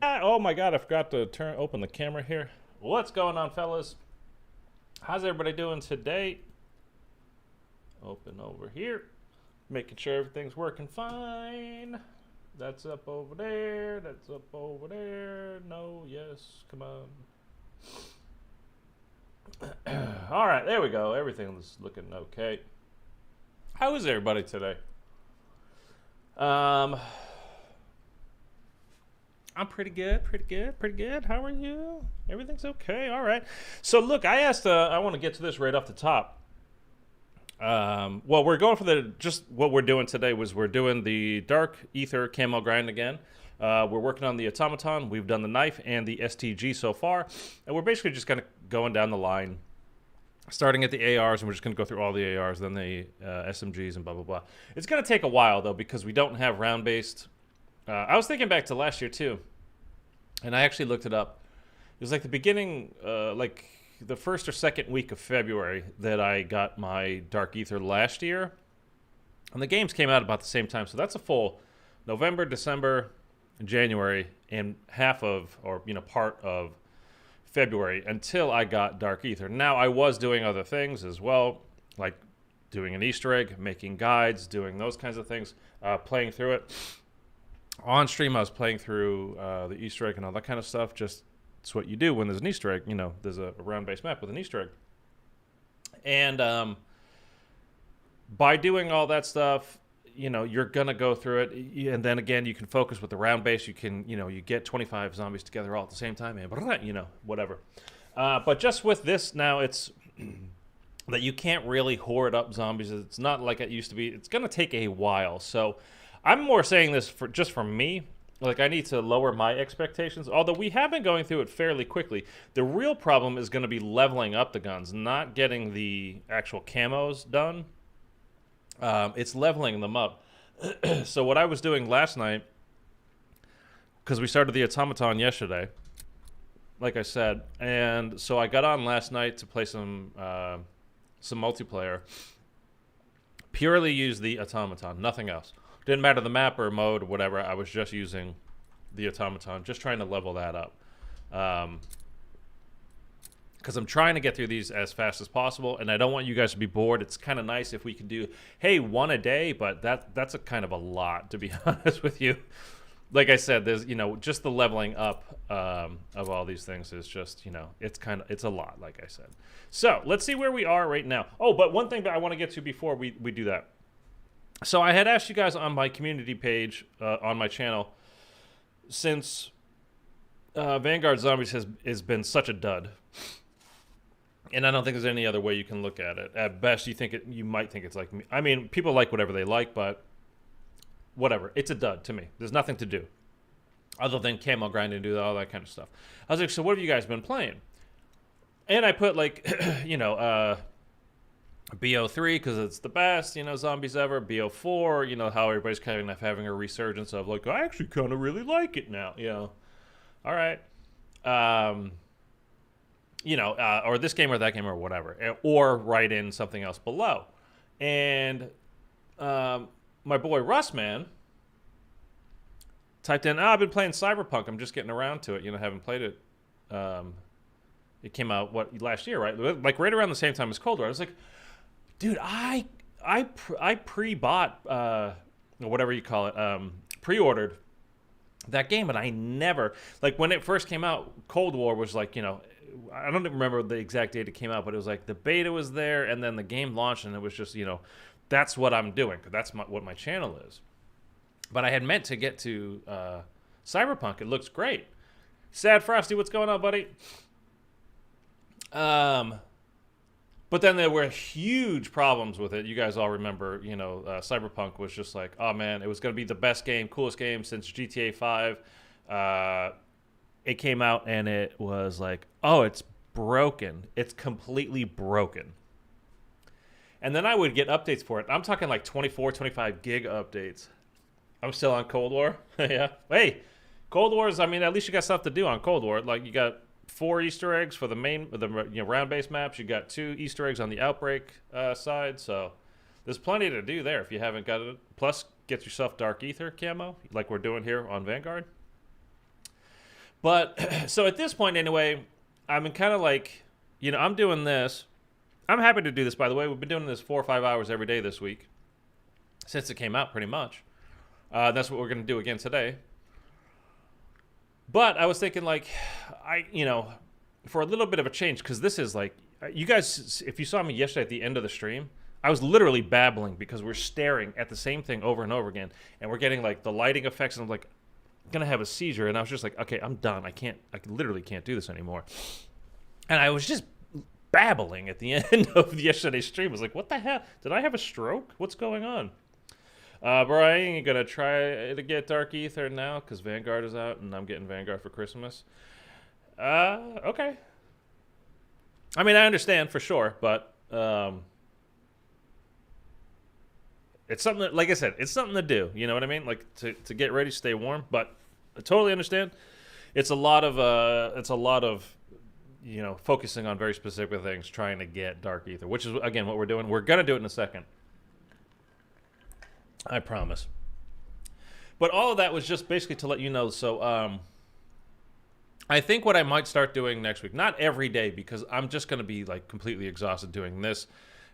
Oh my god, I forgot to open the camera here. What's going on, fellas? How's everybody doing today? Open over here. Making sure everything's working fine. That's up over there. That's up over there. No, yes, come on. All right, there we go. Everything's looking okay. How is everybody today? I'm pretty good. How are you? Everything's okay. All right. So look, I want to get to this right off the top. Well, we're going for what we're doing today was we're doing the Dark Aether camo grind again. We're working on the automaton. We've done the knife and the STG so far, and we're basically just kind of going down the line, starting at the ARs, and we're just going to go through all the ARs, then the SMGs, and blah blah blah. It's going to take a while though because we don't have round-based. I was thinking back to last year too, and I actually looked it up. It was like the beginning, like the first or second week of February that I got my Dark Aether last year, and the games came out about the same time. So that's a full November, December, January, and half of, or part of February until I got Dark Aether. Now I was doing other things as well, like doing an Easter egg, making guides, doing those kinds of things, playing through it. On stream, I was playing through the Easter egg and all that kind of stuff. Just it's what you do when there's an Easter egg. There's a round-based map with an Easter egg. And by doing all that stuff, you're going to go through it. And then again, you can focus with the round base. You can, you get 25 zombies together all at the same time. And, whatever. But just with this now, it's that you can't really hoard up zombies. It's not like it used to be. It's going to take a while. So I'm more saying this just for me. Like, I need to lower my expectations. Although we have been going through it fairly quickly. The real problem is going to be leveling up the guns, not getting the actual camos done. It's leveling them up. So what I was doing last night, because we started the automaton yesterday, like I said, and so I got on last night to play some multiplayer. Purely use the automaton, nothing else. Didn't matter the map or mode or whatever. I was just using the automaton, just trying to level that up. Because I'm trying to get through these as fast as possible, and I don't want you guys to be bored. It's kind of nice if we can do, hey, one a day, but that's a kind of a lot, to be honest with you. Like I said, there's, just the leveling up of all these things is just, it's a lot, like I said. So let's see where we are right now. Oh, but one thing that I want to get to before we do that. So I had asked you guys on my community page on my channel, since Vanguard Zombies has been such a dud, and I don't think there's any other way you can look at it. At best, you might think it's like me. I mean, people like whatever they like, but whatever. It's a dud to me. There's nothing to do other than camo grind and do all that kind of stuff. I was like, so what have you guys been playing? And I put like, BO3 because it's the best, zombies ever. BO4, how everybody's kind of having a resurgence of like, I actually kind of really like it now, All right. Or this game or that game or whatever. Or write in something else below. And my boy Russman typed in, I've been playing Cyberpunk. I'm just getting around to it. Haven't played it. It came out, last year, right? Like right around the same time as Cold War. I was like, dude, I pre-bought, whatever you call it, pre-ordered that game, and I never, like when it first came out, Cold War was like, I don't even remember the exact date it came out, but it was like the beta was there, and then the game launched, and it was just, that's what I'm doing, because that's what my channel is. But I had meant to get to Cyberpunk. It looks great. Sad Frosty, what's going on, buddy? But then there were huge problems with it. You guys all remember, Cyberpunk was just like, oh man, it was going to be the best game, coolest game since GTA 5. It came out and it was like, oh, it's broken. It's completely broken. And then I would get updates for it. I'm talking like 24, 25 gig updates. I'm still on Cold War. Yeah. Hey, Cold War's, at least you got stuff to do on Cold War. Like you got 4 Easter eggs for the main, round-based maps. You got 2 Easter eggs on the Outbreak side, so there's plenty to do there if you haven't got it. Plus, get yourself Dark Aether camo, like we're doing here on Vanguard. But so at this point, anyway, I'm kind of like, I'm doing this. I'm happy to do this, by the way. We've been doing this 4 or 5 hours every day this week since it came out, pretty much. That's what we're going to do again today. But I was thinking, like, for a little bit of a change, because this is like, you guys, if you saw me yesterday at the end of the stream, I was literally babbling because we're staring at the same thing over and over again, and we're getting like the lighting effects, and I'm like, gonna have a seizure, and I was just like, okay, I'm done. I literally can't do this anymore. And I was just babbling at the end of yesterday's stream. I was like, what the hell? Did I have a stroke? What's going on? Bro, I ain't gonna try to get Dark Aether now because Vanguard is out, and I'm getting Vanguard for Christmas. Okay. I mean, I understand for sure, but it's something that, like I said, it's something to do. You know what I mean? Like to get ready, stay warm. But I totally understand. It's a lot of focusing on very specific things, trying to get Dark Aether, which is again what we're doing. We're gonna do it in a second. I promise. But all of that was just basically to let you know. So I think what I might start doing next week, not every day, because I'm just gonna be like completely exhausted doing this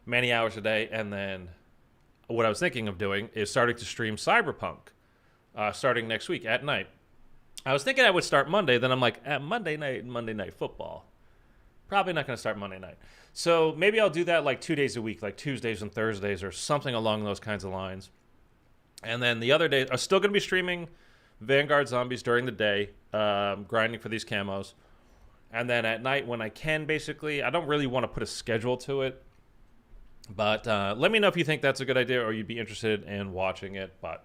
many hours a day, and then what I was thinking of doing is starting to stream Cyberpunk starting next week at night. I was thinking I would start Monday, then I'm like, at Monday night football. Probably not going to start Monday night. So maybe I'll do that like 2 days a week, like Tuesdays and Thursdays or something along those kinds of lines. And then the other day, I'm still going to be streaming Vanguard Zombies during the day, grinding for these camos. And then at night when I can, basically, I don't really want to put a schedule to it. But let me know if you think that's a good idea or you'd be interested in watching it. But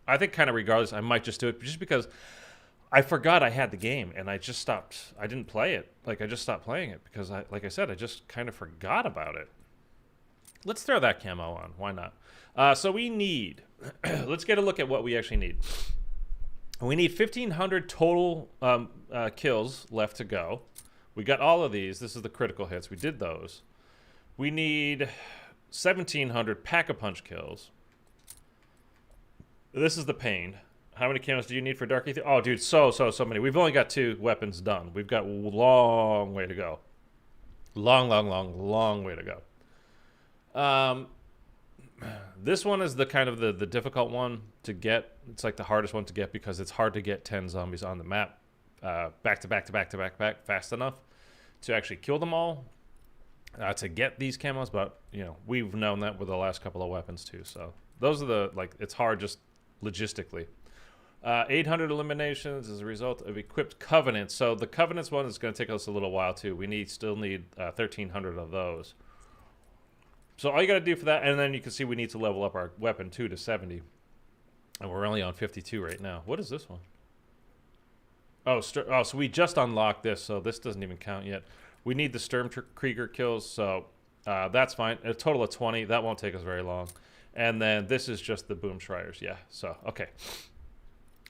I think kind of regardless, I might just do it just because I forgot I had the game and I just stopped. I didn't play it. Like, I just stopped playing it because, like I said, I just kind of forgot about it. Let's throw that camo on. Why not? So we need, let's get a look at what we actually need. We need 1,500 total kills left to go. We got all of these. This is the critical hits. We did those. We need 1,700 Pack-a-Punch kills. This is the pain. How many camos do you need for Dark Aether? Oh, dude, so many. We've only got 2 weapons done. We've got a long way to go. Long way to go. This one is the kind of the difficult one to get. It's like the hardest one to get because it's hard to get 10 zombies on the map back to back fast enough to actually kill them all. To get these camos, but we've known that with the last couple of weapons too. So those are the it's hard just logistically. 800 eliminations as a result of equipped covenants. So the covenants one is going to take us a little while too. We still need 1,300 of those. So all you got to do for that, and then you can see we need to level up our weapon too to 70, and we're only on 52 right now. What is this one? Oh, so we just unlocked this, so this doesn't even count yet. We need the Sturmkrieger kills, so that's fine. A total of 20. That won't take us very long. And then this is just the Boom Schreiers. Yeah, so, okay.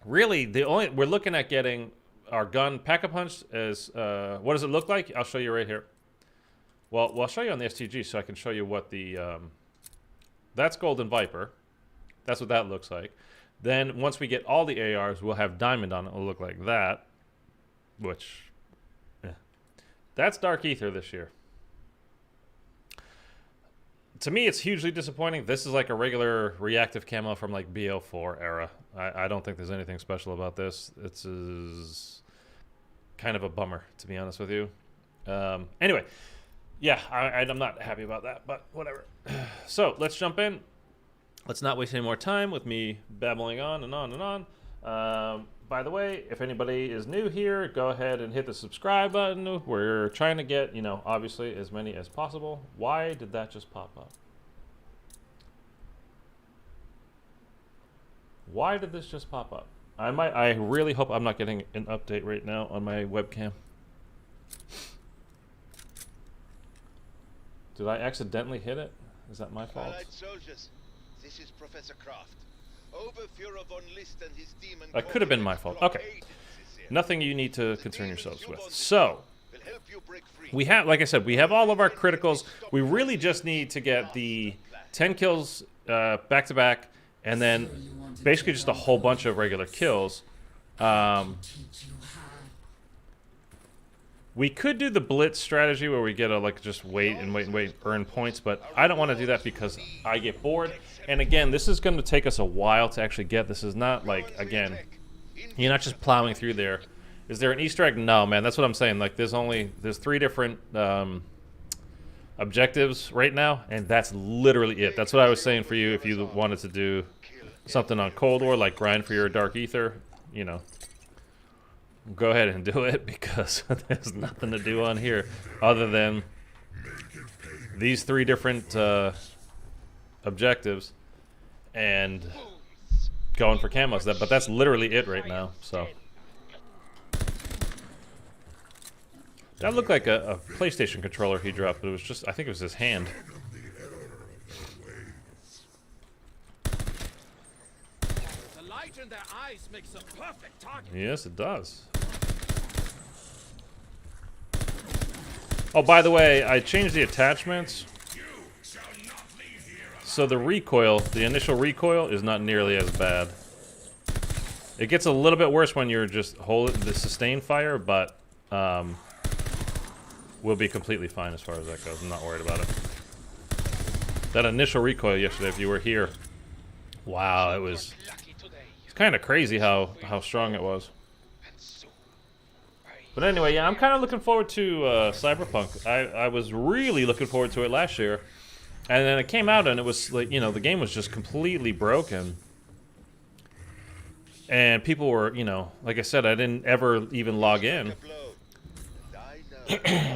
Really, we're looking at getting our gun Pack-a-Punch as, what does it look like? I'll show you right here. Well, I'll show you on the STG so I can show you what the, that's Golden Viper. That's what that looks like. Then once we get all the ARs, we'll have Diamond on it. It'll look like that, which... That's Dark Aether this year. To me, it's hugely disappointing. This is like a regular reactive camo from like BO4 era. I don't think there's anything special about this. It's kind of a bummer, to be honest with you. Anyway, yeah, I'm not happy about that, but whatever. So let's jump in. Let's not waste any more time with me babbling on and on and on. By the way, if anybody is new here, go ahead and hit the subscribe button. We're trying to get, obviously as many as possible. Why did that just pop up? Why did this just pop up? I really hope I'm not getting an update right now on my webcam. Did I accidentally hit it? Is that my fault? Allied soldiers, this is Professor Kraft. Oberführer and his demon that could have been my fault. Okay. Nothing you need to concern yourselves with. So, we have, like I said, we have all of our criticals. We really just need to get the 10 kills back to back, and then basically just a whole bunch of regular kills. We could do the blitz strategy where we get a like just wait and wait and wait, earn points, but I don't want to do that because I get bored. And again, this is going to take us a while to actually get. This is not like, again, you're not just plowing through there. Is there an Easter egg? No, man. That's what I'm saying. Like there's 3 different objectives right now, and that's literally it. That's what I was saying for you if you wanted to do something on Cold War, like grind for your Dark Aether, you know. Go ahead and do it because there's nothing to do on here other than these 3 different objectives and going for camos. But that's literally it right now. So that looked like a PlayStation controller he dropped, but it was just, I think it was his hand. The light in their eyes makes a perfect target. Yes, it does. Oh, by the way, I changed the attachments. So the recoil, the initial recoil, is not nearly as bad. It gets a little bit worse when you're just holding the sustained fire, but we'll be completely fine as far as that goes. I'm not worried about it. That initial recoil yesterday, if you were here, wow, it's kind of crazy how strong it was. But anyway, yeah, I'm kind of looking forward to Cyberpunk. I was really looking forward to it last year. And then it came out and it was like, you know, the game was just completely broken. And people were, you know, like I said, I didn't ever even log in.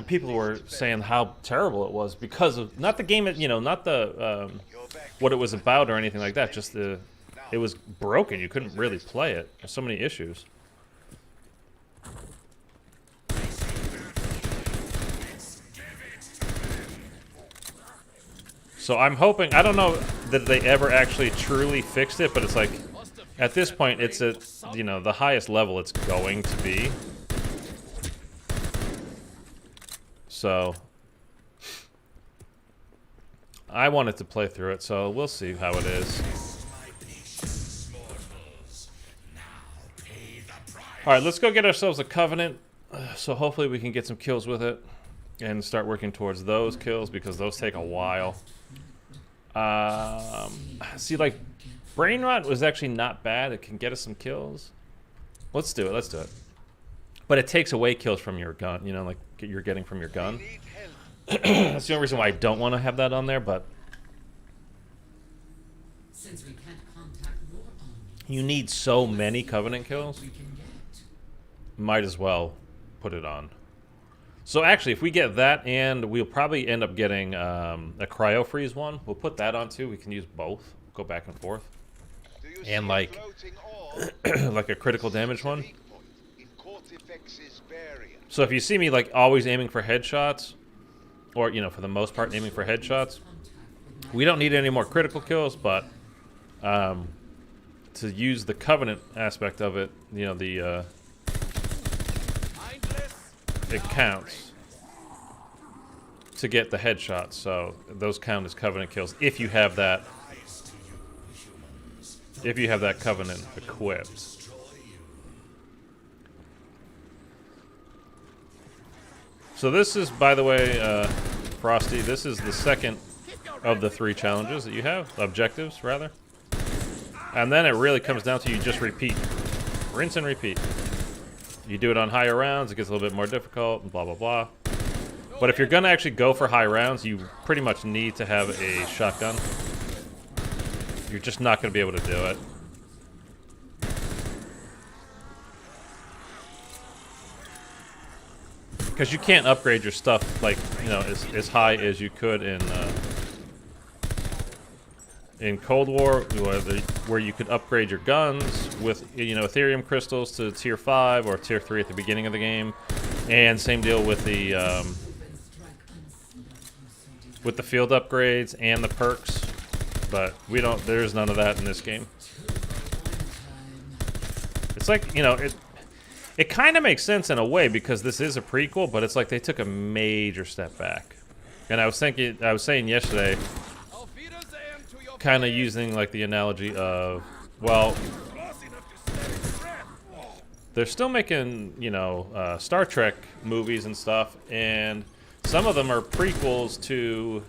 People were saying how terrible it was because of, not the game, you know, not the, what it was about or anything like that, just it was broken. You couldn't really play it. There's so many issues. So I'm hoping, I don't know that they ever actually truly fixed it, but it's like, at this point, it's at, you know, the highest level it's going to be. So, I wanted to play through it, so we'll see how it is. Alright, let's go get ourselves a Covenant, so hopefully we can get some kills with it, and start working towards those kills, because those take a while. See, like, Brain Rot was actually not bad. It can get us some kills. Let's do it. Let's do it. But it takes away kills from your gun, you know, like you're getting from your gun. That's the only reason why I don't want to have that on there, but Since we can't contact your army, you need so many Covenant kills. we can get. Might as well put it on. So actually, if we get that, and we'll probably end up getting a cryo freeze one. We'll put that on too. We can use both. Go back and forth. And like, like a critical damage one. So if you see me like always aiming for headshots, or you know, for the most part aiming for headshots, we don't need any more critical kills, but to use the Covenant aspect of it, you know, the it counts to get the headshots, so those count as Covenant kills if you have that. If you have that Covenant equipped. So this is, by the way, Frosty, this is the second of the 3 challenges that you have, objectives, rather. And then it really comes down to you just repeat. Rinse and repeat. You do it on higher rounds, it gets a little bit more difficult, and blah, blah, blah. But if you're going to actually go for high rounds, you pretty much need to have a shotgun. You're just not going to be able to do it. Because you can't upgrade your stuff, like, you know, as high as you could in Cold War, where you could upgrade your guns with, you know, Ethereum crystals to tier 5 or tier 3 at the beginning of the game. And same deal with the field upgrades and the perks. But we don't, there's none of that in this game. It's like, you know, it kind of makes sense in a way because this is a prequel, but it's like they took a major step back. And I was saying yesterday, kind of using like the analogy of, well, they're still making, you know, Star Trek movies and stuff, and some of them are prequels to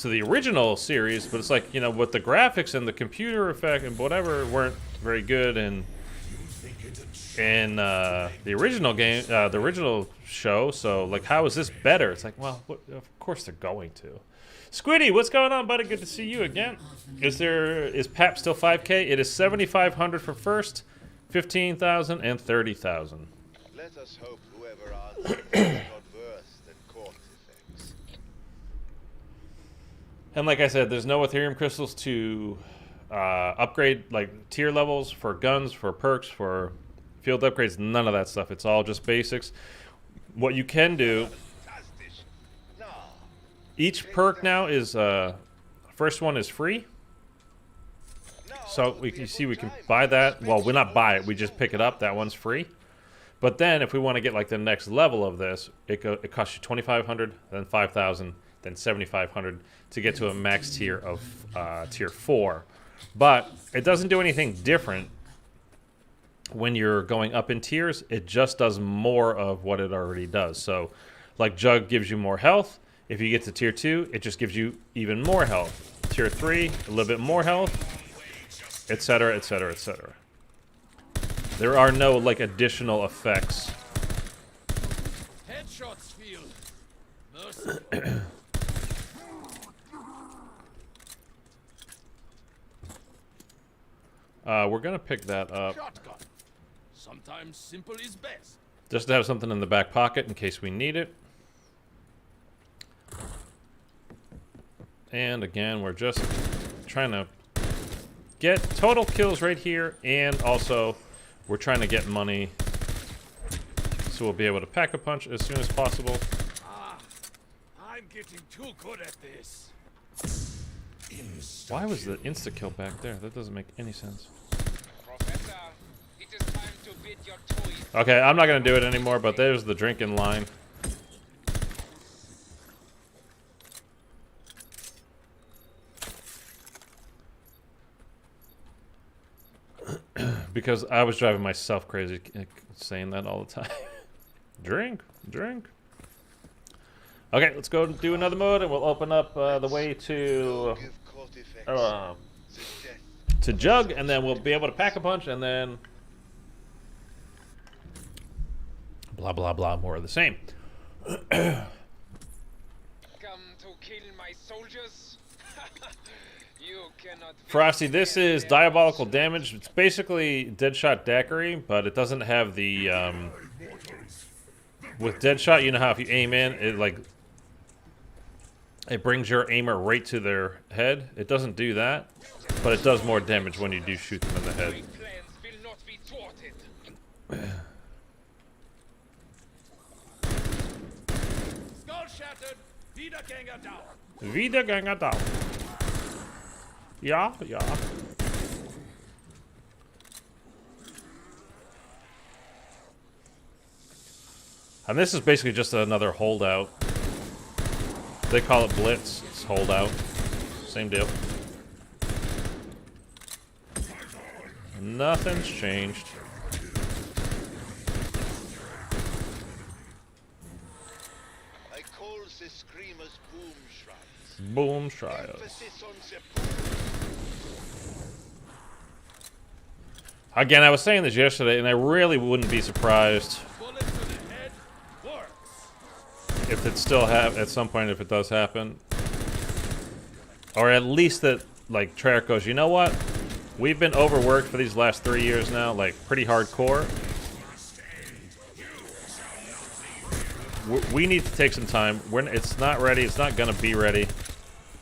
the original series, but it's like, you know, with the graphics and the computer effect and whatever weren't very good in the original game, the original show. So like, how is this better? It's like, well, of course they're going to. Squiddy, what's going on, buddy? Good to see you again. Is PAP still 5K? It is 7,500 for first, 15,000 and 30,000. Let us hope whoever answers is not worse than Kortifex. And like I said, there's no Ethereum crystals to upgrade like tier levels for guns, for perks, for field upgrades. None of that stuff. It's all just basics. What you can do. Each perk now is first one is free. So you see we can buy that. Well, we're not buy it. We just pick it up. That one's free. But then if we want to get like the next level of this, it costs you 2,500, then 5,000, then 7,500 to get to a max tier of tier 4. But it doesn't do anything different when you're going up in tiers. It just does more of what it already does. So like Jug gives you more health. If you get to tier 2, it just gives you even more health. Tier 3, a little bit more health, etc., etc., etc. There are no like additional effects. Headshots field. Mercy. We're gonna pick that up. Shotgun. Sometimes simple is best. Just to have something in the back pocket in case we need it. And again, we're just trying to get total kills right here, and also we're trying to get money so we'll be able to pack a punch as soon as possible. I'm getting too good at this. Why was the insta-kill back there? That doesn't make any sense. Professor, it is time to bid your toys. Okay, I'm not going to do it anymore, but there's the drinking line. Because I was driving myself crazy saying that all the time. Drink, drink. Okay, let's go do another mode, and we'll open up the way to Jug, and then we'll be able to pack a punch, and then blah blah blah, more of the same. Come to kill my soldiers? You cannot. Frosty, this is diabolical damage. It's basically Deadshot daiquiri, but it doesn't have the with Deadshot, you know how if you aim in, it brings your aimer right to their head. It doesn't do that, but it does more damage when you do shoot them in the head. Plans will not be thwarted. Skull shattered. Wiedergänger down. Wiedergänger down. Yeah, yeah. And this is basically just another holdout. They call it Blitz. It's holdout. Same deal. Nothing's changed. I call the screamers boom shrines. Boom trials. Emphasis on the boom. Again, I was saying this yesterday, and I really wouldn't be surprised Bullet to the head works. if it still at some point if it does happen, or at least that like Treyarch goes, you know what? We've been overworked for these last 3 years now, like pretty hardcore. We need to take some time. It's not ready. It's not gonna be ready.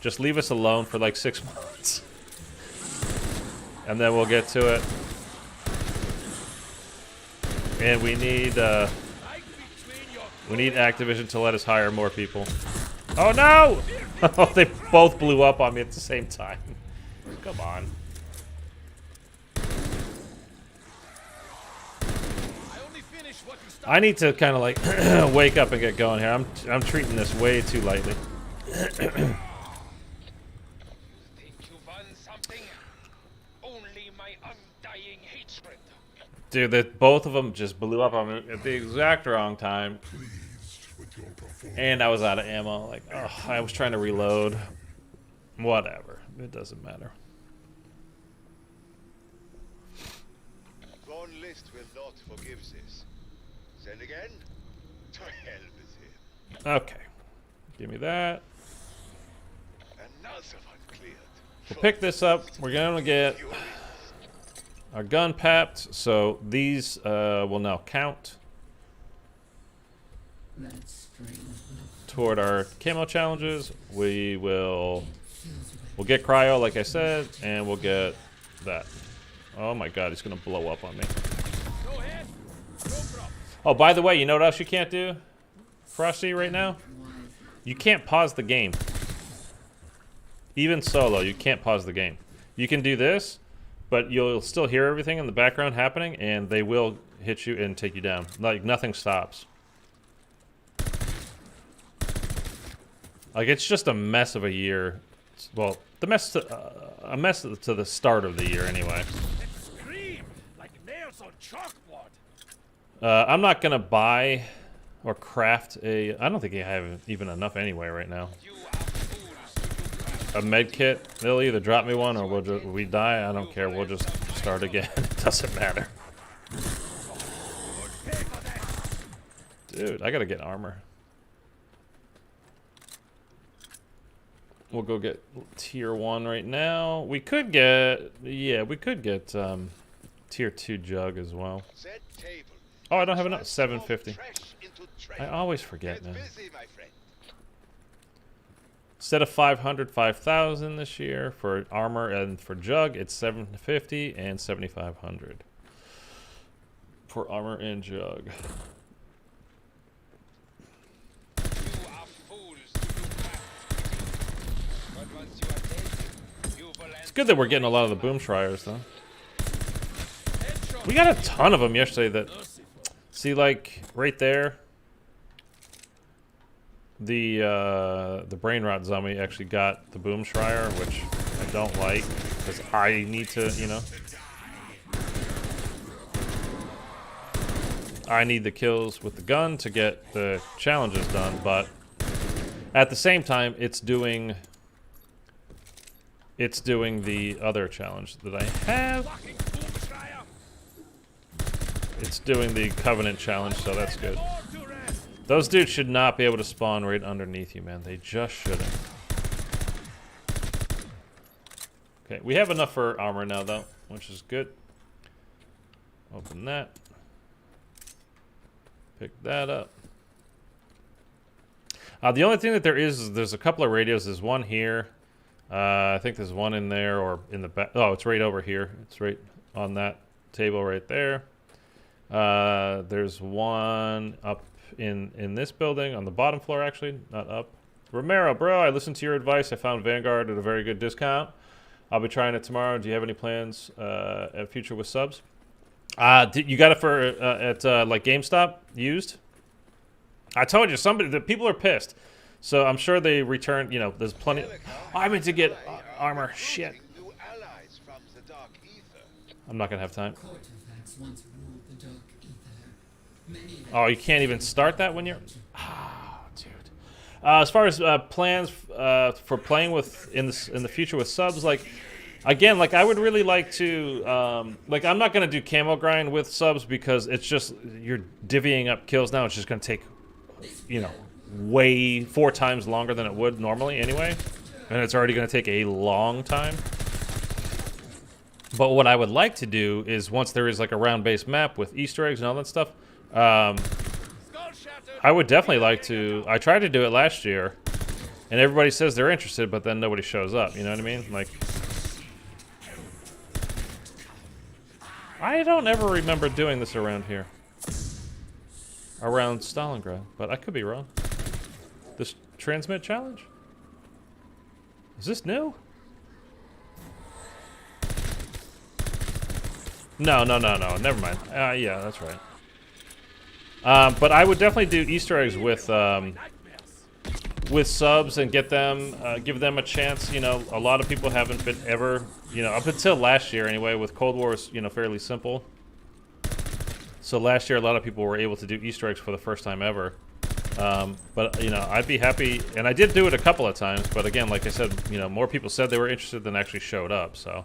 Just leave us alone for like 6 months, and then we'll get to it. And we need Activision to let us hire more people. Oh no! Oh, they both blew up on me at the same time. Come on. I need to kind of like wake up and get going here. I'm treating this way too lightly. Think you won something? Only my undying hatred. dude, that both of them just blew up on me at the exact wrong time. And I was out of ammo. Like, oh, I was trying to reload. Whatever. It doesn't matter. Von List will not forgive this. Then again, to hell with him. Okay. Give me that. Another one cleared. We'll pick this up. We're going to get our gun papped. So these will now count toward our camo challenges. We'll get cryo, like I said, and we'll get that. Oh my god, he's gonna blow up on me. Oh, by the way, you know what else you can't do, Frosty, right now? You can't pause the game. Even solo, you can't pause the game. You can do this, but you'll still hear everything in the background happening, and they will hit you and take you down. Like, nothing stops. Like, it's just a mess of a year. Well, a mess to the start of the year, anyway. Scream like nails on chalkboard. I'm not gonna buy or craft a. I don't think I have even enough anyway right now. A med kit. They'll either drop me one or we die. I don't care. We'll just start again. It doesn't matter. Dude, I gotta get armor. We'll go get tier 1 right now. We could get, yeah, we could get tier 2 jug as well. Oh, I don't have enough. 750. I always forget, man. Instead of 500, 5,000 this year for armor and for jug, it's 750 and 7,500 for armor and jug. It's good that we're getting a lot of the boom shriers, though. We got a ton of them yesterday that... See, like, right there... The brain rot zombie actually got the boom shrier, which I don't like, because I need to, you know... I need the kills with the gun to get the challenges done, but... At the same time, it's doing the other challenge that I have. It's doing the Covenant challenge, so that's good. Those dudes should not be able to spawn right underneath you, man. They just shouldn't. Okay, we have enough for armor now, though, which is good. Open that. Pick that up. The only thing that there is there's a couple of radios. There's one here. I think there's one in there or in the back. Oh, it's right over here. It's right on that table right there. There's one up in this building on the bottom floor, actually, not up. Romero, bro, I listened to your advice. I found Vanguard at a very good discount. I'll be trying it tomorrow. Do you have any plans at future with subs? You got it for at like GameStop used? I told you, the people are pissed. So I'm sure they returned, you know, there's plenty. Oh, I meant to get armor. Shit. I'm not going to have time. Kortifex once ruled the Dark Aether. Oh, you can't even start that when you're... Oh, dude. As far as plans for playing with in the future with subs, like... Again, like, I would really like to... like, I'm not going to do camo grind with subs because it's just... You're divvying up kills now. It's just going to take, you know... way 4 times longer than it would normally anyway, and it's already going to take a long time. But what I would like to do is once there is like a round-based map with Easter eggs and all that stuff, I would definitely like to... I tried to do it last year, and everybody says they're interested, but then nobody shows up, you know what I mean? Like, I don't ever remember doing this around here. Around Stalingrad, but I could be wrong. This transmit challenge? Is this new? No, never mind. Yeah, that's right. But I would definitely do Easter eggs with subs and get them, give them a chance. You know, a lot of people haven't been ever, you know, up until last year anyway, with Cold War, you know, fairly simple. So last year, a lot of people were able to do Easter eggs for the first time ever. But, you know, I'd be happy, and I did do it a couple of times, but again, like I said, you know, more people said they were interested than actually showed up, so.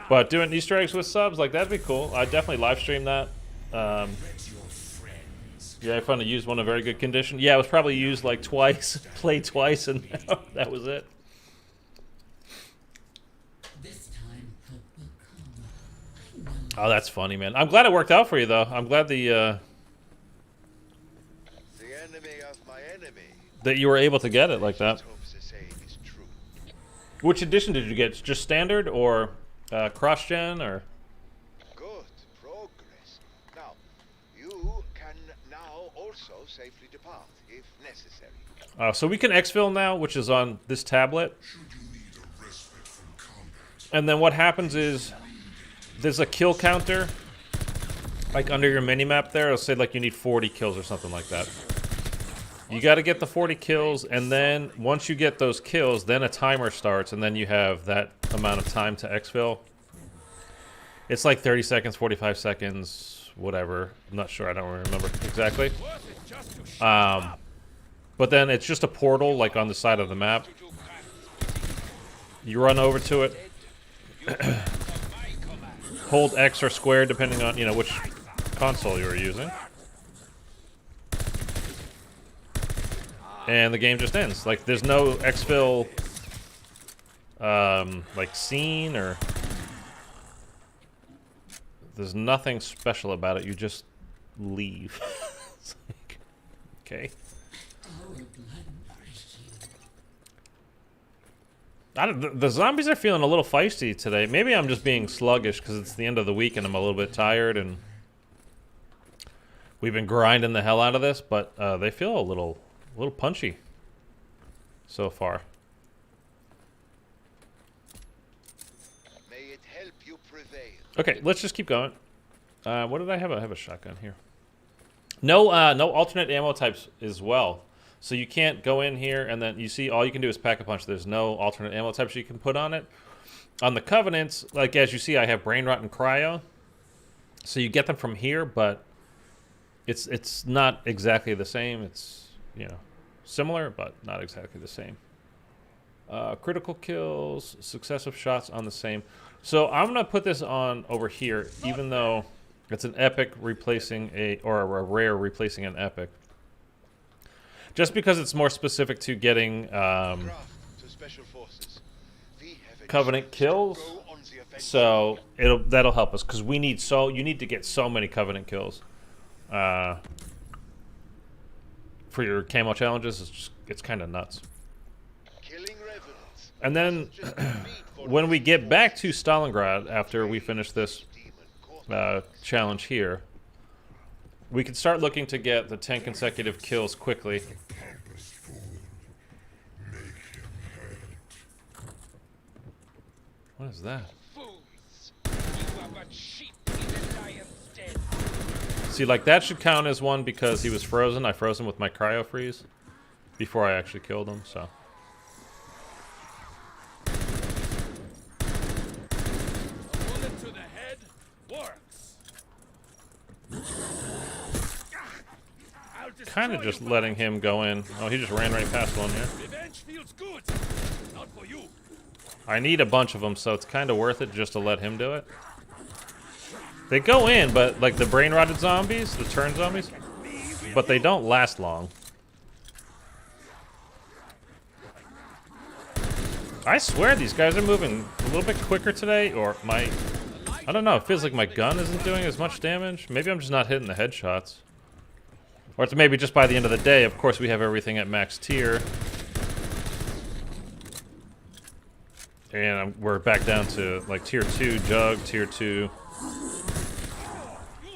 But doing Easter eggs with subs, like, that'd be cool. I'd definitely live stream that. Yeah, I found to use one in very good condition. Yeah, it was probably used like twice, played twice, and that was it. Oh, that's funny, man. I'm glad it worked out for you, though. I'm glad the enemy of my enemy. that you were able to get it like that. Hope the saying is true. Which edition did you get? Just standard or cross-gen or? Good progress. Now, you can now also safely depart if necessary. So we can exfil now, which is on this tablet. And then what happens is there's a kill counter, like under your mini-map there. It'll say like you need 40 kills or something like that. You got to get the 40 kills, and then once you get those kills, then a timer starts, and then you have that amount of time to exfil. It's like 30 seconds, 45 seconds, whatever. I'm not sure. I don't remember exactly. But then it's just a portal, like on the side of the map. You run over to it. Hold X or square, depending on, you know, which console you were using. And the game just ends. Like, there's no exfil, like, scene, or... There's nothing special about it. You just leave. It's like, okay. The zombies are feeling a little feisty today. Maybe I'm just being sluggish because it's the end of the week and I'm a little bit tired, and we've been grinding the hell out of this, but they feel a little punchy so far. May it help you prevail. Okay, let's just keep going. What did I have? I have a shotgun here. No alternate ammo types as well. So you can't go in here and then you see all you can do is pack a punch. There's no alternate ammo types you can put on it. On the Covenants, like as you see, I have Brain Rot and Cryo. So you get them from here, but it's not exactly the same. It's, you know, similar, but not exactly the same. Critical kills, successive shots on the same. So I'm gonna put this on over here, even though it's an epic replacing or a rare replacing an epic. Just because it's more specific to getting Covenant kills, so that'll help us because you need to get so many Covenant kills for your camo challenges. It's kind of nuts. And then when we get back to Stalingrad after we finish this challenge here, we can start looking to get the 10 consecutive kills quickly. What is that? See, like that should count as one because he was frozen. I froze him with my cryo freeze before I actually killed him, so. Kind of just letting him go in. Oh, he just ran right past one here. I need a bunch of them, so it's kind of worth it just to let him do it. They go in, but like the brain-rotted zombies, the turn zombies, but they don't last long. I swear these guys are moving a little bit quicker today, or I don't know, it feels like my gun isn't doing as much damage. Maybe I'm just not hitting the headshots. Or it's maybe just by the end of the day, of course we have everything at max tier. And we're back down to like tier 2 Jug, tier 2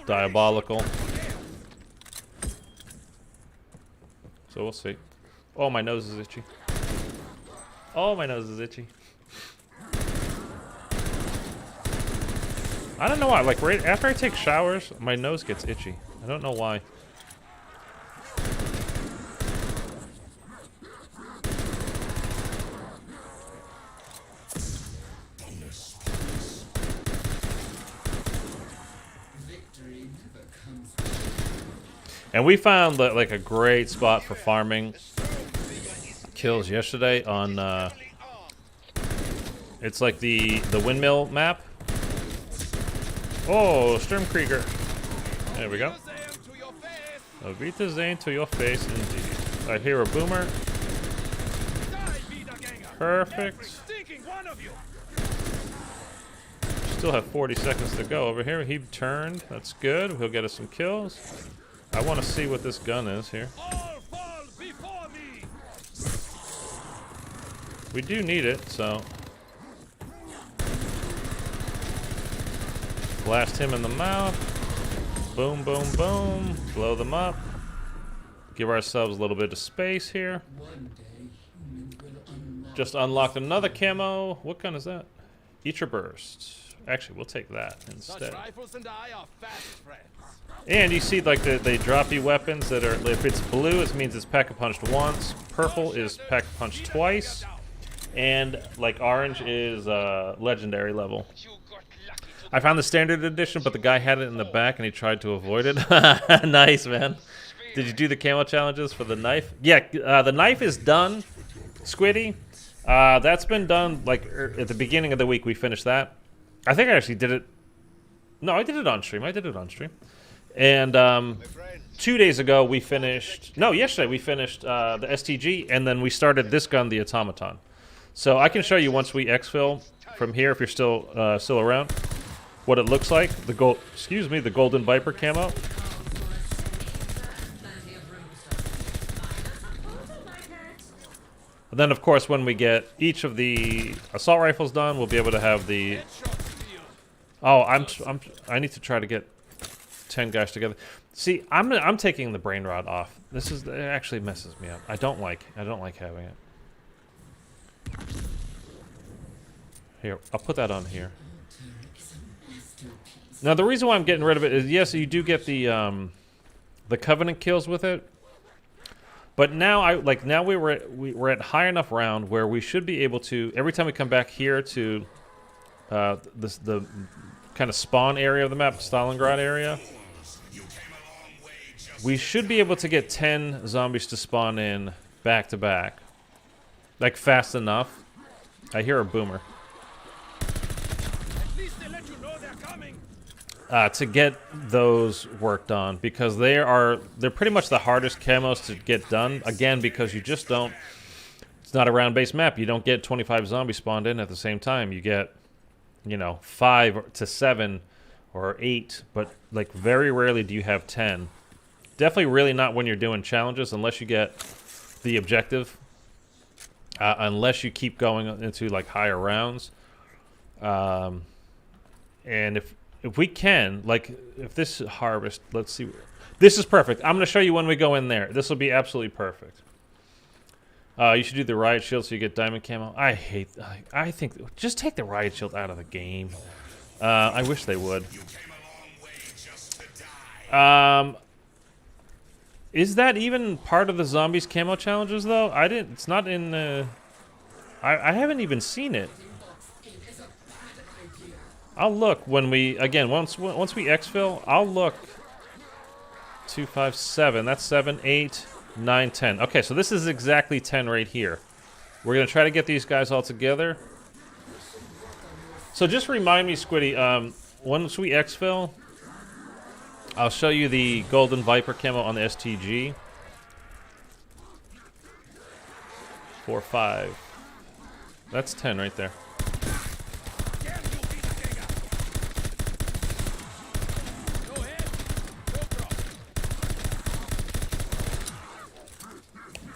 Diabolical. So we'll see. Oh, my nose is itchy. Oh, my nose is itchy. I don't know why, like right after I take showers, my nose gets itchy. I don't know why. And we found like a great spot for farming kills yesterday on. It's like the windmill map. Oh, Sturmkrieger. There we go. Avita Zane to your face, indeed. I hear a boomer. Perfect. Still have 40 seconds to go. Over here, he turned. That's good. He'll get us some kills. I want to see what this gun is here. We do need it, so. Blast him in the mouth. Boom, boom, boom. Blow them up. Give ourselves a little bit of space here. Just unlocked another camo. What gun is that? Eater Burst. Actually, we'll take that instead. And you see, like, they drop you weapons that are, if it's blue, it means it's pack-a-punched once. Purple is pack-a-punched twice. And, like, orange is legendary level. I found the standard edition, but the guy had it in the back and he tried to avoid it. Nice, man. Did you do the camo challenges for the knife? Yeah, the knife is done, Squiddy. That's been done, like, at the beginning of the week we finished that. I think I actually did it. No, I did it on stream. And 2 days ago we finished. No, yesterday we finished the STG, and then we started this gun, the Automaton. So I can show you once we exfil from here, if you're still around, what it looks like. The Golden Viper camo. And then, of course, when we get each of the assault rifles done, we'll be able to have the. Oh, I need to try to get 10 guys together. See, I'm taking the brain rod off. It actually messes me up. I don't like having it. Here, I'll put that on here. Now, the reason why I'm getting rid of it is, yes, you do get the Covenant kills with it. But now, now we're at high enough round where we should be able to, every time we come back here to the kind of spawn area of the map, Stalingrad area, we should be able to get 10 zombies to spawn in back to back, like fast enough. I hear a boomer. To get those worked on, because they're pretty much the hardest camos to get done, again, because you just don't, it's not a round-based map. You don't get 25 zombies spawned in at the same time. You get, 5 to 7 or 8, but like very rarely do you have 10. Definitely really not when you're doing challenges, unless you get the objective, unless you keep going into like higher rounds. And if we can, like, if this harvest, let's see. This is perfect. I'm going to show you when we go in there. This will be absolutely perfect. You should do the riot shield so you get diamond camo. I think, just take the riot shield out of the game. I wish they would. Is that even part of the zombies camo challenges, though? It's not in the... I haven't even seen it. I'll look when we, again, once we exfil, I'll look. 2, 5, 7. That's 7, 8, 9, 10. Okay, so this is exactly 10 right here. We're going to try to get these guys all together. So just remind me, Squiddy, once we exfil, I'll show you the Golden Viper camo on the STG. 4, 5. That's 10 right there.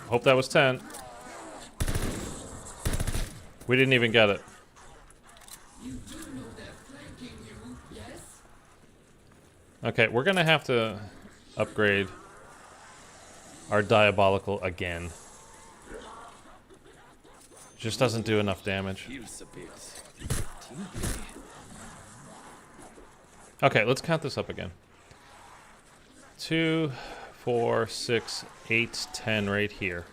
Hope that was 10. We didn't even get it. Okay, we're gonna have to upgrade our diabolical again. Just doesn't do enough damage. Okay, let's count this up again. 2, 4, 6, 8, 10 right here.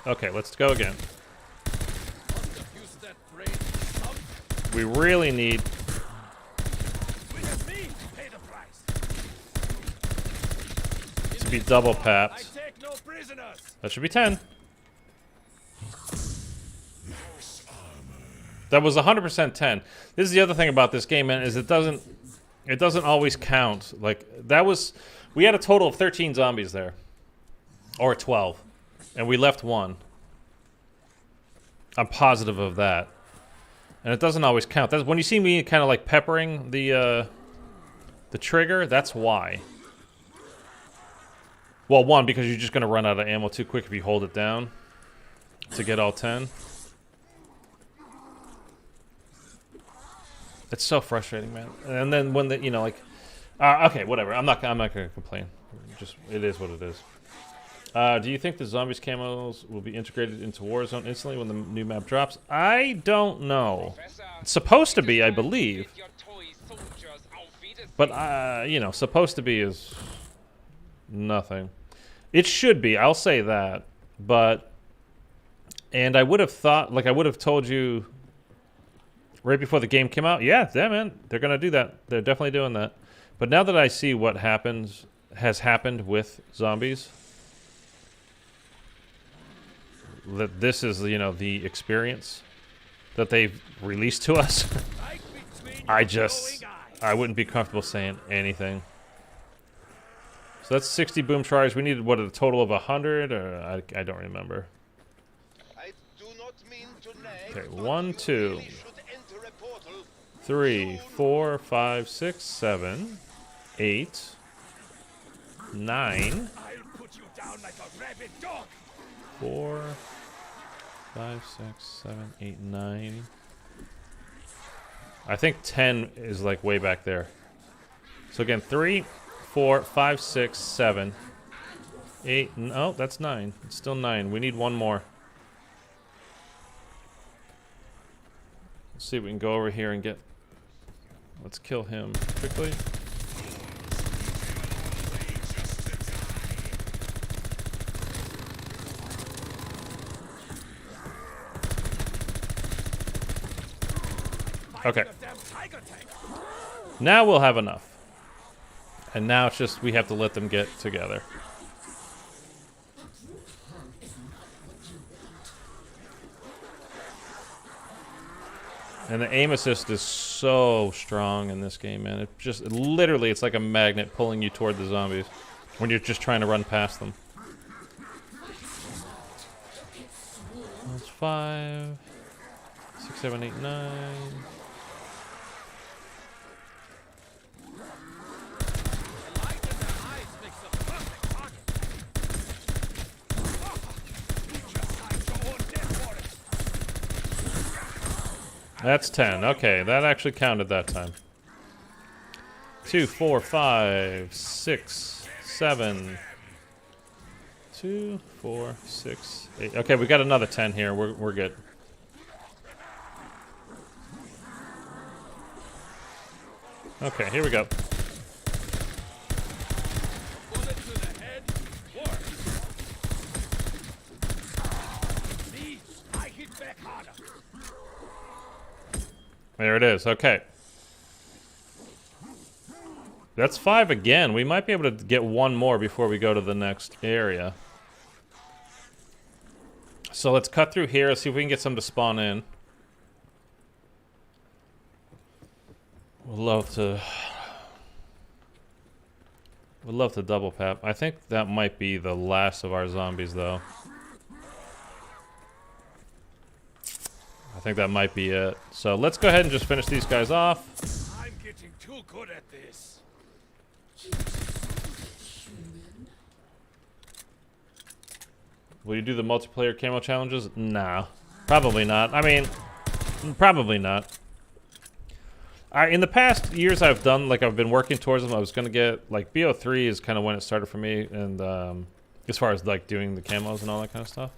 Okay, let's go again. We really need... to be double I papped. take no prisoners. That should be 10. That was 100% 10. This is the other thing about this game, man, is it doesn't always count. Like, that was... We had a total of 13 zombies there. Or 12. And we left 1. I'm positive of that. And it doesn't always count. That's when you see me kind of like peppering the trigger, that's why. Well, 1, because you're just going to run out of ammo too quick if you hold it down to get all 10. It's so frustrating, man. And then when the, you know, like, okay, whatever. I'm not gonna complain. Just, it is what it is. Do you think the zombies camos will be integrated into Warzone instantly when the new map drops? I don't know. It's supposed to be, I believe. But you know, supposed to be is nothing. It should be. I'll say that. But, and I would have thought, like, I would have told you. Right before the game came out, yeah, man, they're gonna do that. They're definitely doing that. But now that I see what has happened with zombies, that this is, you know, the experience that they've released to us. I wouldn't be comfortable saying anything. So that's 60 boom tries. We needed what, a total of 100, or I don't remember. I do not mean to nag, Okay, but 1, you 2. really should enter a portal 3, 4, 5, 6, 7, 8, 9, I'll put you down like a rabid dog. 4, 5, 6, 7, 8, 9. I think 10 is like way back there. So again, 3, 4, 5, 6, 7, 8. No, that's 9. It's still 9. We need 1 more. Let's see if we can go over here and get... Let's kill him quickly. Okay. Now we'll have enough. And now it's just we have to let them get together. And the aim assist is so strong in this game, man. It just literally, it's like a magnet pulling you toward the zombies when you're just trying to run past them. That's 5, 6, 7, 8, 9. That's 10. Okay, that actually counted that time. 2, 4, 5, 6, 7. 2, 4, 6, 8. Okay, we got another 10 here. We're good. Okay, here we go. Bullet to the head. Works. See, I hit back harder. There it is. Okay. That's 5 again. We might be able to get 1 more before we go to the next area. So let's cut through here. See if we can get some to spawn in. Would love to double pap. I think that might be the last of our zombies, though. I think that might be it. So let's go ahead and just finish these guys off. I'm getting too good at this. Will you do the multiplayer camo challenges? Nah. Probably not. I mean, probably not. In the past years I've done, like, I've been working towards them. I was going to get, like, BO3 is kind of when it started for me. And as far as, like, doing the camos and all that kind of stuff.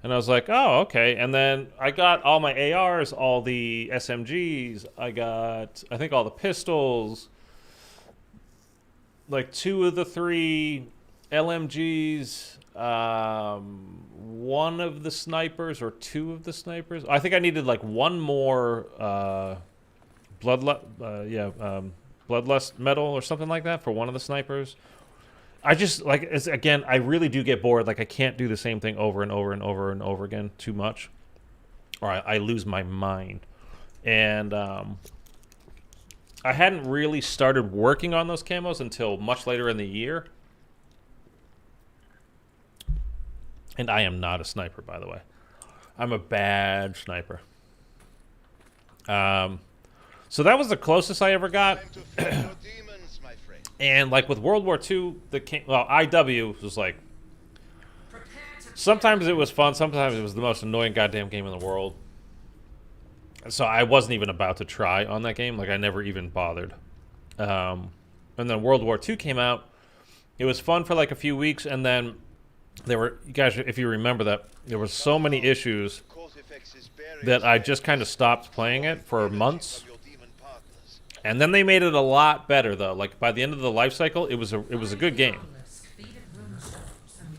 And I was like, oh, okay. And then I got all my ARs, all the SMGs. I got, I think, all the pistols. Like 2 of the 3 LMGs. 1 of the snipers or 2 of the snipers. I think I needed like 1 more bloodlust medal or something like that for 1 of the snipers. I just like again. I really do get bored. Like I can't do the same thing over and over and over and over again too much, or I lose my mind. And I hadn't really started working on those camos until much later in the year. And I am not a sniper, by the way. I'm a bad sniper. So that was the closest I ever got. Time to face your demons, my friend. And like with World War II, IW was like, sometimes it was fun, sometimes it was the most annoying goddamn game in the world. So I wasn't even about to try on that game. Like I never even bothered. And then World War II came out. It was fun for like a few weeks, and then there were, you guys, if you remember that, there were so many issues Kortifex is bearing that I his just kind of stopped playing it for energy months. of your demon partners. And then they made it a lot better though. Like by the end of the life cycle, it was a good game.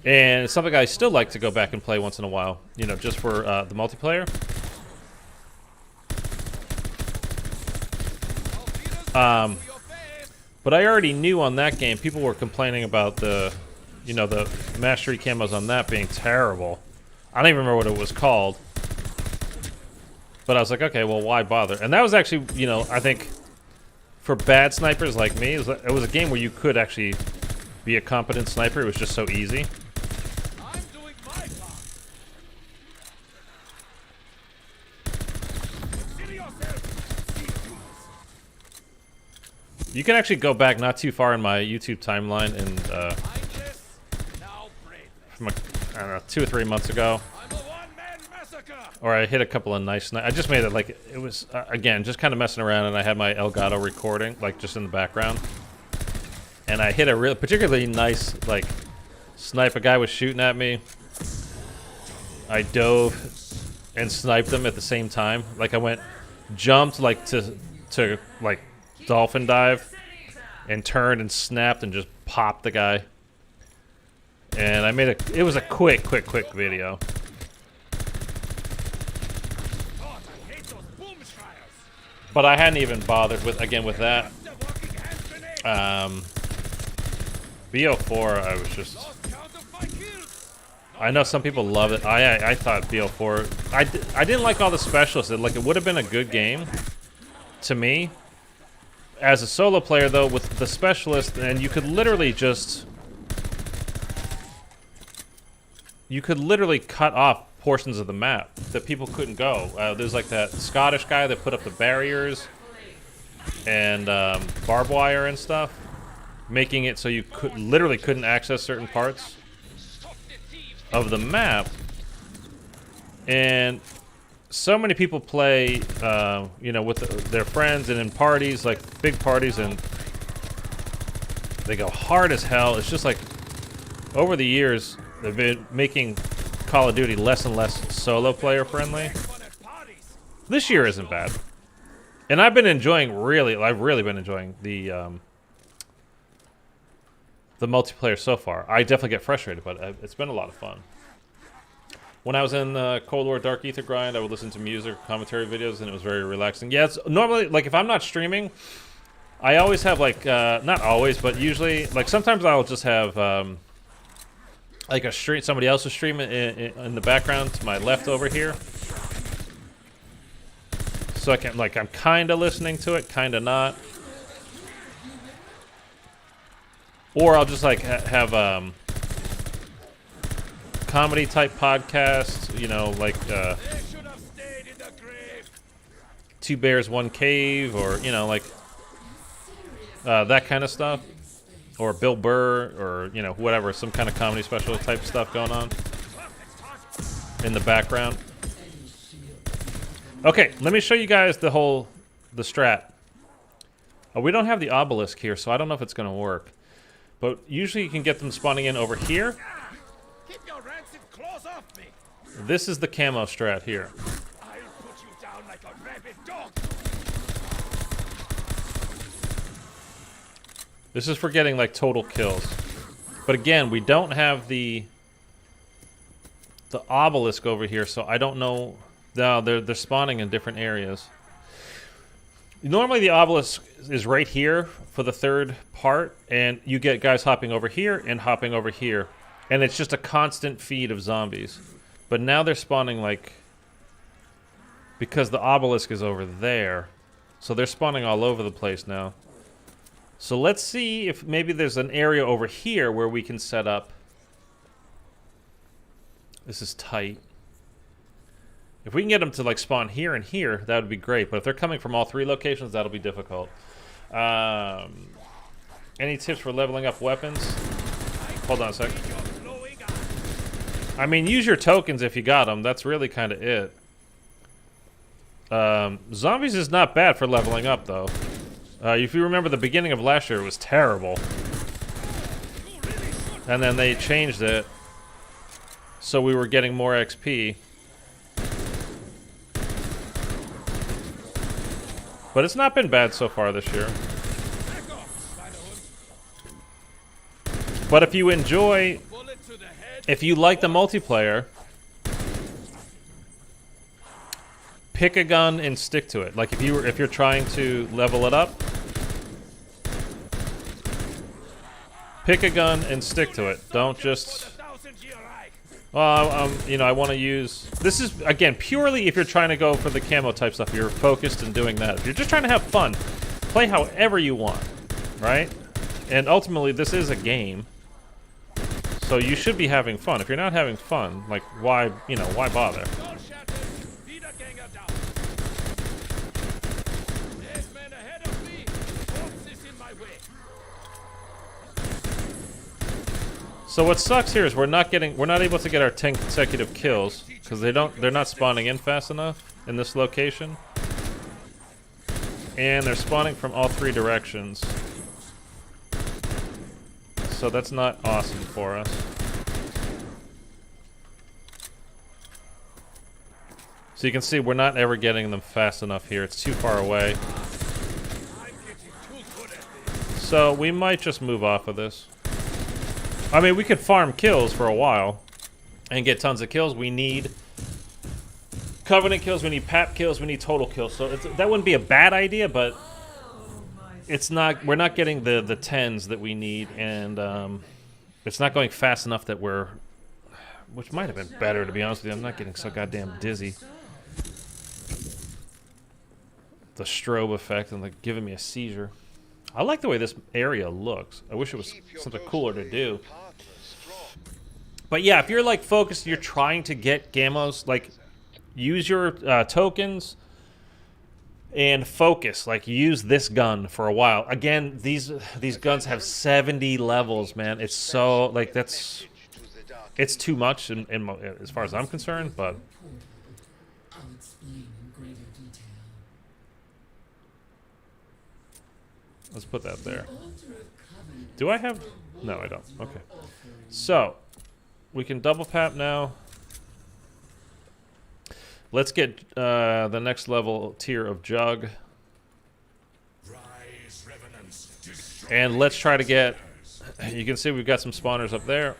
And it's something I still like to go back and play once in a while, you know, just for the multiplayer. But I already knew on that game, people were complaining about the, you know, the mastery camos on that being terrible. I don't even remember what it was called. But I was like, okay, well, why bother? And that was actually, you know, I think for bad snipers like me, it was a game where you could actually be a competent sniper. It was just so easy. I'm doing my part. Consider yourself. You can actually go back not too far in my YouTube timeline and Mindless, now brainless. from I don't know, 2 or 3 months ago, I'm a one-man massacre. or I hit a couple of nice. I just made it like it was again just kind of messing around, and I had my Elgato recording like just in the background, and I hit a real particularly nice like snipe. A guy was shooting at me. I dove and sniped him at the same time. Like I went jumped like to like dolphin dive and turned and snapped and just popped the guy. And I made it was a quick video. God, I hate those boom trials. But I hadn't even bothered with that. The walking hand grenade. BO4 I was just Lost count of my kills. I know some people love it. I thought BO4 I didn't like all the specialists. Like it would have been a good game to me. As a solo player though with the specialist, and you could literally cut off portions of the map that people couldn't go. There's like that Scottish guy that put up the barriers and barbed wire and stuff, making it so you literally couldn't access certain parts of the map. And so many people play, you know, with their friends and in parties, like big parties, and they go hard as hell. It's just like over the years they've been making Call of Duty less and less solo player friendly. This year isn't bad, and I've really been enjoying the multiplayer so far. I definitely get frustrated, but it's been a lot of fun. When I was in the Cold War Dark Aether grind, I would listen to music, commentary videos, and it was very relaxing. Yeah, it's normally, like, if I'm not streaming, I always have, like, not always, but usually, like, sometimes I'll just have, like, somebody else's stream in the background to my left over here. So I can, like, I'm kind of listening to it, kind of not. Or I'll just, like, have, comedy type podcast, you know, like Two Bears, One Cave, or you know, like that kind of stuff, or Bill Burr, or you know, whatever, some kind of comedy special type stuff going on in the background. Okay, let me show you guys the strat. We don't have the obelisk here, so I don't know if it's going to work, but usually you can get them spawning in over here. Keep your rancid claws off me. This is the camo strat here. I'll put you down like a rabid dog. This is for getting like total kills. But again, we don't have the obelisk over here, so I don't know. No, they're spawning in different areas. Normally the obelisk is right here for the third part, and you get guys hopping over here and hopping over here. And it's just a constant feed of zombies. But now they're spawning, like... Because the obelisk is over there. So they're spawning all over the place now. So let's see if maybe there's an area over here where we can set up. This is tight. If we can get them to like spawn here and here, that would be great. But if they're coming from all three locations, that'll be difficult. Any tips for leveling up weapons? Hold on a sec. I mean, use your tokens if you got them. That's really kind of it. Zombies is not bad for leveling up, though. If you remember the beginning of last year, it was terrible. And then they changed it, so we were getting more XP. But it's not been bad so far this year. But if you enjoy... If you like the multiplayer... Pick a gun and stick to it. Like if you're trying to level it up, pick a gun and stick to it. Don't just. Well, you know, I want to use. This is again purely if you're trying to go for the camo type stuff. You're focused in doing that. If you're just trying to have fun, play however you want, right? And ultimately, this is a game, so you should be having fun. If you're not having fun, like why bother? So what sucks here is we're not able to get our 10 consecutive kills because they're not spawning in fast enough in this location. And they're spawning from all three directions. So that's not awesome for us. So you can see we're not ever getting them fast enough here. It's too far away. So we might just move off of this. I mean, we could farm kills for a while and get tons of kills. We need Covenant kills, we need pact kills, we need total kills. So that wouldn't be a bad idea, but it's not. We're not getting the 10s that we need, and it's not going fast enough that we're... Which might have been better, to be honest with you. I'm not getting so goddamn dizzy. The strobe effect and like giving me a seizure. I like the way this area looks. I wish it was something cooler to do. But yeah, if you're like focused, you're trying to get gamos, like use your tokens and focus. Like use this gun for a while. Again, these guns have 70 levels, man. It's so like it's too much as far as I'm concerned, but. I'll explain in greater detail. Let's put that there. Do I have... No, I don't. Okay. So, we can double pap now. Let's get the next level tier of Jug. And let's try to get... You can see we've got some spawners up there.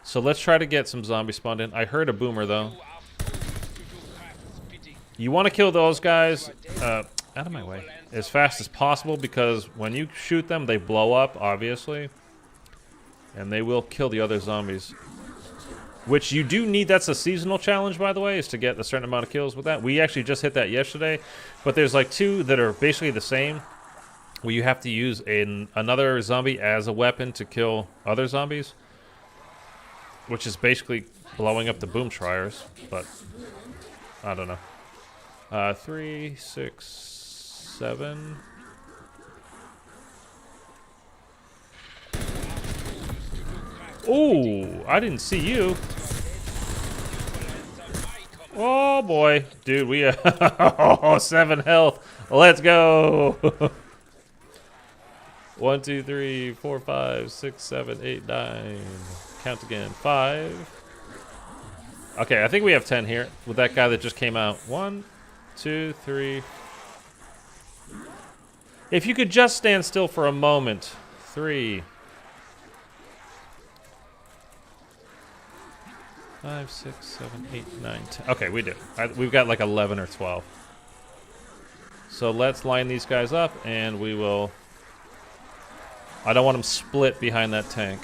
So let's try to get some zombies spawned in. I heard a boomer, though. You want to kill those guys... out of my way. As fast as possible, because when you shoot them, they blow up, obviously. And they will kill the other zombies. Which you do need. That's a seasonal challenge, by the way, is to get a certain amount of kills with that. We actually just hit that yesterday. But there's like 2 that are basically the same. Where you have to use another zombie as a weapon to kill other zombies. Which is basically blowing up the boom shriers. But, I don't know. 3, 6... 7. Oh, I didn't see you. Oh boy, dude, we 7 health. Let's go. 1, 2, 3, 4, 5, 6, 7, 8, 9. Count again. 5. Okay, I think we have 10 here with that guy that just came out. 1, 2, 3. If you could just stand still for a moment. 3. 5, 6, 7, 8, 9, 10. Okay, we did. We've got like 11 or 12. So let's line these guys up, and we will... I don't want them split behind that tank.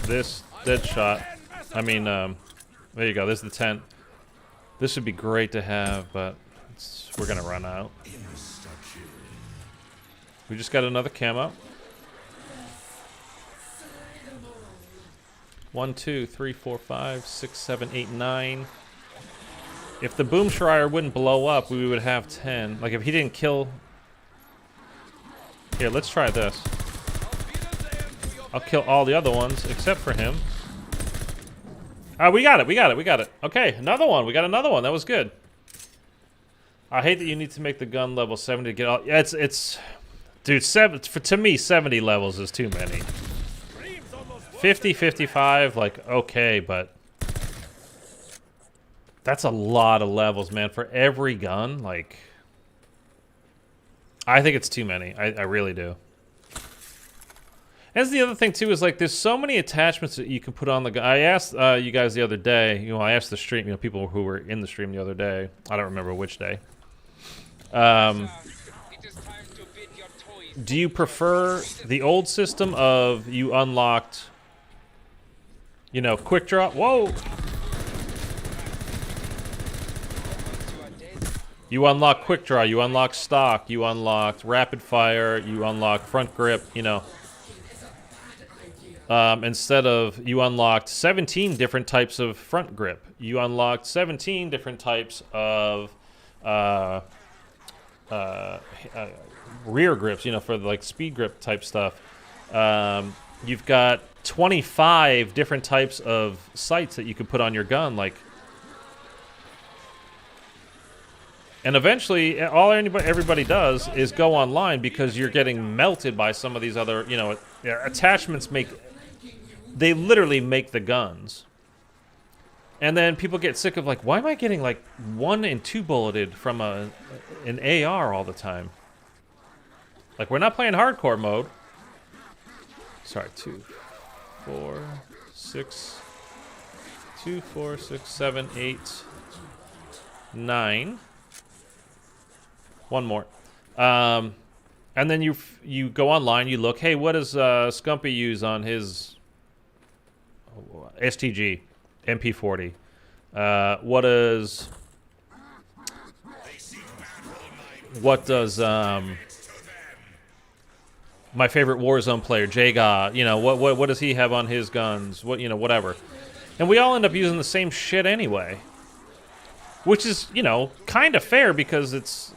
This dead shot. I mean, there you go. This is the tent. This would be great to have, but we're gonna run out. We just got another camo. 1, 2, 3, 4, 5, 6, 7, 8, 9. If the Boom Schreier wouldn't blow up, we would have 10. Like, if he didn't kill... Here, let's try this. I'll kill all the other ones, except for him. We got it. Okay, another one. We got another one. That was good. I hate that you need to make the gun level 70 to get all... Yeah, it's... Dude, to me, 70 levels is too many. 50, 55, like, okay, but... That's a lot of levels, man. For every gun, like... I think it's too many. I really do. That's the other thing, too, is, like, there's so many attachments that you can put on the gun. I asked you guys the other day, I asked the stream, people who were in the stream the other day. I don't remember which day. Do you prefer the old system of you unlocked, quick draw? Whoa! You unlock quick draw, you unlock stock, you unlocked rapid fire, you unlock front grip, instead of you unlocked 17 different types of front grip. You unlocked 17 different types of rear grips, for like speed grip type stuff. You've got 25 different types of sights that you can put on your gun, like. And eventually, all everybody does is go online because you're getting melted by some of these other, attachments they literally make the guns. And then people get sick of like, why am I getting like 1 and 2 bulleted from an AR all the time? Like, we're not playing hardcore mode. Sorry, 2, 4, 6, 2, 4, 6, 7, 8, 9. One more. And then you go online, you look, hey, what does Scumpy use on his STG, MP40? What does my favorite Warzone player, Jaga, what does he have on his guns? Whatever. And we all end up using the same shit anyway. Which is, kind of fair because it's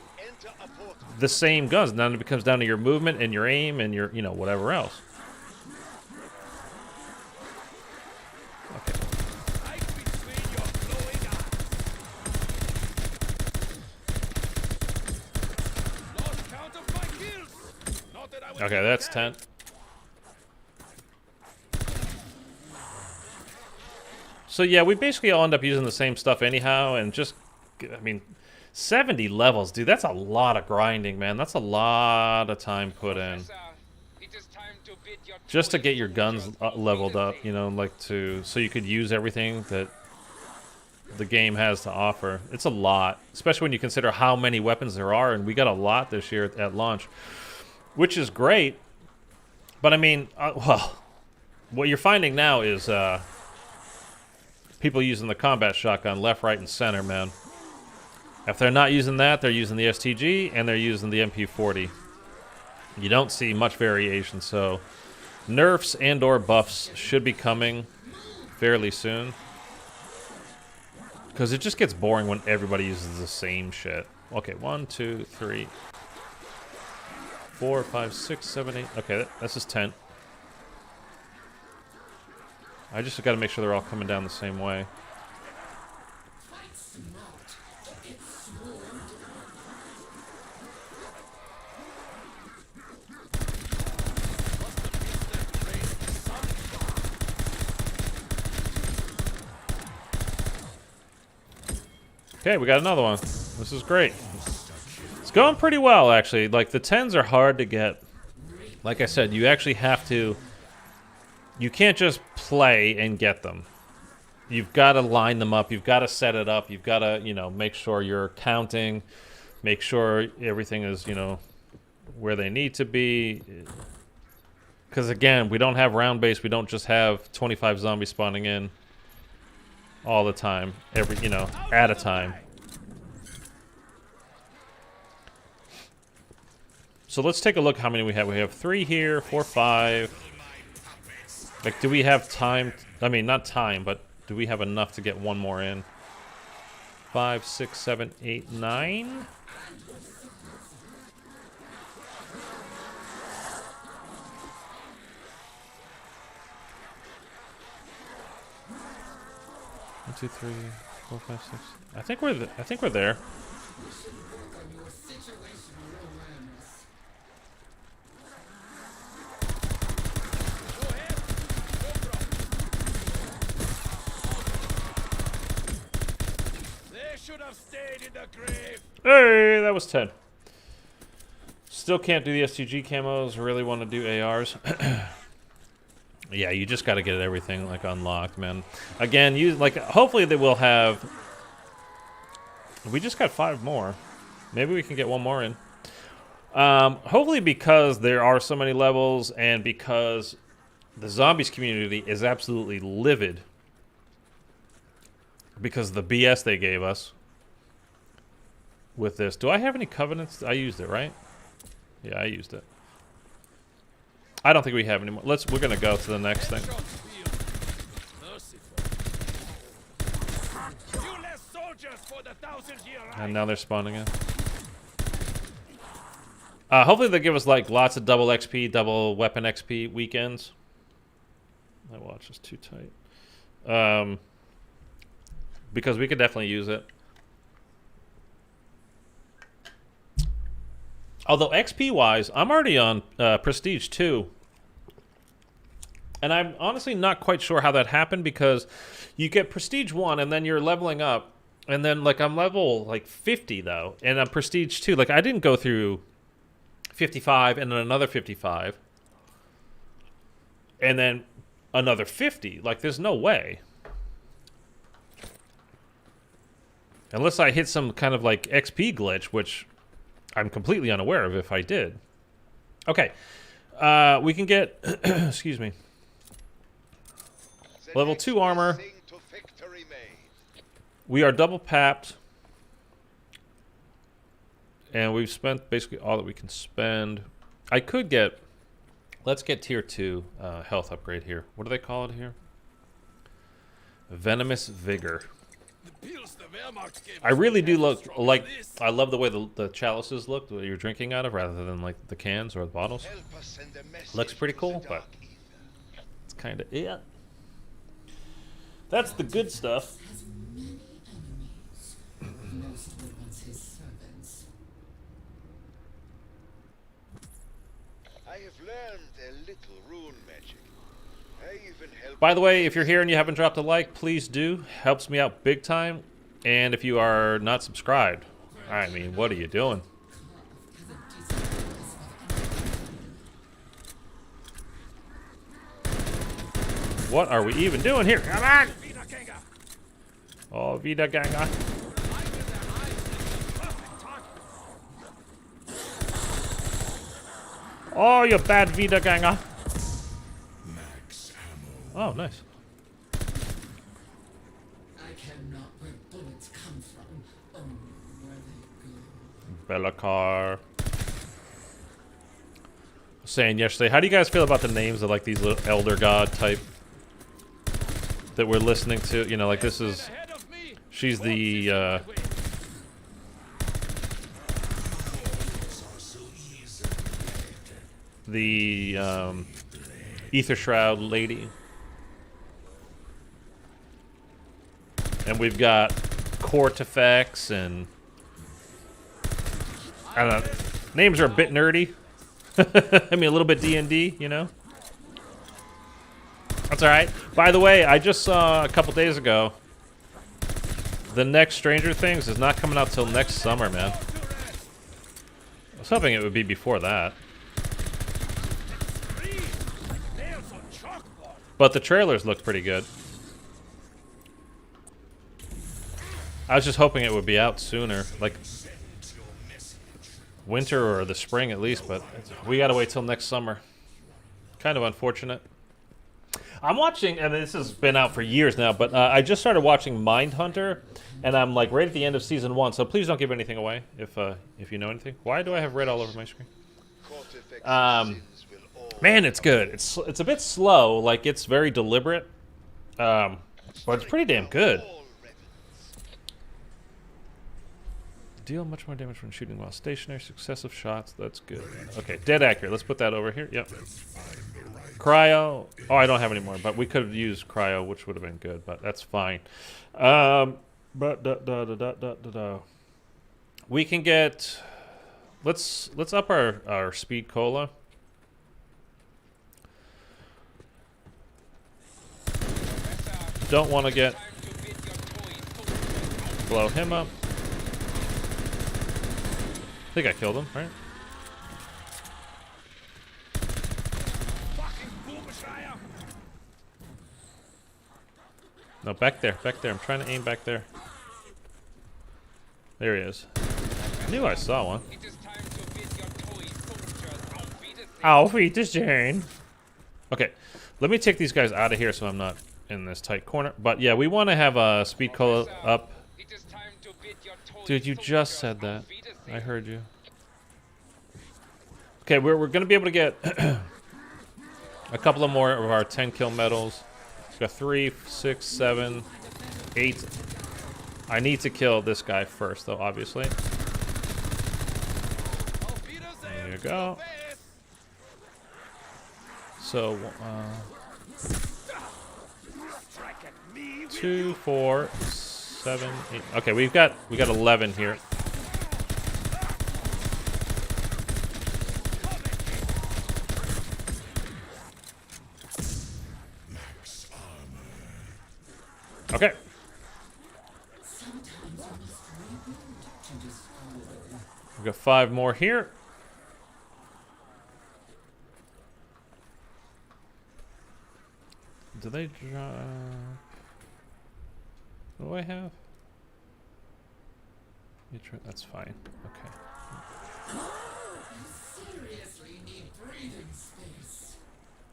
the same guns. Now it becomes down to your movement and your aim and your, whatever else. Okay. Okay, that's 10. So yeah, we basically all end up using the same stuff anyhow, and just, 70 levels, dude, that's a lot of grinding, man. That's a lot of time put in. Just to get your guns leveled up, so you could use everything that the game has to offer. It's a lot, especially when you consider how many weapons there are, and we got a lot this year at launch, which is great. But well, what you're finding now is people using the combat shotgun left, right, and center, man. If they're not using that, they're using the STG and they're using the MP40. You don't see much variation, so nerfs and or buffs should be coming fairly soon. Because it just gets boring when everybody uses the same shit. Okay, 1, 2, 3, 4, 5, 6, 7, 8. Okay, that's just 10. I just got to make sure they're all coming down the same way. Okay, we got another one. This is great. It's going pretty well, actually. Like, the 10s are hard to get. Like I said, you actually have to... You can't just play and get them. You've got to line them up. You've got to set it up. You've got to, you know, make sure you're counting. Make sure everything is, you know, where they need to be. Because, again, we don't have round base. We don't just have 25 zombies spawning in all the time. You know, at a time. So let's take a look how many we have. We have 3 here, 4, 5. Like, do we have time? I mean, not time, but do we have enough to get one more in? 5, 6, 7, 8, 9. One, 2, 3, 4, 5, 6. I think we're there. Hey, that was 10. Still can't do the STG camos. Really want to do ARs. Yeah, you just got to get everything like unlocked, man. Again, hopefully they will have. We just got 5 more. Maybe we can get one more in. Hopefully, because there are so many levels and because the zombies community is absolutely livid because of the BS they gave us with this. Do I have any covenants? I used it, right? Yeah, I used it. I don't think we have any more. We're gonna go to the next thing. And now they're spawning in. Hopefully they'll give us like lots of double XP, double weapon XP weekends. My watch is too tight. Because we could definitely use it. Although XP-wise, I'm already on Prestige 2. And I'm honestly not quite sure how that happened because you get Prestige 1 and then you're leveling up. And then, like, I'm level, like, 50, though. And I'm Prestige 2. Like, I didn't go through 55 and then another 55. And then another 50. Like, there's no way. Unless I hit some kind of, like, XP glitch, which I'm completely unaware of if I did. Okay. We can get... excuse me. Level 2 armor. We are double papped. And we've spent basically all that we can spend. I could get... Let's get tier 2 health upgrade here. What do they call it here? Venomous Vigor. I really do look like... I love the way the chalices look, the way you're drinking out of, rather than like the cans or the bottles. Looks pretty cool, but it's kind of... Yeah. That's the good stuff. I have learned a little rune magic. I even helped. By the way, if you're here and you haven't dropped a like, please do. Helps me out big time. And if you are not subscribed, I mean, what are you doing? What are we even doing here? Come on! Oh, Vida Ganga. Oh, you bad Vida Ganga. Oh, nice. I cannot where bullets come from, only where they go. Bellekar. Saying yesterday, how do you guys feel about the names of like these little elder god type that we're listening to? You know, like this is, she's the Ether Shroud lady. And we've got Kortifex and I don't know. Names are a bit nerdy. I mean, a little bit D&D, you know? That's alright. By the way, I just saw a couple days ago the next Stranger Things is not coming out till next summer, man. I was hoping it would be before that. But the trailers look pretty good. I was just hoping it would be out sooner, like winter or the spring at least, but we gotta wait till next summer. Kind of unfortunate. I'm watching, and this has been out for years now, but I just started watching Mindhunter, and I'm like right at the end of season 1, so please don't give anything away if you know anything. Why do I have red all over my screen? Man, it's good. It's a bit slow, like it's very deliberate, but it's pretty damn good. Deal much more damage when shooting while stationary. Successive shots. That's good. Okay, dead accurate. Let's put that over here. Yep. Cryo. Oh, I don't have any more, but we could have used cryo, which would have been good, but that's fine. But we can get. Let's up our speed cola. Don't want to get. Blow him up. I think I killed him, right? No, back there, back there. I'm trying to aim back there. There he is. I knew I saw one. Auf Wiedersehen. Okay, let me take these guys out of here so I'm not in this tight corner. But yeah, we want to have a speed cola up. Dude, you just said that. I heard you. Okay, we're going to be able to get a couple of more of our 10 kill medals. We've got 3, 6, 7, 8. I need to kill this guy first, though, obviously. There you go. So, 2, 4, 7, 8. Okay, we got 11 here. Okay. We've got 5 more here. Do they drop? What do I have? That's fine. Okay.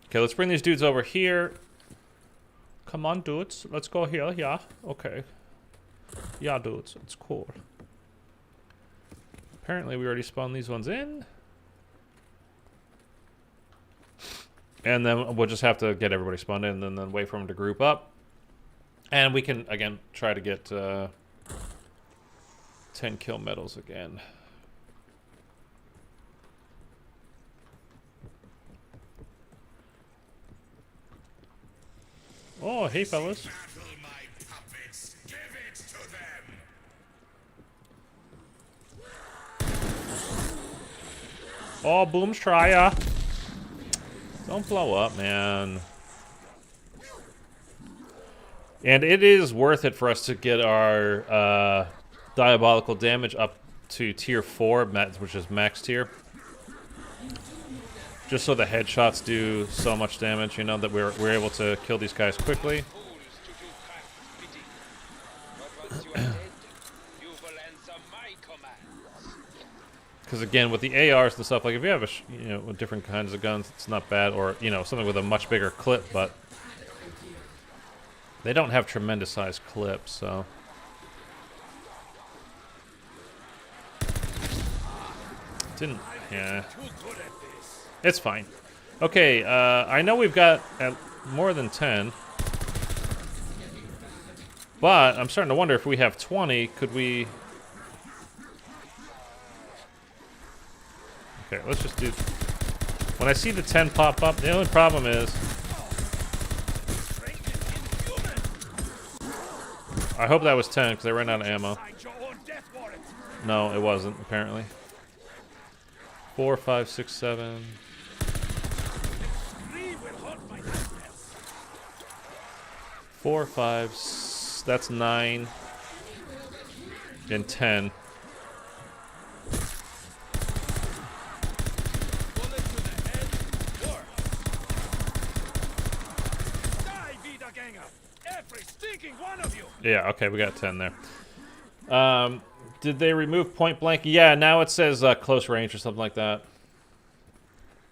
Okay, let's bring these dudes over here. Come on, dudes. Let's go here. Yeah. Okay. Yeah, dudes. It's cool. Apparently, we already spawned these ones in. And then we'll just have to get everybody spawned in and then wait for them to group up. And we can, again, try to get 10 kill medals again. Oh, hey, fellas. Oh, Boom's try ya. Don't blow up, man. And it is worth it for us to get our diabolical damage up to tier 4, which is max tier. Just so the headshots do so much damage, you know, that we're able to kill these guys quickly. Because again, with the ARs and stuff, like if you have with different kinds of guns, it's not bad, or something with a much bigger clip, but they don't have tremendous sized clips, so. Yeah. It's fine. Okay, I know we've got more than 10. But I'm starting to wonder if we have 20, could we... Okay, let's just do... When I see the 10 pop up, the only problem is... I hope that was 10, because I ran out of ammo. No, it wasn't, apparently. 4, 5, 6, 7... 4, 5, that's 9, and 10. one of you. Yeah, okay, we got 10 there. Did they remove point blank? Yeah, now it says close range or something like that.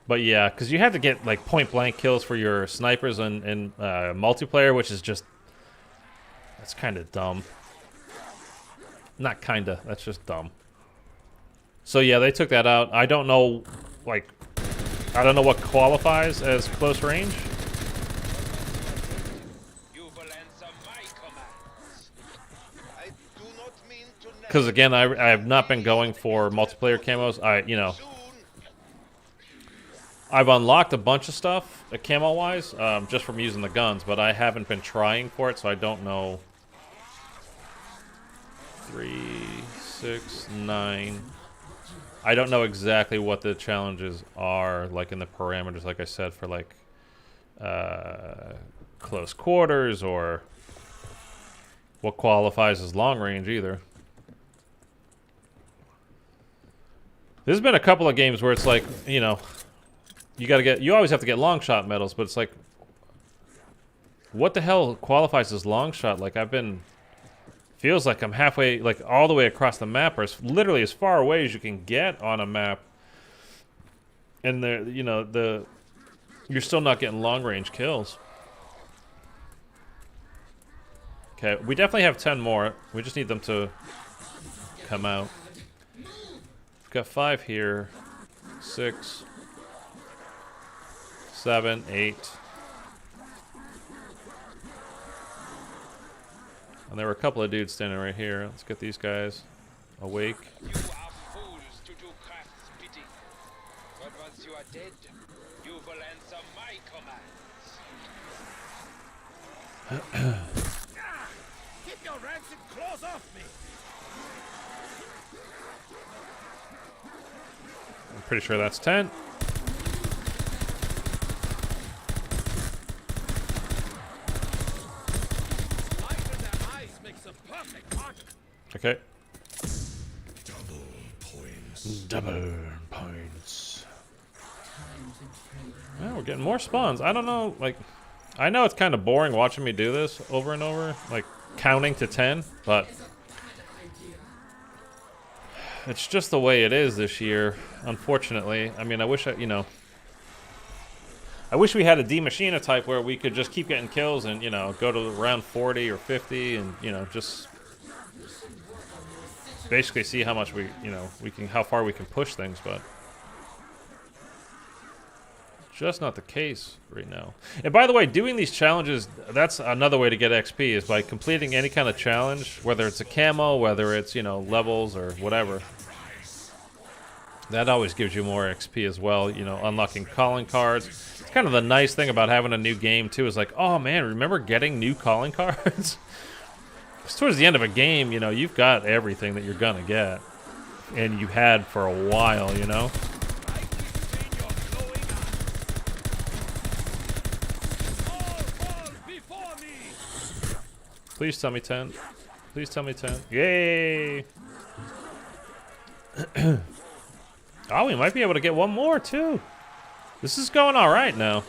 But yeah, because you had to get like point blank kills for your snipers in multiplayer, which is just, that's kind of dumb. Not kinda, that's just dumb. So yeah, they took that out. I don't know, like, I don't know what qualifies as close range. You will answer my commands. I do not mean to Because again, I have not been going for multiplayer camos. soon. I've unlocked a bunch of stuff, camo-wise, just from using the guns, but I haven't been trying for it, so I don't know. 3, 6, 9. I don't know exactly what the challenges are, like in the parameters, like I said, for like close quarters or what qualifies as long range either. There's been a couple of games where it's like, you know, you always have to get long shot medals, but it's like, what the hell qualifies as long shot? Like feels like I'm halfway, like all the way across the map, or literally as far away as you can get on a map. And you know, you're still not getting long range kills. Okay, we definitely have 10 more. We just need them to come out. We've got 5 here, 6, 7, 8. And there were a couple of dudes standing right here. Let's get these guys awake. You are fools to do craft's bidding. But once you are dead, you will answer my commands. Keep your rancid claws off me. I'm pretty sure that's 10. Light in their eyes makes a perfect target. Okay. Double points. Double points. Well, we're getting more spawns. I don't know, like, I know it's kind of boring watching me do this over and over, like counting to 10, but it's just the way it is this year, unfortunately. I mean, I wish I wish we had a D Machina type where we could just keep getting kills and, you know, go to around 40 or 50 and, you know, just basically see how much how far we can push things, but just not the case right now. And by the way, doing these challenges, that's another way to get XP, is by completing any kind of challenge, whether it's a camo, whether it's, you know, levels or whatever. That always gives you more XP as well, you know, unlocking calling cards. It's kind of the nice thing about having a new game, too, is like, oh, man, remember getting new calling cards? Because towards the end of a game, you know, you've got everything that you're going to get. And you had for a while, you know? Please tell me 10. Please tell me 10. Yay! Oh, we might be able to get one more, too. This is going all right now.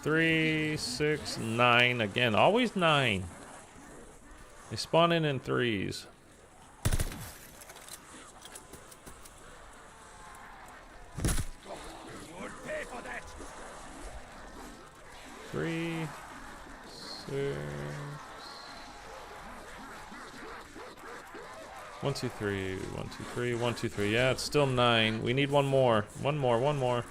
3, 6, 9. Again, always 9. They spawn in 3s. Pay for that. 3, 6. 1, 2, 3, 1, 2, 3, 1, 2, 3. Yeah, it's still 9. We need one more. One more.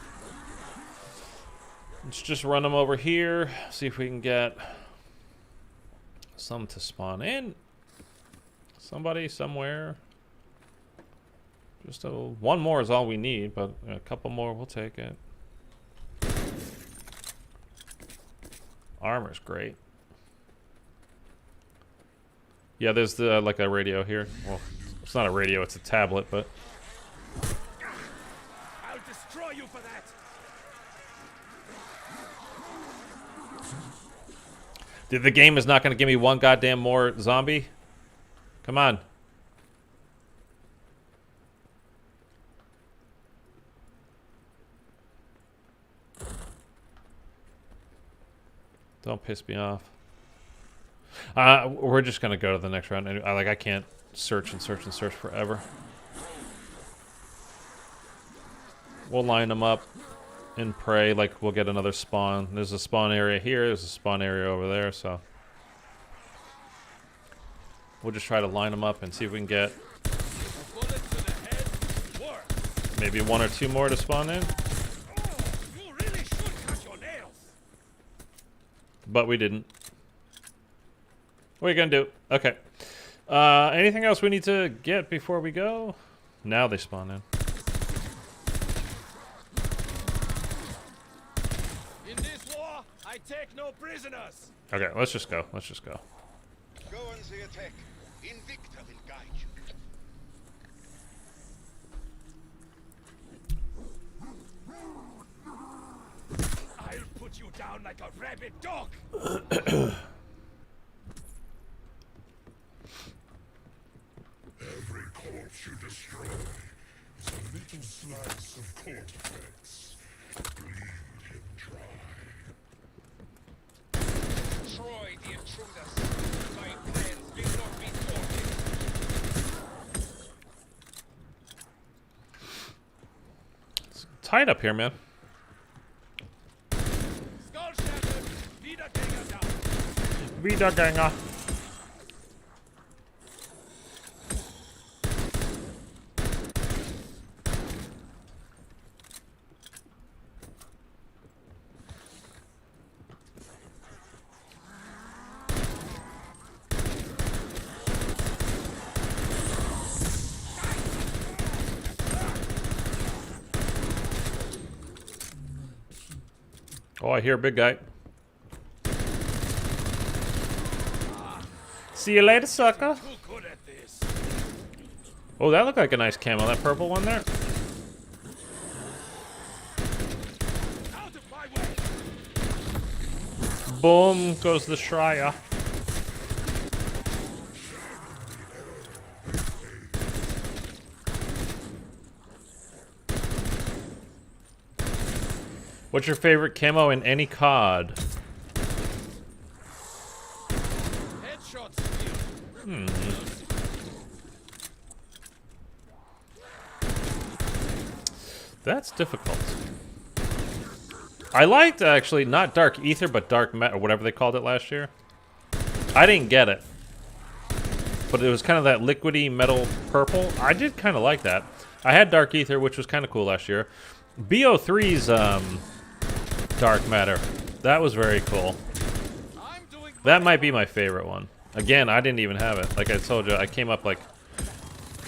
Let's just run them over here. See if we can get some to spawn in. Somebody, somewhere. Just one more is all we need, but a couple more, we'll take it. Armor's great. Yeah, there's like a radio here. Well, it's not a radio, it's a tablet, but I'll destroy you for that. the game is not going to give me one goddamn more zombie. Come on. Don't piss me off. We're just gonna go to the next round. I can't search and search and search forever. We'll line them up and pray like we'll get another spawn. There's a spawn area here. There's a spawn area over there. So we'll just try to line them up and see if we can get maybe 1 or 2 more to spawn in. You really should cut your nails. But we didn't. What are you gonna do? Okay. Anything else we need to get before we go? Now they spawn in. In this war, I take no prisoners. Okay, let's just go. Let's just go. Go on the attack. Inviktor will guide you. I'll put you down like a rabid dog. Every corpse you destroy is a little slice of Kortifex. Bleed him dry. Destroy the intruders. My plans will not be thwarted. It's tight up here, man. Skull shattered. Wiedergänger down. Wiedergänger. Oh, I hear a big guy. See you later, sucker. Too good at this. Oh, that looked like a nice camo, that purple one there. Out of my way. Boom goes the Shriya. What's your favorite camo in any COD? Headshots here. That's difficult. I liked, actually, not Dark Aether, but Dark Metal, or whatever they called it last year. I didn't get it. But it was kind of that liquidy metal purple. I did kind of like that. I had Dark Aether, which was kind of cool last year. BO3's Dark Matter. That was very cool. I'm doing That might be my favorite one. Again, I didn't even have it. Like I told you, I came up like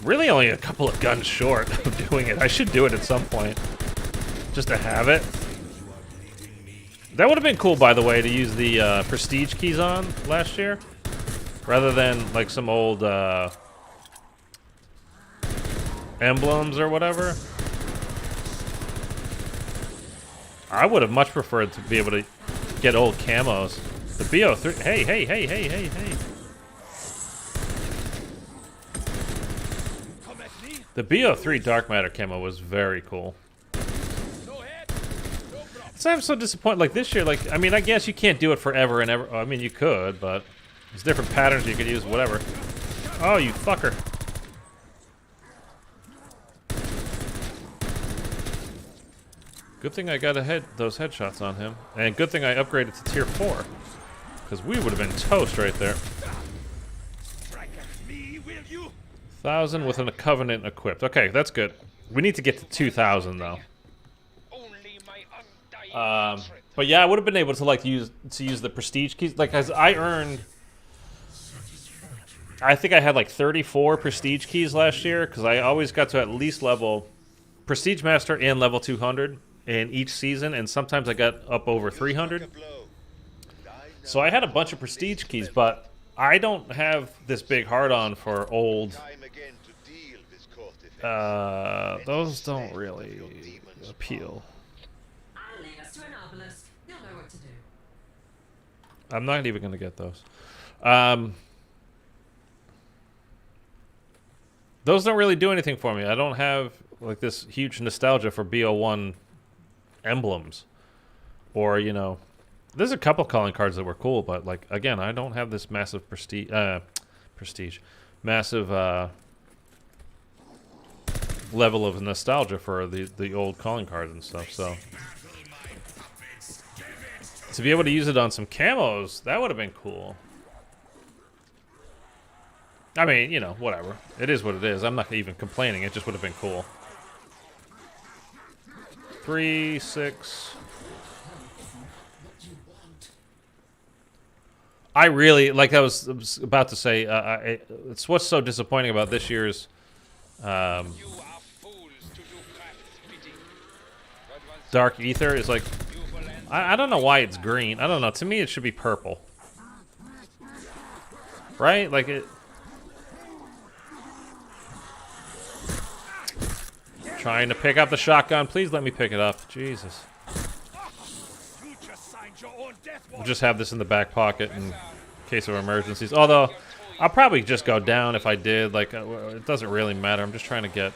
really only a couple of guns short of doing it. I should do it at some point. Just to have it. That would have been cool, by the way, to use the prestige keys on last year. Rather than like some old emblems or whatever. I would have much preferred to be able to get old camos. The BO3. Hey, hey, hey, hey, hey, hey. come at me. The BO3 Dark Matter camo was very cool. No head. No problem. So I'm so disappointed. Like this year, like, I mean, I guess you can't do it forever and ever. I mean, you could, but there's different patterns you could use, whatever. Oh, you fucker. Good thing I got those headshots on him. And good thing I upgraded to tier 4. Because we would have been toast right there. Strike at me, will you? 1,000 with a Covenant equipped. Okay, that's good. We need to get to 2,000 though. Only my undying hatred. But yeah, I would have been able to like use the prestige keys. Like as I earned, I think I had like 34 prestige keys last year because I always got to at least level prestige master and level 200 in each season, and sometimes I got up over 300. So I had a bunch of prestige keys, but I don't have this big hard on for old. Those don't really appeal. I'll lead us to an obelisk. You'll know what to do. I'm not even gonna get those. Those don't really do anything for me. I don't have like this huge nostalgia for BO1 emblems, or you know, There's a couple calling cards that were cool, but like again, I don't have this massive prestige, massive level of nostalgia for the old calling cards and stuff. So to be able to use it on some camos, that would have been cool. I mean, you know, whatever. It is what it is. I'm not even complaining. It just would have been cool. 3, 6. I really, like I was about to say, it's what's so disappointing about this year's Dark Aether is like, I don't know why it's green. I don't know. To me, it should be purple. Right? Like it... Trying to pick up the shotgun. Please let me pick it up. Jesus. We'll just have this in the back pocket in case of emergencies. Although, I'll probably just go down if I did. Like, it doesn't really matter. I'm just trying to get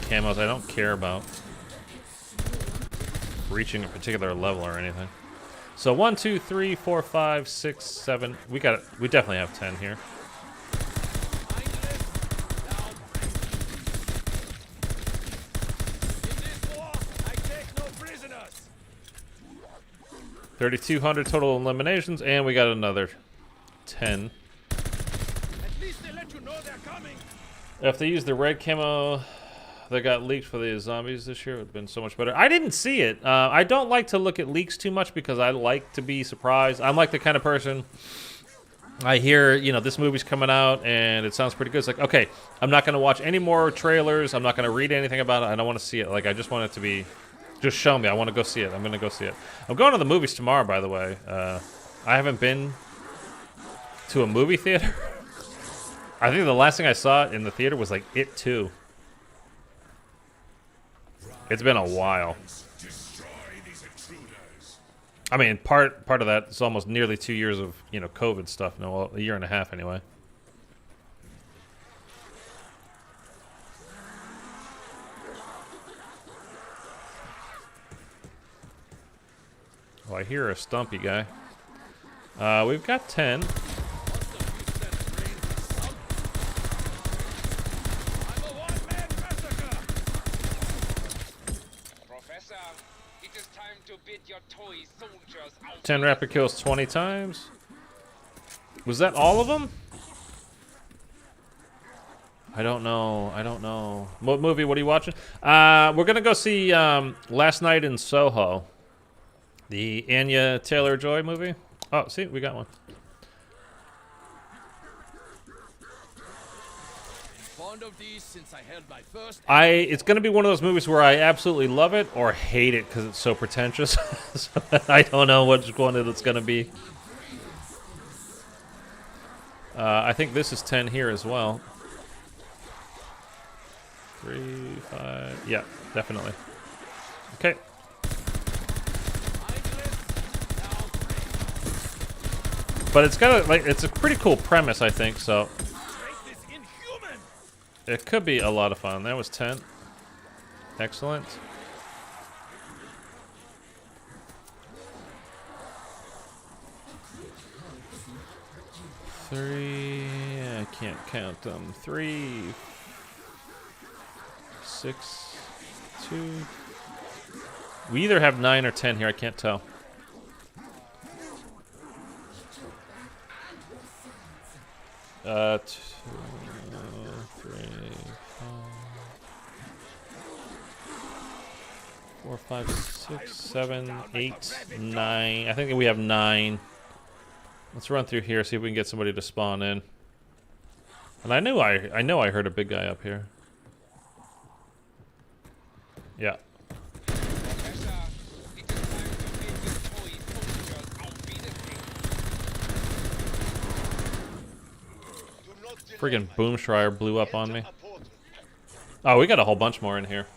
camos I don't care about reaching a particular level or anything. So 1, 2, 3, 4, 5, 6, 7. We got it. We definitely have 10 here. $3,200 total eliminations, and we got another 10. At least they let you know they're coming. If they used the red camo that got leaked for the zombies this year, it would have been so much better. I didn't see it. I don't like to look at leaks too much because I like to be surprised. I'm like the kind of person, I hear, you know, this movie's coming out and it sounds pretty good. It's like, okay, I'm not going to watch any more trailers. I'm not going to read anything about it. I don't want to see it. Like, I just want it to be... Just show me. I want to go see it. I'm going to go see it. I'm going to the movies tomorrow, by the way. I haven't been to a movie theater. I think the last thing I saw in the theater was like It 2. It's been a while. I mean, part of that is almost nearly 2 years of, you know, COVID stuff. No, well, a year and a half anyway. Oh, I hear a stumpy guy. We've got 10. Professor, it is time to bid your toy soldiers out. 10 rapid kills 20 times. Was that all of them? I don't know. I don't know. What movie? What are you watching? We're gonna go see Last Night in Soho. The Anya Taylor-Joy movie. Oh, see, we got one. Fond of these since I held my first. It's going to be one of those movies where I absolutely love it or hate it because it's so pretentious. So I don't know which one it's going to be. I think this is 10 here as well. 3, 5. Yeah, definitely. Okay. But it's got it's a pretty cool premise, I think, so it could be a lot of fun. That was 10. Excellent. Three, I can't count them. 3, 6, 2. We either have 9 or 10 here, I can't tell. Two, 3, 4, 5, 6, 7, 8, 9. I think we have 9. Let's run through here, see if we can get somebody to spawn in. And I know I heard a big guy up here. Yeah. Friggin' Boomschreier blew up on me. Oh, we got a whole bunch more in here.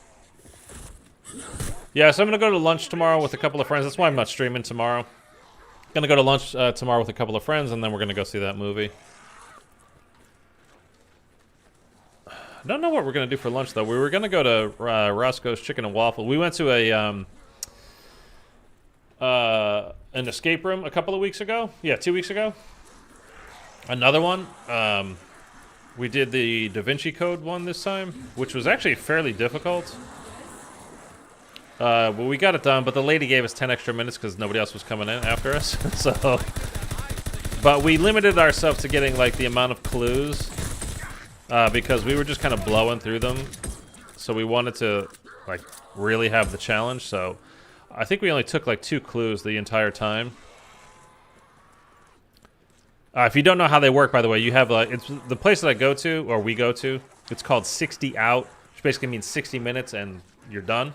Yeah, so I'm gonna go to lunch tomorrow with a couple of friends. That's why I'm not streaming tomorrow. Gonna go to lunch tomorrow with a couple of friends, and then we're gonna go see that movie. I don't know what we're gonna do for lunch though. We were gonna go to Roscoe's Chicken and Waffle. We went to an escape room a couple of weeks ago. Yeah, 2 weeks ago. Another one. We did the Da Vinci Code one this time, which was actually fairly difficult. But we got it done, but the lady gave us 10 extra minutes because nobody else was coming in after us. So, but we limited ourselves to getting like the amount of clues because we were just kind of blowing through them. So we wanted to like really have the challenge. So I think we only took like 2 clues the entire time. If you don't know how they work, by the way, you have it's the place that I go to, or we go to. It's called 60 out, which basically means 60 minutes and you're done.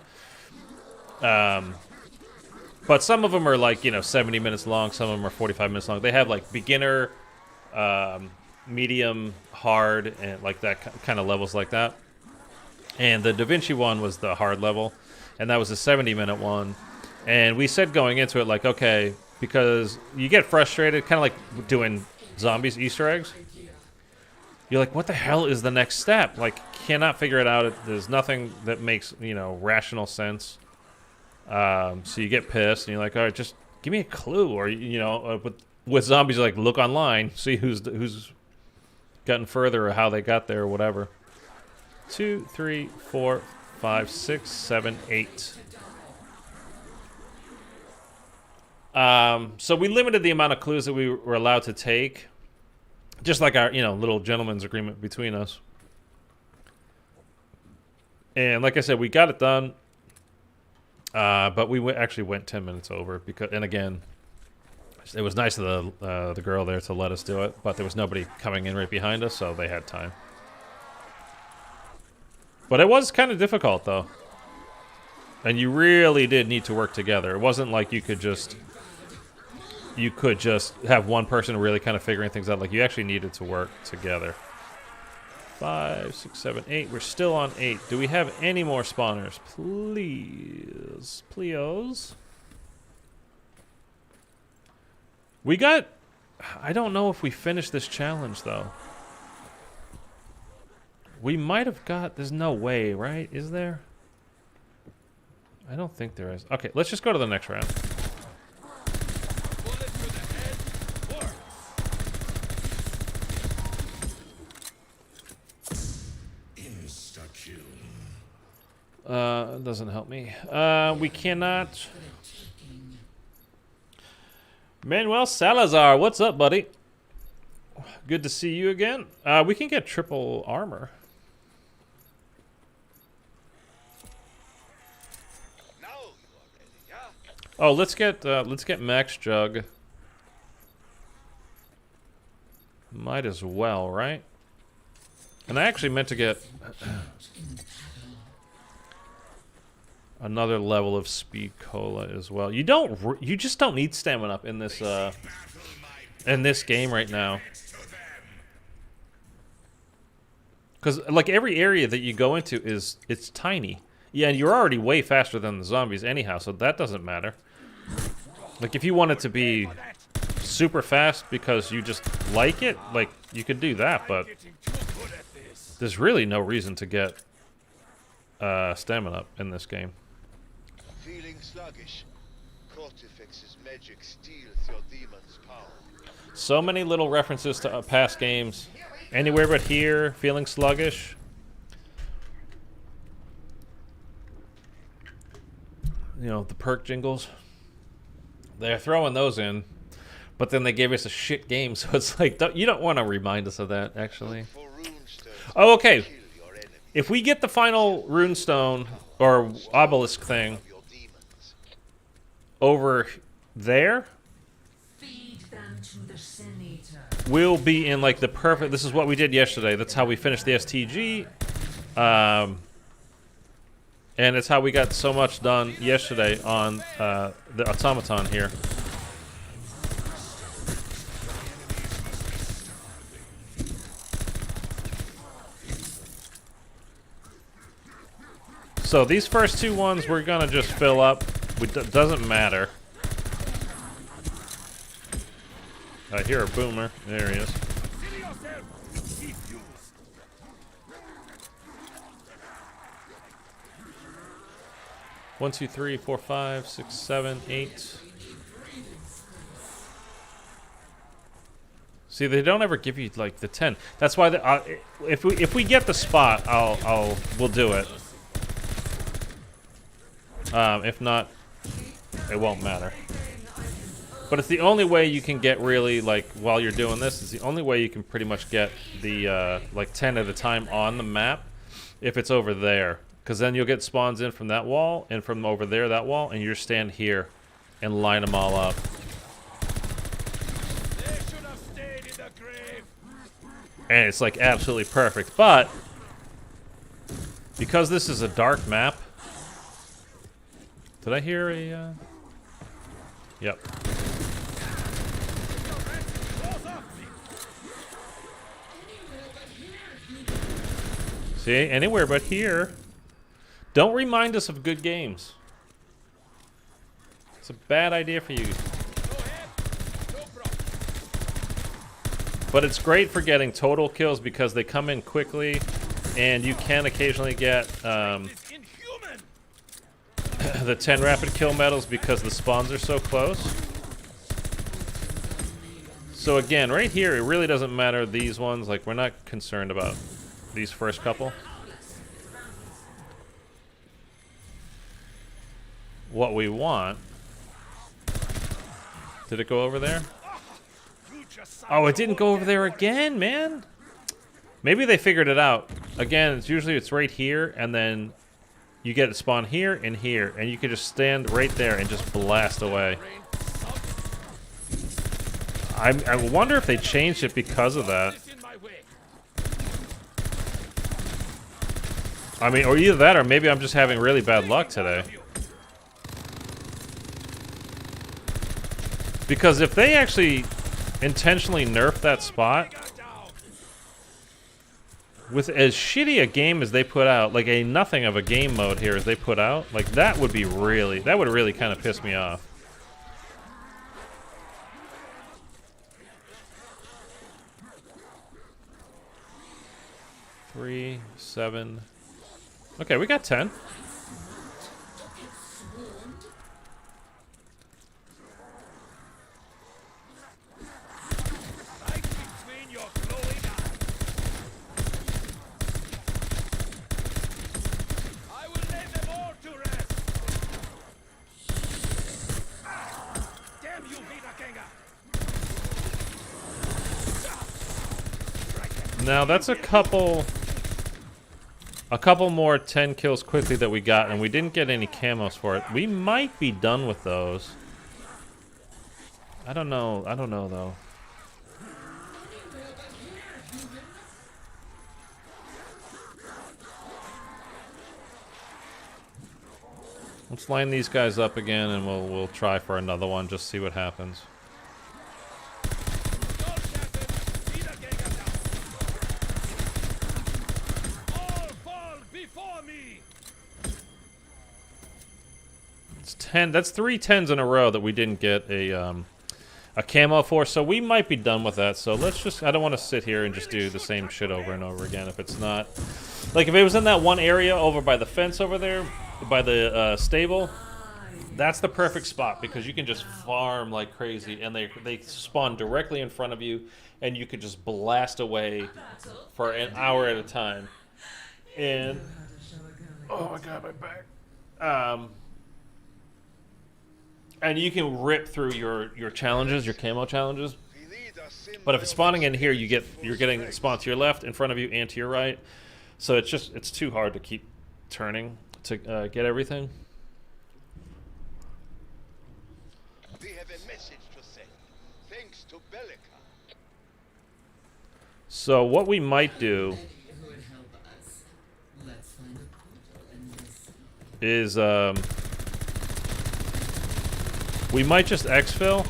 But some of them are like, you know, 70 minutes long. Some of them are 45 minutes long. They have like beginner, medium, hard, and like that kind of levels like that. And the Da Vinci one was the hard level, and that was a 70-minute one. And we said going into it, like, okay, because you get frustrated, kind of like doing zombies Easter eggs. You're like, what the hell is the next step? Like, cannot figure it out. There's nothing that makes, you know, rational sense. So you get pissed, and you're like, all right, just give me a clue. Or, you know, with zombies, you're like, look online, see who's gotten further or how they got there or whatever. 2, 3, 4, 5, 6, 7, 8. So we limited the amount of clues that we were allowed to take, just like our, you know, little gentleman's agreement between us. And like I said, we got it done, but we actually went 10 minutes over because, and again, it was nice of the girl there to let us do it, but there was nobody coming in right behind us, so they had time. But it was kind of difficult, though. And you really did need to work together. It wasn't like you could just have one person really kind of figuring things out. Like, you actually needed to work together. 5, 6, 7, 8. We're still on 8. Do we have any more spawners? Please. Please. We got... I don't know if we finished this challenge, though. We might have got... There's no way, right? Is there? I don't think there is. Okay, let's just go to the next round. It doesn't help me. We cannot... Manuel Salazar, what's up, buddy? Good to see you again. We can get triple armor. Oh, let's get Max Jug. Might as well, right? And I actually meant to get another level of speed cola as well. You just don't need stamina up in this game right now. Cuz like every area that you go into it's tiny. Yeah, and you're already way faster than the zombies anyhow, so that doesn't matter. Like if you want it to be super fast because you just like it, like you could do that, but there's really no reason to get stamina up in this game. Feeling sluggish? Kortifex's magic steals your demon's power. So many little references to past games. Anywhere but here, feeling sluggish. You know, the perk jingles. They're throwing those in, but then they gave us a shit game, so it's like, you don't want to remind us of that, actually. Oh, okay. If we get the final runestone, or obelisk thing, over there, we'll be in, like, the perfect... This is what we did yesterday. That's how we finished the STG. And it's how we got so much done yesterday on the automaton here. So these first two ones we're gonna just fill up. It doesn't matter. I hear a boomer. There he is. 1, 2, 3, 4, 5, 6, 7, 8. See, they don't ever give you like the 10. That's why if we get the spot, we'll do it. If not, it won't matter. But it's the only way you can get really, like, while you're doing this, it's the only way you can pretty much get the, like, 10 at a time on the map if it's over there. Because then you'll get spawns in from that wall, and from over there, that wall, and you just stand here and line them all up. They should have stayed in the grave. And it's, like, absolutely perfect. But, because this is a dark map... Did I hear a, Yep. See? Anywhere but here. Don't remind us of good games. It's a bad idea for you. But it's great for getting total kills because they come in quickly, and you can occasionally get the 10 rapid kill medals because the spawns are so close. So again, right here, it really doesn't matter these ones. Like, we're not concerned about these first couple. What we want... Did it go over there? Oh, it didn't go over there again, man. Maybe they figured it out. Again, it's right here, and then you get it spawn here and here, and you can just stand right there and just blast away. I wonder if they changed it because of that. I mean, or either that, or maybe I'm just having really bad luck today. Because if they actually intentionally nerf that spot, with as shitty a game as they put out, like a nothing of a game mode here as they put out, like that would really kind of piss me off. Three, 7. Okay, we got 10. Now that's a couple more 10 kills quickly that we got, and we didn't get any camos for it. We might be done with those. I don't know though. Let's line these guys up again, and we'll try for another one. Just see what happens. It's 10. That's 3 10s in a row that we didn't get a camo for. So we might be done with that. So let's just. I don't want to sit here and just do the same shit over and over again. If it's not, like if it was in that one area over by the fence over there. By the stable, that's the perfect spot because you can just farm like crazy, and they spawn directly in front of you, and you could just blast away for an hour at a time. And oh my god, my back. And you can rip through your challenges, your camo challenges. But if it's spawning in here, you're getting spawned to your left, in front of you, and to your right. So it's too hard to keep turning to get everything. We have a message to send. Thanks to Bellekar. So what we might do is we might just exfil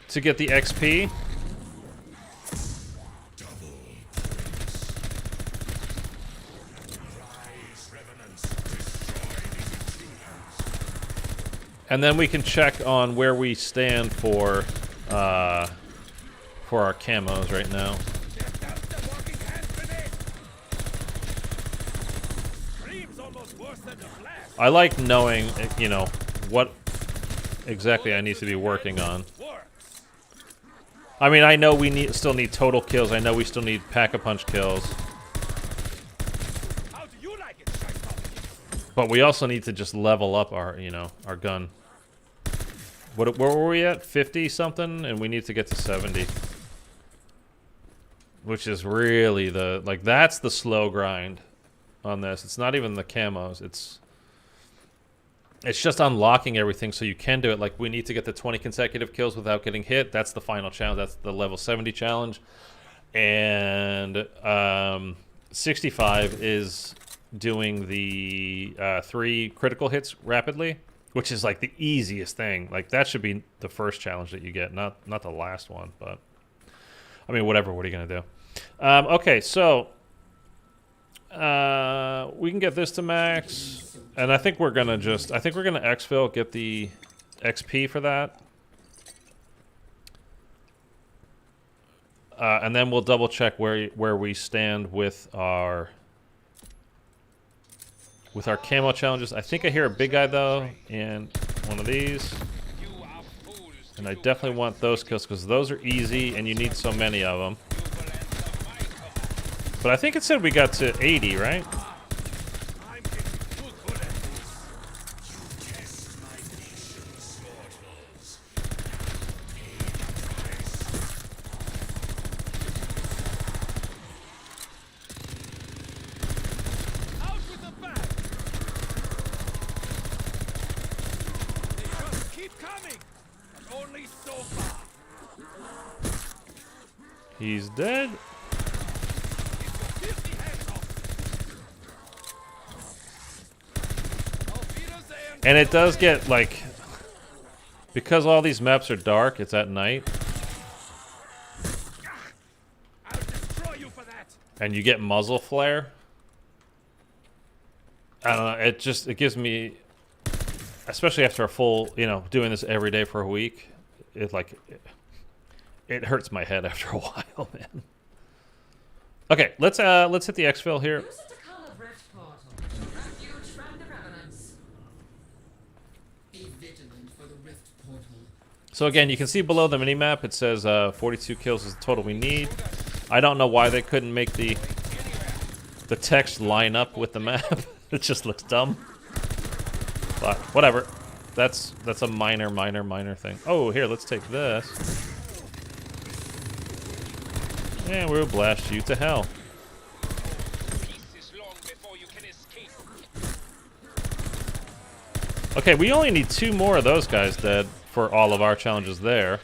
to get the XP. And then we can check on where we stand for our camos right now. I like knowing, you know, what exactly I need to be working on. I mean, I know we still need total kills. I know we still need pack-a-punch kills. How do you like it, Shite? But we also need to just level up our, you know, our gun. Where were we at? 50 something, and we need to get to 70. Which is really the, like, that's the slow grind on this. It's not even the camos. It's just unlocking everything so you can do it. Like, we need to get the 20 consecutive kills without getting hit. That's the final challenge. That's the level 70 challenge. And 65 is doing the 3 critical hits rapidly, which is like the easiest thing. Like, that should be the first challenge that you get, not the last one. But I mean, whatever. What are you gonna do? Okay, so we can get this to max, and I think we're gonna exfil, get the XP for that, and then we'll double check where we stand with our camo challenges. I think I hear a big guy though, and one of these, and I definitely want those kills because those are easy, and you need so many of them. But I think it said we got to 80, right? I'm getting too good at this. Out with the bat. They just keep coming, but only so far. He's dead. And it does get, like, because all these maps are dark, it's at night. I'll destroy you for that. And you get muzzle flare. I don't know, it gives me, especially after a full, you know, doing this every day for a week, it hurts my head after a while, man. Okay, let's hit the exfil here. Use it to call a rift portal. Refuge from the revenants. Be vigilant for the rift portal. So again, you can see below the minimap, it says 42 kills is the total we need. I don't know why they couldn't make the text line up with the map. It just looks dumb. But whatever. That's a minor thing. Oh, here, let's take this. And we'll blast you to hell. Okay, we only need 2 more of those guys dead for all of our challenges there.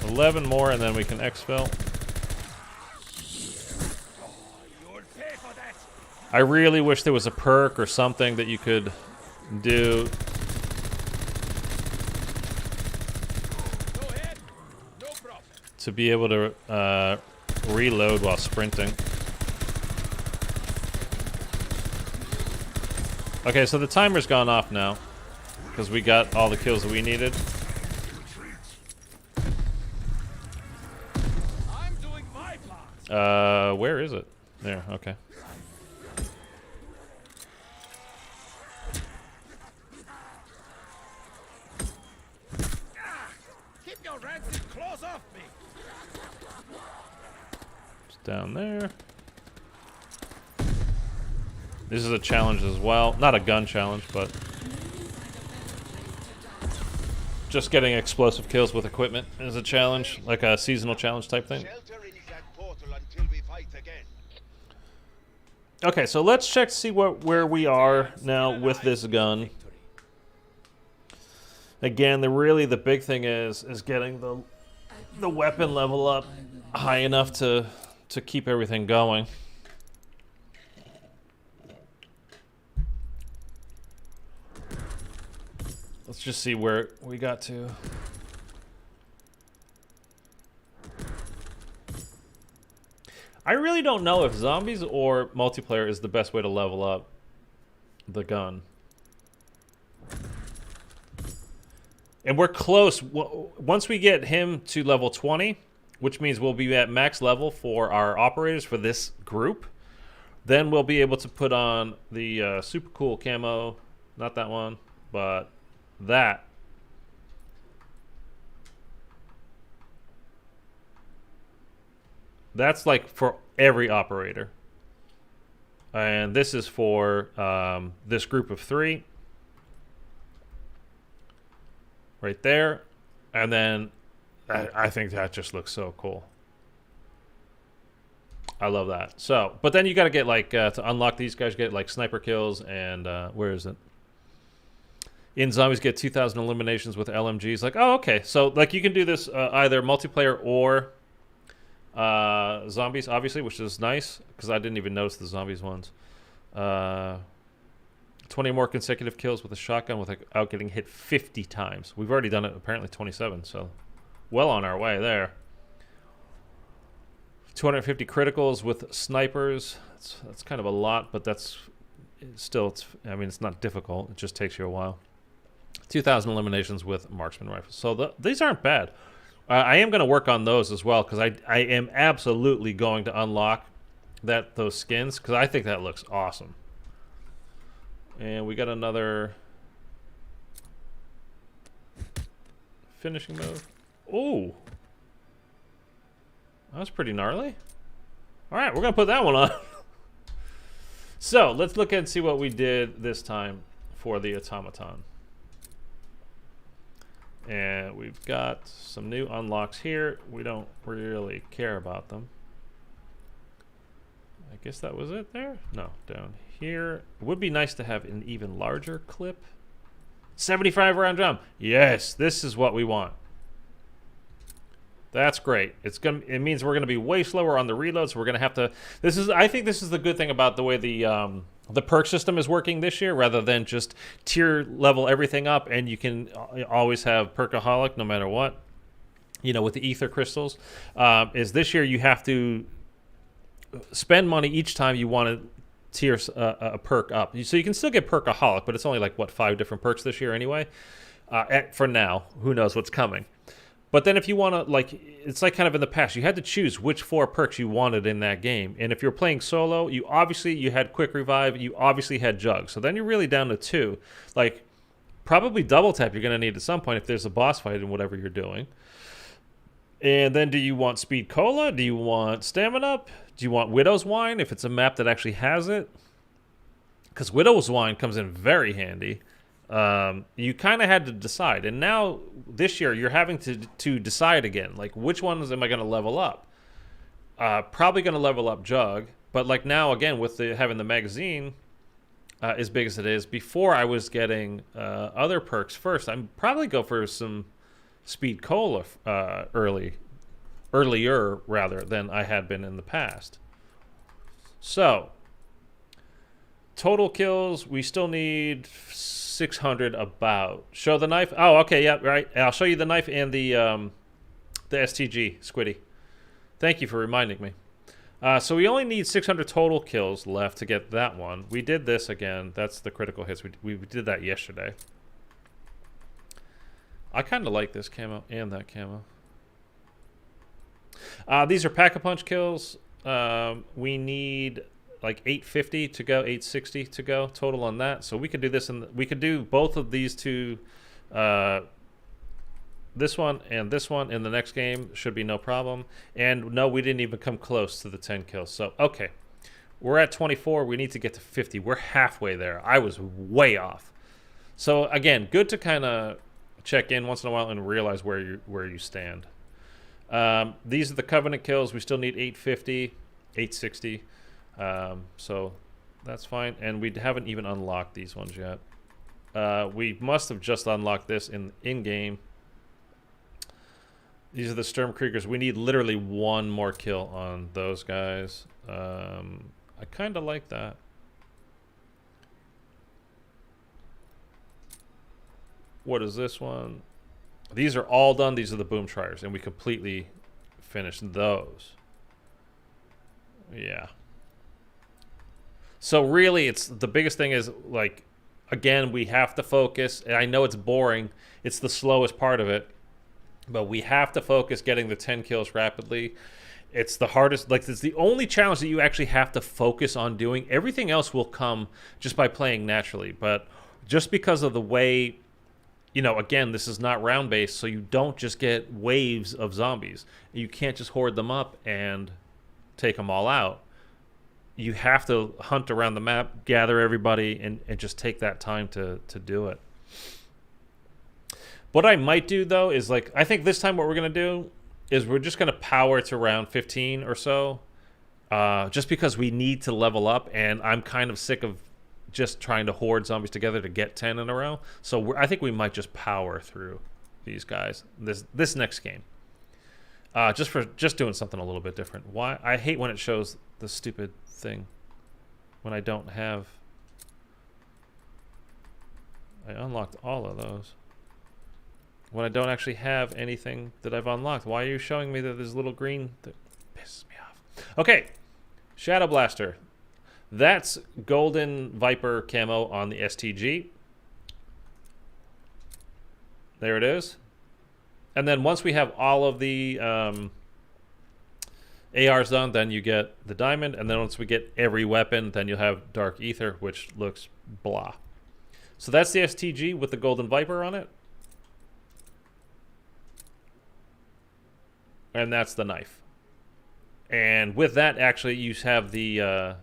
$11 more, and then we can exfil. I really wish there was a perk or something that you could do. To be able to reload while sprinting. Okay, so the timer's gone off now because we got all the kills that we needed. I'm doing my part. Where is it? There, okay. Keep your rancid claws off me. It's down there. This is a challenge as well. Not a gun challenge, but just getting explosive kills with equipment is a challenge, like a seasonal challenge type thing. Shelter in that portal until we fight again. Okay, so let's check to see where we are now with this gun. Again, the big thing is getting the weapon level up high enough to keep everything going. Let's just see where we got to. I really don't know if zombies or multiplayer is the best way to level up the gun. And we're close. Once we get him to level 20, which means we'll be at max level for our operators for this group, then we'll be able to put on the super cool camo. Not that one, but that. That's like for every operator. And this is for this group of 3. Right there. And then I think that just looks so cool. I love that. So, but then you got to get like, to unlock these guys, you get like sniper kills and, where is it? In zombies, get 2,000 eliminations with LMGs. Like, oh, okay. So, like, you can do this either multiplayer or zombies, obviously, which is nice because I didn't even notice the zombies ones. 20 more consecutive kills with a shotgun without getting hit 50 times. We've already done it, apparently 27, so well on our way there. 250 criticals with snipers. That's kind of a lot, but that's still, I mean, it's not difficult. It just takes you a while. 2,000 eliminations with marksman rifles. So these aren't bad. I am going to work on those as well because I am absolutely going to unlock those skins because I think that looks awesome. And we got another finishing move. Oh, that was pretty gnarly. All right, we're going to put that one on. So let's look and see what we did this time for the automaton. And we've got some new unlocks here. We don't really care about them. I guess that was it there? No, down here. It would be nice to have an even larger clip. 75 round drum. Yes, this is what we want. That's great. It means we're gonna be way slower on the reload, so we're gonna have to. I think this is the good thing about the way the perk system is working this year, rather than just tier level everything up, and you can always have perkaholic no matter what. You know, with the ether crystals, is this year you have to spend money each time you want to tier a perk up. So you can still get perkaholic, but it's only like, what, 5 different perks this year anyway? For now. Who knows what's coming. But then if you want to, like, it's like kind of in the past. You had to choose which 4 perks you wanted in that game. And if you're playing solo, you had quick revive. You obviously had jug. So then you're really down to 2. Like, probably double tap you're going to need at some point if there's a boss fight in whatever you're doing. And then do you want speed cola? Do you want stamina up? Do you want Widow's Wine if it's a map that actually has it? Because Widow's Wine comes in very handy. You kind of had to decide. And now, this year, you're having to decide again. Like, which ones am I going to level up? Probably going to level up Jug. But, like, now, again, with having the magazine as big as it is, before I was getting other perks first, I'd probably go for some Speed Cola earlier rather than I had been in the past. So, total kills, we still need 600 about. Show the knife. Oh, okay, yeah, right. I'll show you the knife and the STG, Squiddy. Thank you for reminding me. So we only need 600 total kills left to get that one. We did this again. That's the critical hits. We did that yesterday. I kind of like this camo and that camo. These are pack-a-punch kills. We need like 850 to go, 860 to go total on that. So we could do this, and we could do both of these two, this one and this one in the next game. Should be no problem. And no, we didn't even come close to the 10 kills. So, okay. We're at 24. We need to get to 50. We're halfway there. I was way off. So, again, good to kind of check in once in a while and realize where you stand. These are the Covenant kills. We still need 850, 860. So that's fine. And we haven't even unlocked these ones yet. We must have just unlocked this in-game. These are the Sturmkriegers. We need literally one more kill on those guys. I kind of like that. What is this one? These are all done. These are the Boom Triers, and we completely finished those. Yeah. So really, it's the biggest thing is, like, again, we have to focus. And I know it's boring. It's the slowest part of it. But we have to focus getting the 10 kills rapidly. It's the hardest. Like, it's the only challenge that you actually have to focus on doing. Everything else will come just by playing naturally. But just because of the way, you know, again, this is not round-based, so you don't just get waves of zombies. You can't just horde them up and take them all out. You have to hunt around the map, gather everybody, and just take that time to do it. What I might do, though, is, like, I think this time what we're going to do is we're just going to power to round 15 or so, just because we need to level up, and I'm kind of sick of just trying to horde zombies together to get 10 in a row. So I think we might just power through these guys this next game, just doing something a little bit different. Why? I hate when it shows the stupid thing when I don't have. I unlocked all of those. When I don't actually have anything that I've unlocked. Why are you showing me that there's little green that pisses me off? Okay, Shadow Blaster. That's Golden Viper camo on the STG. There it is. And then once we have all of the ARs done, then you get the diamond. And then once we get every weapon, then you'll have Dark Aether, which looks blah. So that's the STG with the Golden Viper on it. And that's the knife. And with that, actually, you have the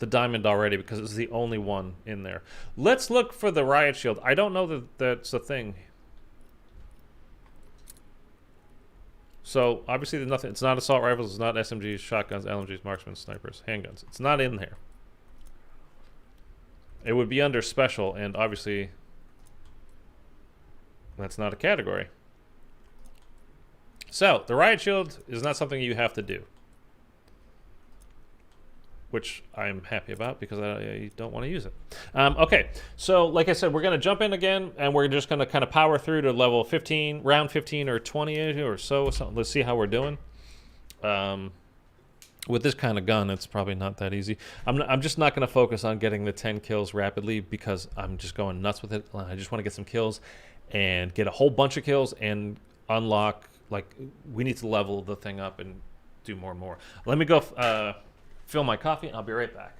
diamond already because it's the only one in there. Let's look for the riot shield. I don't know that that's a thing. So obviously there's nothing. It's not assault rifles. It's not SMGs, shotguns, LMGs, marksmen, snipers, handguns. It's not in there. It would be under special, and obviously that's not a category. So the riot shield is not something you have to do, which I'm happy about because I don't want to use it. Okay, so like I said, we're going to jump in again, and we're just going to kind of power through to level 15, round 15 or 20 or so. Let's see how we're doing. With this kind of gun, it's probably not that easy. I'm just not going to focus on getting the 10 kills rapidly because I'm just going nuts with it. I just want to get some kills and get a whole bunch of kills and unlock. Like, we need to level the thing up and do more and more. Let me go fill my coffee, and I'll be right back.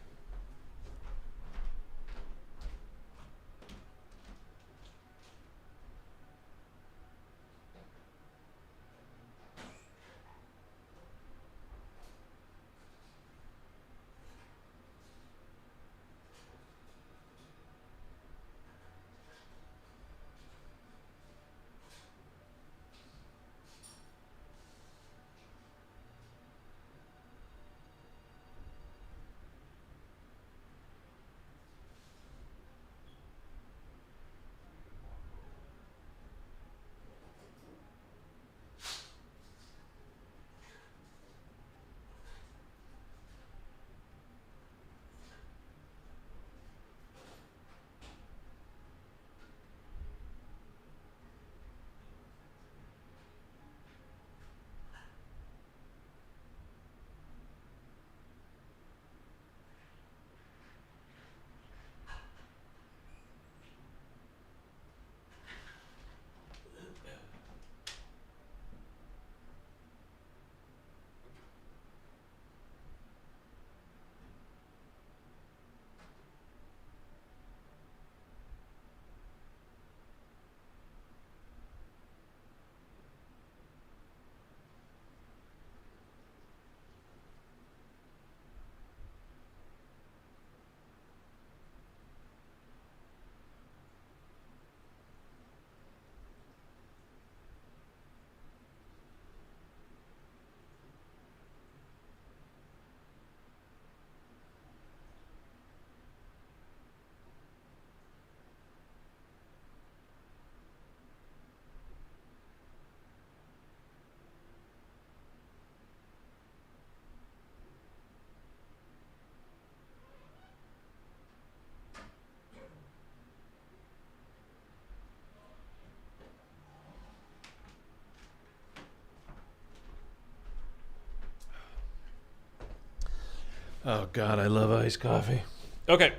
Oh, God, I love iced coffee. Okay.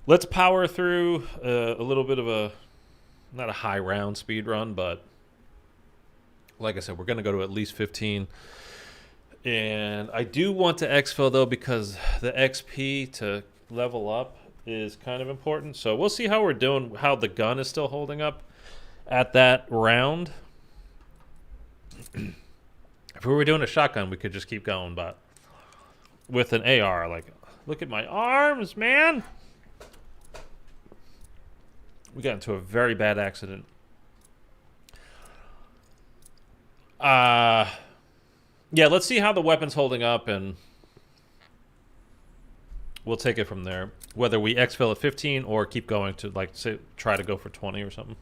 let's power through a little bit of a, not a high round speed run, but like I said, we're going to go to at least 15. And I do want to exfil, though, because the XP to level up is kind of important. So we'll see how we're doing, how the gun is still holding up at that round. If we were doing a shotgun, we could just keep going, but with an AR, like, look at my arms, man. We got into a very bad accident. Yeah, let's see how the weapon's holding up, and we'll take it from there. Whether we exfil at 15 or keep going to, like, say, try to go for 20 or something.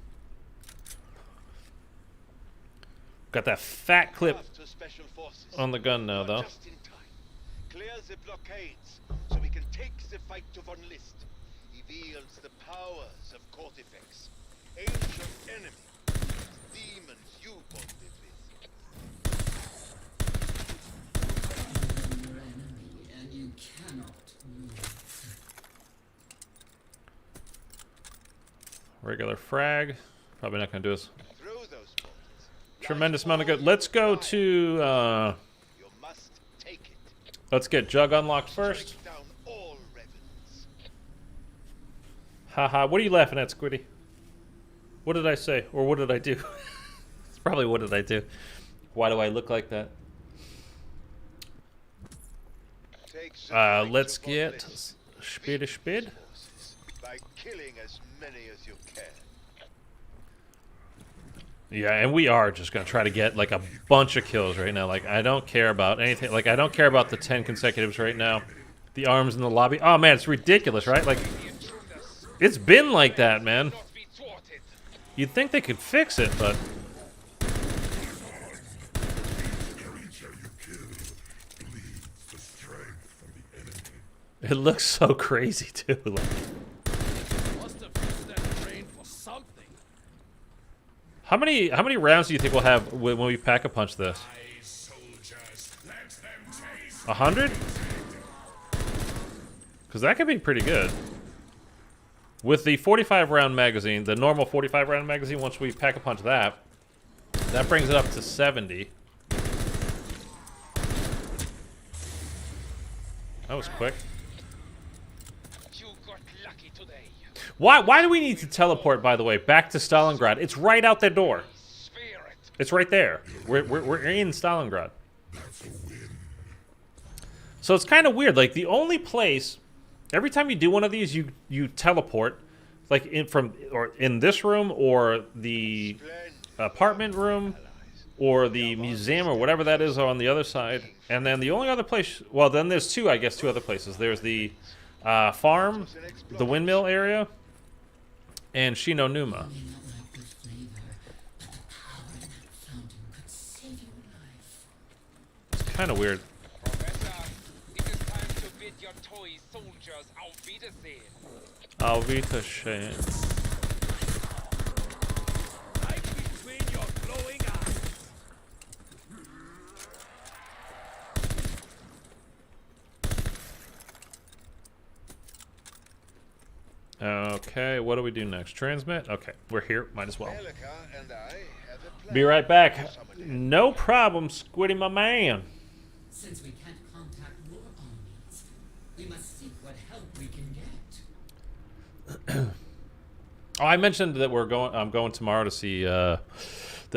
Got that fat clip on the gun now, though. Just in time. Clear the blockades so we can take the fight to Von List. He wields the powers of Kortifex. Ancient enemy. Demons you bonded with. Your enemy, and you cannot move. Regular frag. Probably not going to do us Through those portals. tremendous amount of good. Let's go to, You must take it. let's get Jug unlocked first. Strike down all rebels. Haha, what are you laughing at, Squiddy? What did I say? Or what did I do? It's probably what did I do. Why do I look like that? Take the fight Let's to Von get List. Spid Spid. Forces by killing as many as you can. Yeah, and we are just going to try to get, like, a bunch of kills right now. Like, I don't care about anything. Like, I don't care about the 10 consecutives right now. The arms in the lobby. Oh, man, it's ridiculous, right? Like, it's been like that, man. Not be thwarted. You'd think they could fix it, but... It looks so crazy, too. Like, Must have used that train for something. how many rounds do you think we'll have when we pack a punch this? 100? Because that could be pretty good. With the 45 round magazine, the normal 45 round magazine, once we pack a punch that brings it up to 70. That was quick. You got lucky today. Why do we need to teleport, by the way, back to Stalingrad? It's right out that door. Spirit. It's right there. We're in Stalingrad. So it's kind of weird. Like, the only place, every time you do one of these, you teleport, like in this room or the apartment room or the museum or whatever that is on the other side. And then the only other place, well, then there's two other places. There's the farm, the windmill area, and Shino Numa. You may not like the flavor, but the power in that fountain could save your life. It's kind of weird. Professor, it is time to bid your toy soldiers auf Wiedersehen. Auf Wiedersehen. Right between your glowing eyes. Okay, what do we do next? Transmit? Okay, we're here. Might as well. Bellekar and I have a plan. Be right back. No problem, Squiddy, my man. Since we can't contact more armies, we must seek what help we can get. Oh, I mentioned that I'm going tomorrow to see the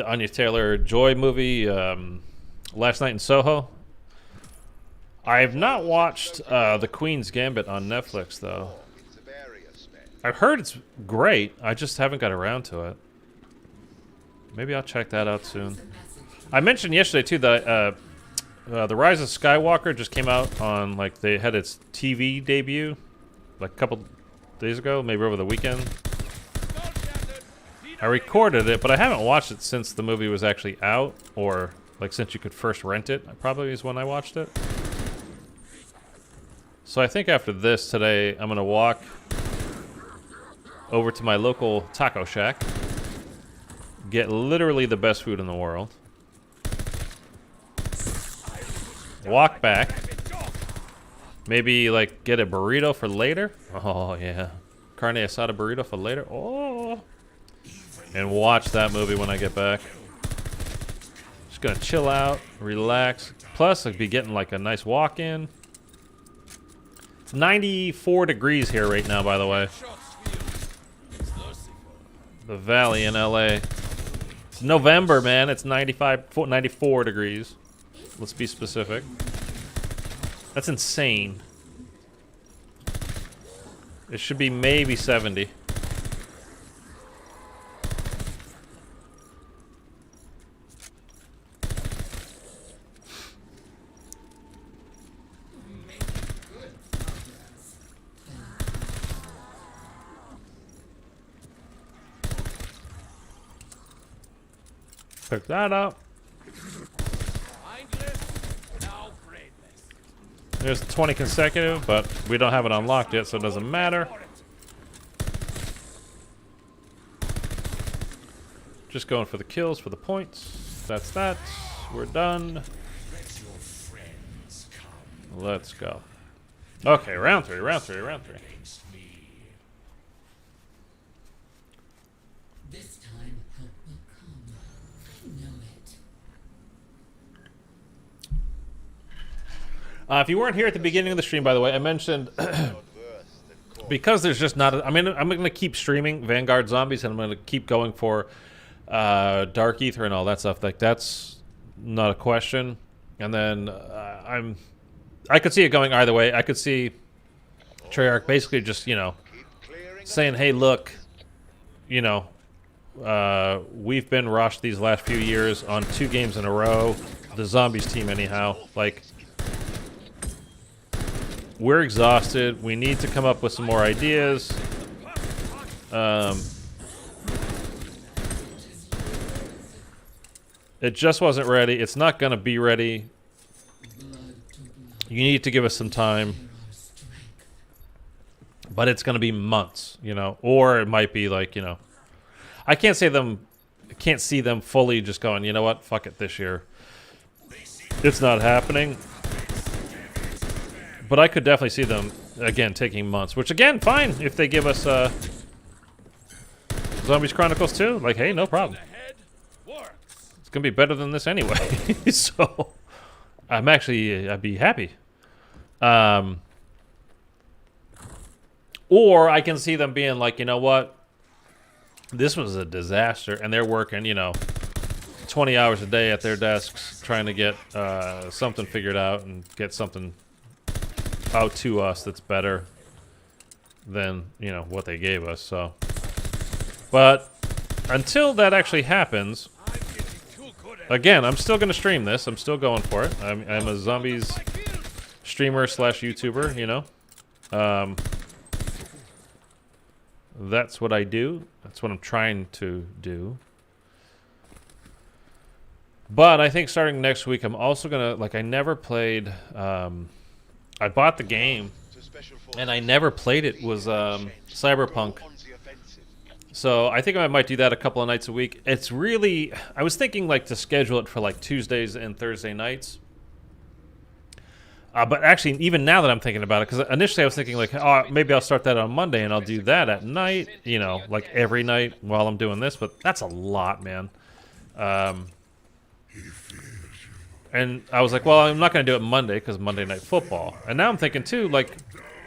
Anya Taylor-Joy movie, Last Night in Soho. I have not watched The Queen's Gambit on Netflix, though. It's a various man. I've heard it's great. I just haven't got around to it. Maybe I'll check that out soon. I mentioned yesterday, too, that The Rise of Skywalker just came out on, like, they had its TV debut, like, a couple days ago, maybe over the weekend. I recorded it, but I haven't watched it since the movie was actually out, or, like, since you could first rent it. Probably is when I watched it. So I think after this today, I'm going to walk over to my local taco shack, get literally the best food in the world, walk back, maybe like get a burrito for later. Oh yeah, Carne asada burrito for later. Oh. And watch that movie when I get back. Just gonna chill out, relax. Plus, I'll be getting like a nice walk in. It's 94 degrees here right now, by the way. The valley in LA. It's November, man. It's 94 degrees. Let's be specific. That's insane. It should be maybe 70. Pick that up. There's 20 consecutive, but we don't have it unlocked yet, so it doesn't matter. Just going for the kills, for the points. That's that. We're done. Let's go. Okay, round three. This time help will come. I know it. If you weren't here at the beginning of the stream, by the way, I mentioned because there's just not. I'm going to keep streaming Vanguard Zombies, and I'm going to keep going for Dark Aether and all that stuff. Like that's not a question. And then I could see it going either way. I could see Treyarch basically just saying, "Hey, look, we've been rushed these last few years on 2 games in a row. The Zombies team, anyhow, like." We're exhausted. We need to come up with some more ideas. It just wasn't ready. It's not going to be ready. You need to give us some time. But it's going to be months, or it might be like, I can't see them fully just going, you know what, fuck it this year. It's not happening. But I could definitely see them, again, taking months. Which, again, fine. If they give us Zombies Chronicles 2. Like, hey, no problem. It's going to be better than this anyway. So, I'd be happy. Or I can see them being like, you know what? This was a disaster. And they're working, 20 hours a day at their desks trying to get something figured out and get something out to us that's better than what they gave us. So, but until that actually happens, again, I'm still gonna stream this. I'm still going for it. I'm a Zombies streamer / YouTuber. That's what I do. That's what I'm trying to do. But I think starting next week, I'm also gonna I never played. I bought the game, and I never played it. Was Cyberpunk. So I think I might do that a couple of nights a week. It's really, I was thinking to schedule it for Tuesdays and Thursday nights. But actually, even now that I'm thinking about it, because initially I was thinking maybe I'll start that on Monday and I'll do that at night, every night while I'm doing this. But that's a lot, man. And I was like, well, I'm not going to do it Monday because Monday Night Football. And now I'm thinking, too,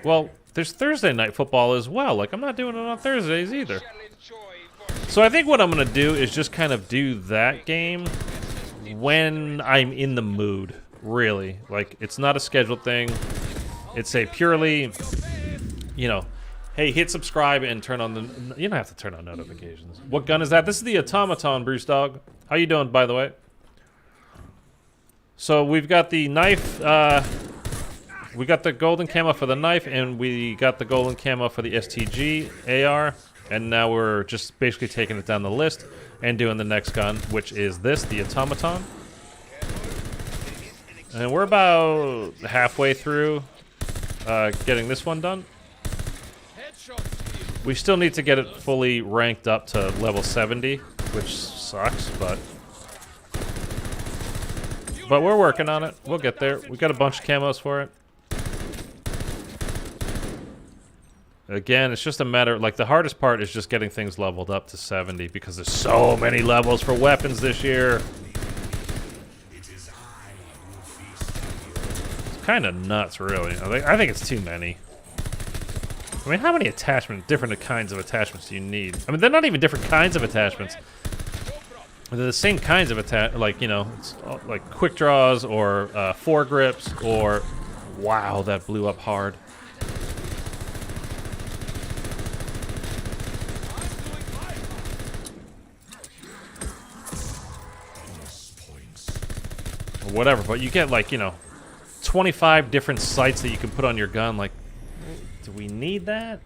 well, there's Thursday Night Football as well. I'm not doing it on Thursdays either. So I think what I'm going to do is just kind of do that game when I'm in the mood, really. It's not a scheduled thing. It's a purely, hey, hit subscribe and turn on the... You don't have to turn on notifications. What gun is that? This is the Automaton, Bruce Dog. How you doing, by the way? So we've got the knife, we got the golden camo for the knife, and we got the golden camo for the STG AR, and now we're just basically taking it down the list and doing the next gun, which is this, the Automaton. And we're about halfway through getting this one done. We still need to get it fully ranked up to level 70, which sucks, but we're working on it. We'll get there. We got a bunch of camos for it. Again, it's just a matter, like the hardest part is just getting things leveled up to 70 because there's so many levels for weapons this year. It's kind of nuts, really. I think it's too many. I mean, how many different kinds of attachments do you need? I mean, they're not even different kinds of attachments. They're the same kinds of like, you know, it's like quick draws or foregrips or... Wow, that blew up hard. Or whatever, but you get like, you know, 25 different sights that you can put on your gun. Like, do we need that?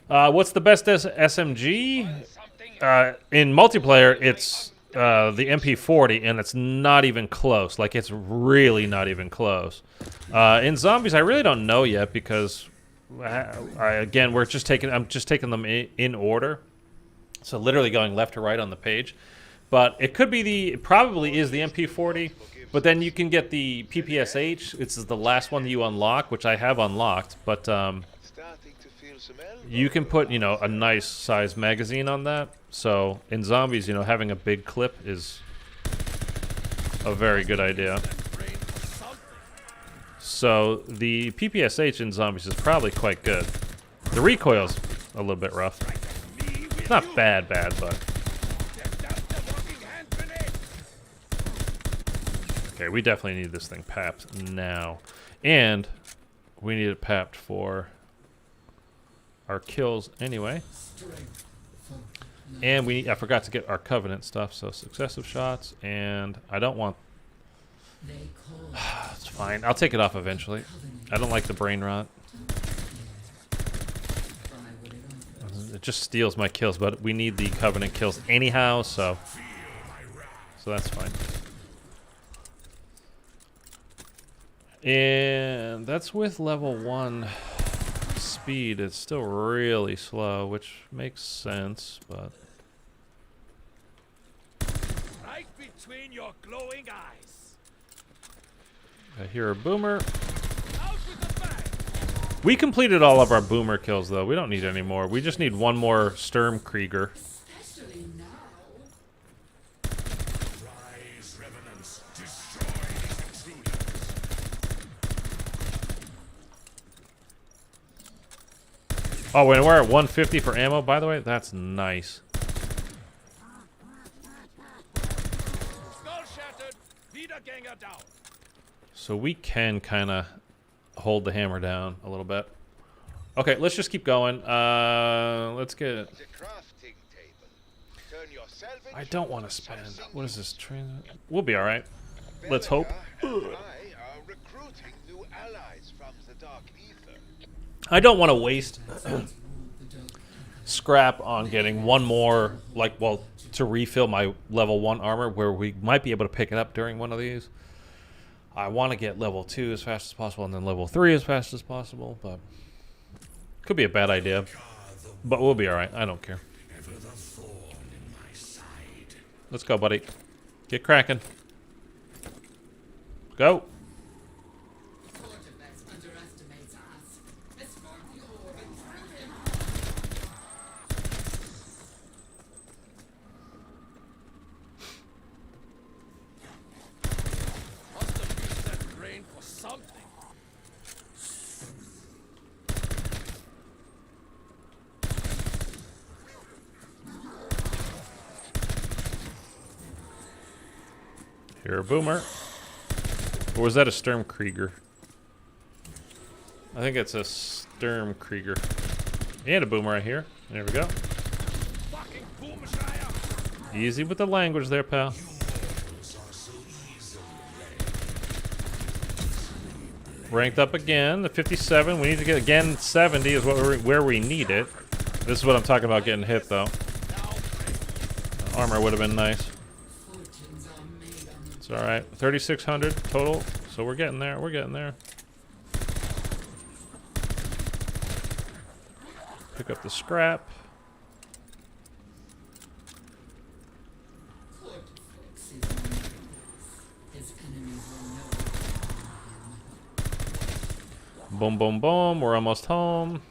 What's the best SMG? In multiplayer, it's the MP40, and it's not even close. Like, it's really not even close. In zombies, I really don't know yet because, again, I'm just taking them in order. So literally going left to right on the page. But it could be it probably is the MP40, but then you can get the PPSH. It's the last one that you unlock, which I have unlocked, but you can put, you know, a nice size magazine on that. So in zombies, you know, having a big clip is a very good idea. So the PPSH in zombies is probably quite good. The recoil's a little bit rough. It's not bad, but... Okay, we definitely need this thing papped now. And we need it papped for our kills anyway. And I forgot to get our Covenant stuff, so successive shots, and I don't want... It's fine, I'll take it off eventually. I don't like the brain rot. It just steals my kills, but we need the Covenant kills anyhow, so that's fine. And that's with level 1 speed. It's still really slow, which makes sense, but... Right between your glowing eyes. I hear a boomer. Out with the bang. We completed all of our boomer kills, though. We don't need any more. We just need one more Sturmkrieger. Especially now. Rise, revenants, destroy intruders. Oh, wait, we're at 150 for ammo, by the way? That's nice. Skull shattered. Wiedergänger down. So we can kind of hold the hammer down a little bit. Okay, let's just keep going. Let's get... The crafting table. Turn your salvage I don't want to into spend... something What is this? We'll be alright. Let's hope. Bellekar and I are recruiting new allies from the Dark Aether. I don't want to waste scrap on getting one more, like, well, to refill my level 1 armor, where we might be able to pick it up during one of these. I want to get level 2 as fast as possible and then level 3 as fast as possible, but could be a bad idea. But we'll be alright. I don't care. Let's go, buddy. Get cracking. Go. Kortifex underestimates us. Escort the orb and throw him. Must have used that brain for something. Here, a boomer. Or was that a Sturmkrieger? I think it's a Sturmkrieger. And a boomer right here. There we go. Fucking Boomshire. Easy with the language there, pal. Ranked up again, the 57. We need to get, again, 70 is where we need it. This is what I'm talking about getting hit, though. Armor would have been nice. It's alright. 3,600 total. So we're getting there. We're getting there. Pick up the scrap. Boom, boom, boom. We're almost home.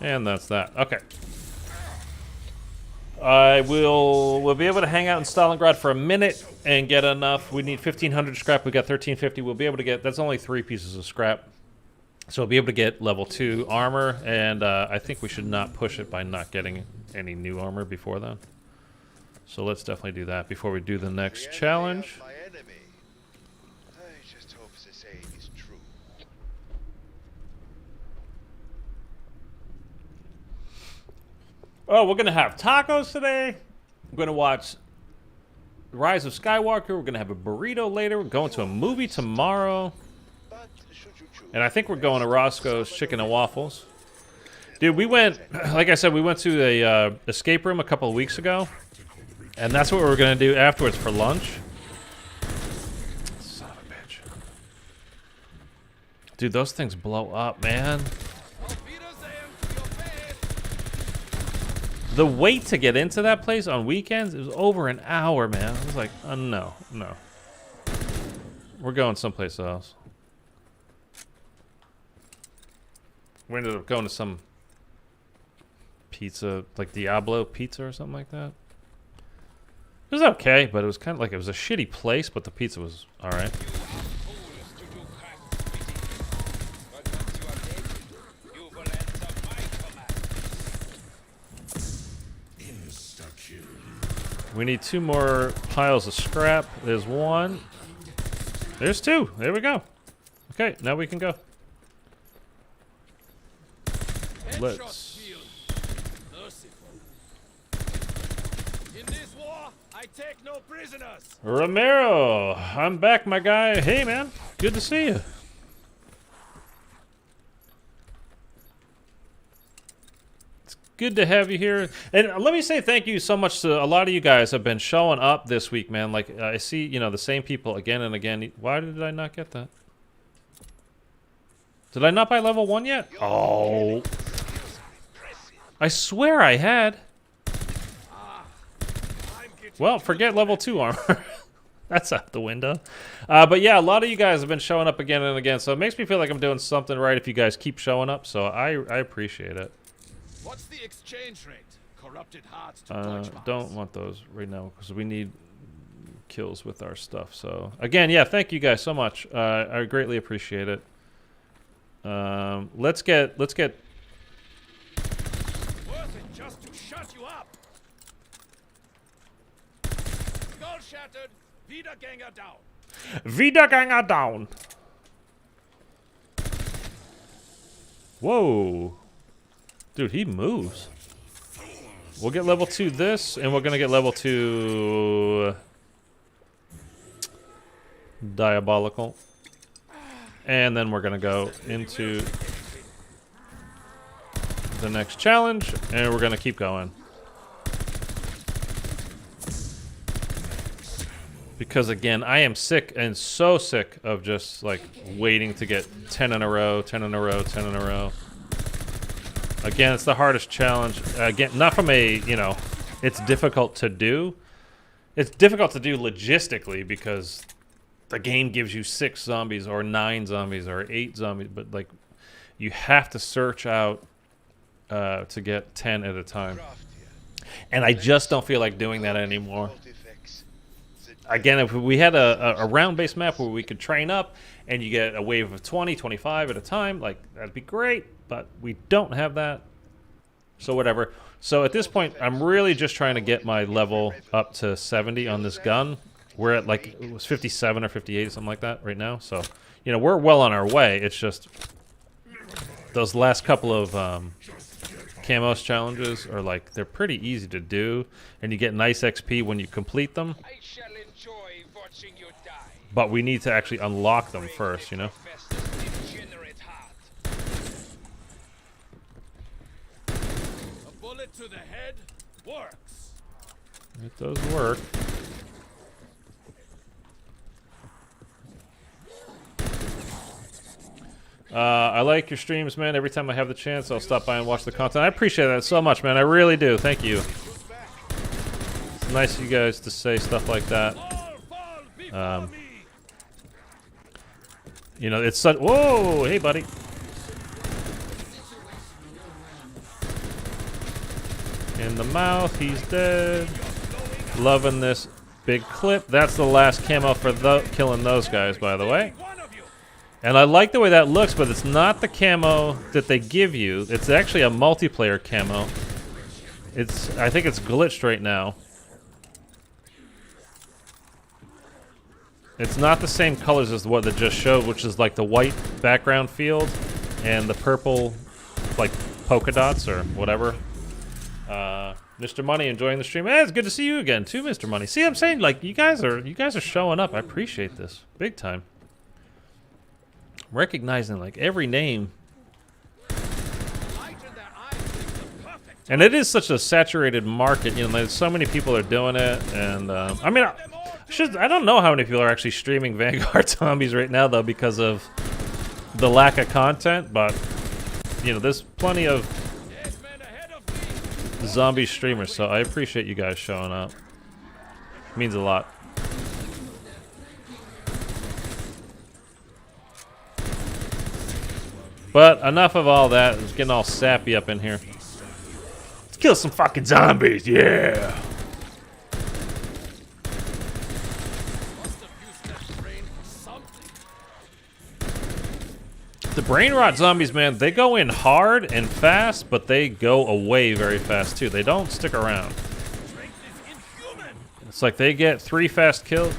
And that's that. Okay. We'll be able to hang out in Stalingrad for a minute and get enough. We need 1,500 scrap. We got 1,350. We'll be able to get... That's only 3 pieces of scrap. So we'll be able to get level 2 armor. And I think we should not push it by not getting any new armor before then. So let's definitely do that before we do the next challenge. My enemy. I just hope the saying is true. Oh, we're going to have tacos today. We're going to watch Rise of Skywalker. We're going to have a burrito later. We're going to a movie tomorrow. But should you choose, And I think we're going to Roscoe's Chicken and Waffles. Dude, we went, like I said, we went to a escape room a couple of weeks ago. And that's what we were going to do afterwards for lunch. Son of a bitch. Dude, those things blow up, man. The wait to get into that place on weekends, it was over an hour, man. I was like, oh, no. We're going someplace else. We ended up going to some pizza, like Diablo Pizza or something like that. It was okay, but it was kind of like it was a shitty place, but the pizza was all right. We need 2 more piles of scrap. There's 1. There's 2. There we go. Okay, now we can go. Let's... Take no prisoners. Romero, I'm back, my guy. Hey, man. Good to see you. It's good to have you here. And let me say thank you so much to a lot of you guys have been showing up this week, man. Like, I see, you know, the same people again and again. Why did I not get that? Did I not buy level 1 yet? Oh. I swear I had. Well, forget level 2 armor. That's out the window. But yeah, a lot of you guys have been showing up again and again, so it makes me feel like I'm doing something right if you guys keep showing up, so I appreciate it. What's the exchange rate? Corrupted hearts to Deutschmarks. Don't want those right now, because we need kills with our stuff, so... Again, yeah, thank you guys so much. I greatly appreciate it. Let's get... Worth it just to shut you up. Skull shattered. Wiedergänger down. Wiedergänger down. Whoa. Dude, he moves. We'll get level 2 this, and we're going to get level 2... Diabolical. And then we're going to go into the next challenge, and we're going to keep going. Because, again, I am sick and so sick of just, like, waiting to get 10 in a row, 10 in a row, 10 in a row. Again, it's the hardest challenge. Again, not from a, you know, it's difficult to do. It's difficult to do logistically because the game gives you 6 zombies or 9 zombies or 8 zombies. But, like, you have to search out to get 10 at a time. And I just don't feel like doing that anymore. Again, if we had a round-based map where we could train up and you get a wave of 20, 25 at a time, like, that'd be great, but we don't have that. So whatever. So at this point, I'm really just trying to get my level up to 70 on this gun. We're at, like, it was 57 or 58 or something like that right now. So, you know, we're well on our way. It's just those last couple of Camos challenges are, like, they're pretty easy to do, and you get nice XP when you complete them. I shall enjoy watching you die. But we need to actually unlock them first, you know? A bullet to the head works. It does work. I like your streams, man. Every time I have the chance, I'll stop by and watch the content. I appreciate that so much, man. I really do. Thank you. It's nice of you guys to say stuff like that. You know, it's such... Whoa! Hey, buddy. In the mouth, he's dead. Loving this big clip. That's the last camo for killing those guys, by the way. And I like the way that looks, but it's not the camo that they give you. It's actually a multiplayer camo. I think it's glitched right now. It's not the same colors as what they just showed, which is like the white background field and the purple, like polka dots or whatever. Mr. Money enjoying the stream. Hey, it's good to see you again too, Mr. Money. See, I'm saying, like, you guys are showing up. I appreciate this big time. Recognizing like every name. And it is such a saturated market, you know, there's so many people are doing it, and I mean, I don't know how many people are actually streaming Vanguard zombies right now, though, because of the lack of content, but, you know, there's plenty of zombie streamers, so I appreciate you guys showing up. It means a lot. But enough of all that. It's getting all sappy up in here. Let's kill some fucking zombies, yeah! The brain rot zombies, man, they go in hard and fast, but they go away very fast too. They don't stick around. It's like they get 3 fast kills.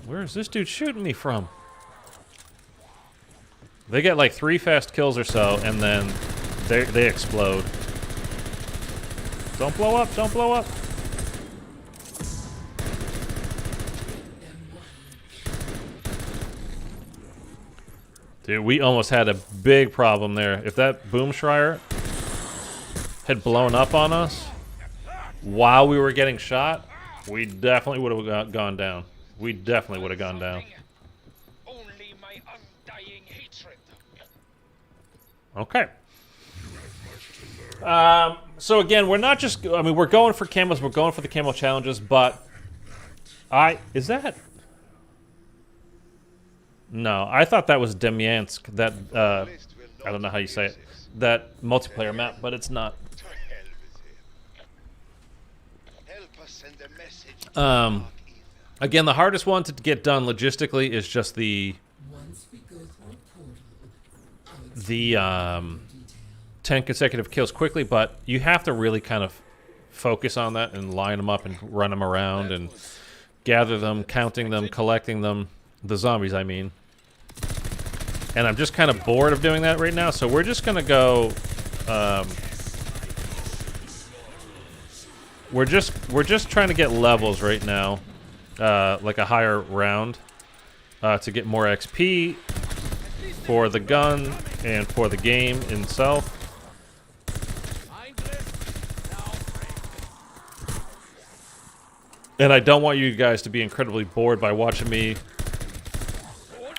Where is this dude shooting me from? They get like 3 fast kills or so, and then they explode. Don't blow up, don't blow up. Dude, we almost had a big problem there. If that boom schreier had blown up on us while we were getting shot, we definitely would have gone down. We definitely would have gone down. Only my undying hatred. Okay. So again, we're not just, I mean, we're going for camos, we're going for the camo challenges, but is that? No, I thought that was Demyansk, that, I don't know how you say it, that multiplayer map, but it's not. To hell with him. Help us send a message to Dark Aether. Again, the hardest one to get done logistically is just the 10 consecutive kills quickly, but you have to really kind of focus on that and line them up and run them around and gather them, counting them, collecting them, the zombies, I mean. And I'm just kind of bored of doing that right now, so we're just gonna go. We're just trying to get levels right now, like a higher round, to get more XP for the gun and for the game itself. And I don't want you guys to be incredibly bored by watching me